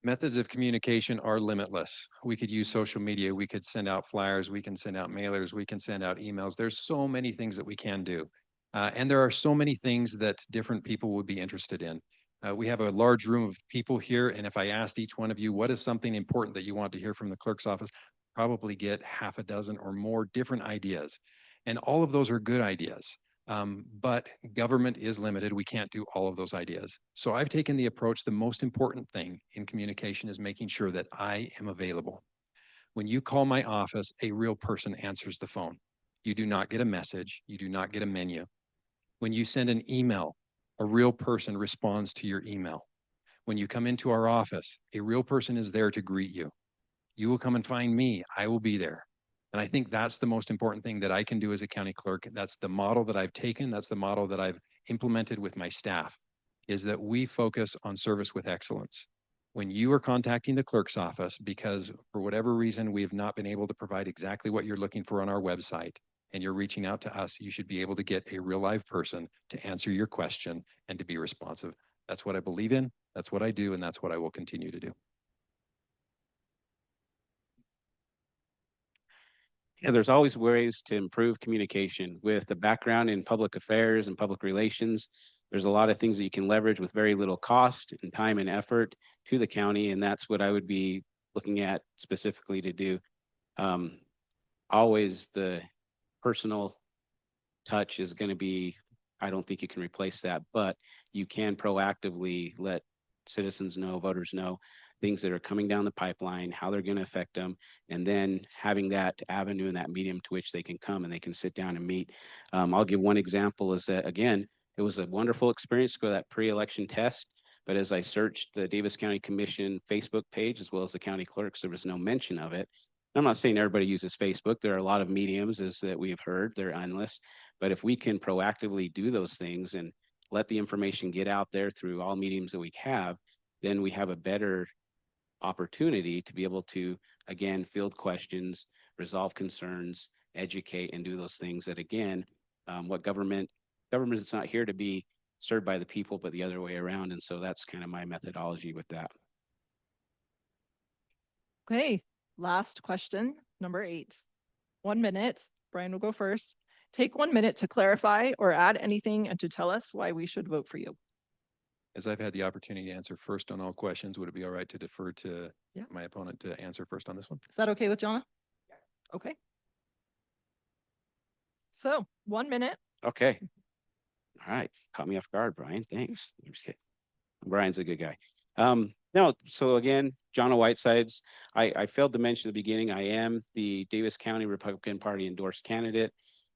Speaker 10: Methods of communication are limitless. We could use social media. We could send out flyers. We can send out mailers. We can send out emails. There's so many things that we can do. And there are so many things that different people would be interested in. We have a large room of people here. And if I asked each one of you, what is something important that you want to hear from the clerk's office, probably get half a dozen or more different ideas. And all of those are good ideas. But government is limited. We can't do all of those ideas. So I've taken the approach, the most important thing in communication is making sure that I am available. When you call my office, a real person answers the phone. You do not get a message. You do not get a menu. When you send an email, a real person responds to your email. When you come into our office, a real person is there to greet you. You will come and find me. I will be there. And I think that's the most important thing that I can do as a county clerk. That's the model that I've taken. That's the model that I've implemented with my staff, is that we focus on service with excellence. When you are contacting the clerk's office because for whatever reason we have not been able to provide exactly what you're looking for on our website and you're reaching out to us, you should be able to get a real live person to answer your question and to be responsive. That's what I believe in. That's what I do. And that's what I will continue to do.
Speaker 11: Yeah, there's always ways to improve communication. With the background in public affairs and public relations, there's a lot of things that you can leverage with very little cost and time and effort to the county. And that's what I would be looking at specifically to do. Always the personal touch is going to be, I don't think you can replace that, but you can proactively let citizens know, voters know, things that are coming down the pipeline, how they're going to affect them, and then having that avenue and that medium to which they can come and they can sit down and meet. I'll give one example is that, again, it was a wonderful experience to go to that pre-election test, but as I searched the Davis County Commission Facebook page, as well as the county clerks, there was no mention of it. I'm not saying everybody uses Facebook. There are a lot of mediums, as that we've heard, they're endless, but if we can proactively do those things and let the information get out there through all mediums that we have, then we have a better opportunity to be able to, again, field questions, resolve concerns, educate, and do those things that, again, what government is not here to be served by the people, but the other way around. And so that's kind of my methodology with that.
Speaker 7: Okay, last question, number 8. 1 minute. Brian will go first. Take 1 minute to clarify or add anything and to tell us why we should vote for you.
Speaker 10: As I've had the opportunity to answer first on all questions, would it be all right to defer to my opponent to answer first on this one?
Speaker 7: Is that okay with Jonna? Okay. So 1 minute.
Speaker 11: Okay. All right. Caught me off guard, Brian. Thanks. I'm just kidding. Brian's a good guy. No, so again, Jonna Whitesides, I failed to mention at the beginning, I am the Davis County Republican Party endorsed candidate.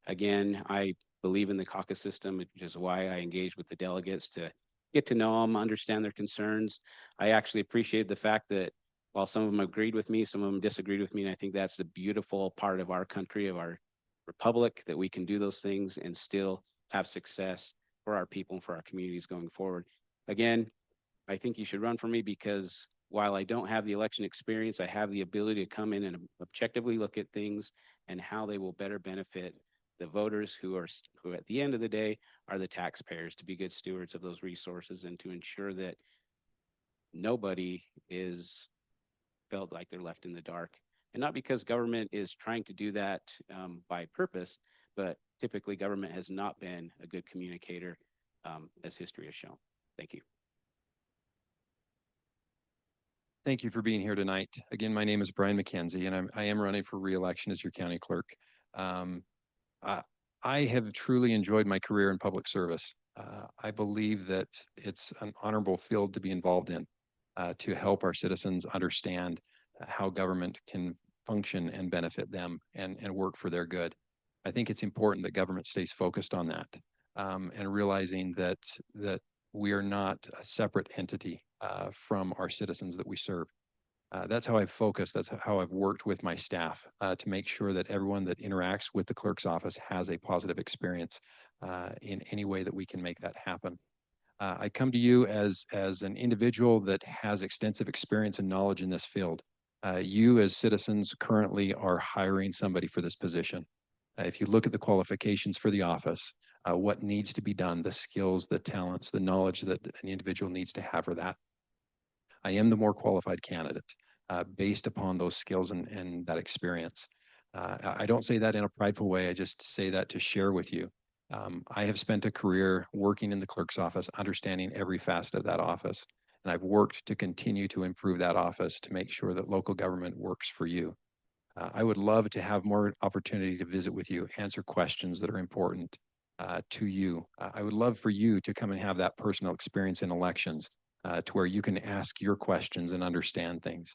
Speaker 11: Again, I believe in the caucus system, which is why I engage with the delegates to get to know them, understand their concerns. I actually appreciate the fact that while some of them agreed with me, some of them disagreed with me. And I think that's the beautiful part of our country, of our republic, that we can do those things and still have success for our people and for our communities going forward. Again, I think you should run for me because while I don't have the election experience, I have the ability to come in and objectively look at things and how they will better benefit the voters who at the end of the day are the taxpayers, to be good stewards of those resources and to ensure that nobody is felt like they're left in the dark. And not because government is trying to do that by purpose, but typically government has not been a good communicator, as history has shown. Thank you.
Speaker 10: Thank you for being here tonight. Again, my name is Brian McKenzie, and I am running for re-election as your county clerk. I have truly enjoyed my career in public service. I believe that it's an honorable field to be involved in, to help our citizens understand how government can function and benefit them and work for their good. I think it's important that government stays focused on that, and realizing that we are not a separate entity from our citizens that we serve. That's how I've focused. That's how I've worked with my staff to make sure that everyone that interacts with the clerk's office has a positive experience in any way that we can make that happen. I come to you as an individual that has extensive experience and knowledge in this field. You as citizens currently are hiring somebody for this position. If you look at the qualifications for the office, what needs to be done, the skills, the talents, the knowledge that an individual needs to have for that, I am the more qualified candidate based upon those skills and that experience. I don't say that in a prideful way. I just say that to share with you. I have spent a career working in the clerk's office, understanding every facet of that office. And I've worked to continue to improve that office to make sure that local government works for you. I would love to have more opportunity to visit with you, answer questions that are important to you. I would love for you to come and have that personal experience in elections to where you can ask your questions and understand things.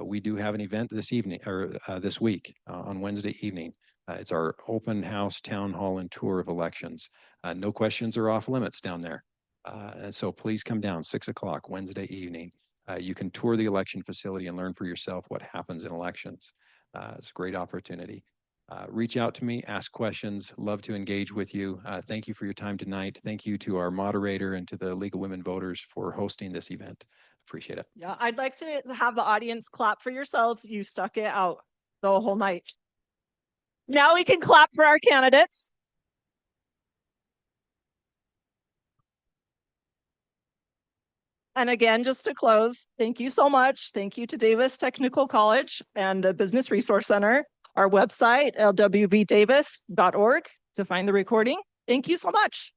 Speaker 10: We do have an event this evening or this week on Wednesday evening. It's our open house town hall and tour of elections. No questions are off limits down there. And so please come down 6 o'clock Wednesday evening. You can tour the election facility and learn for yourself what happens in elections. It's a great opportunity. Reach out to me, ask questions, love to engage with you. Thank you for your time tonight. Thank you to our moderator and to the League of Women Voters for hosting this event. Appreciate it.
Speaker 7: Yeah, I'd like to have the audience clap for yourselves. You stuck it out the whole night. Now we can clap for our candidates. And again, just to close, thank you so much. Thank you to Davis Technical College and the Business Resource Center, our website, lwvdavis.org, to find the recording. Thank you so much.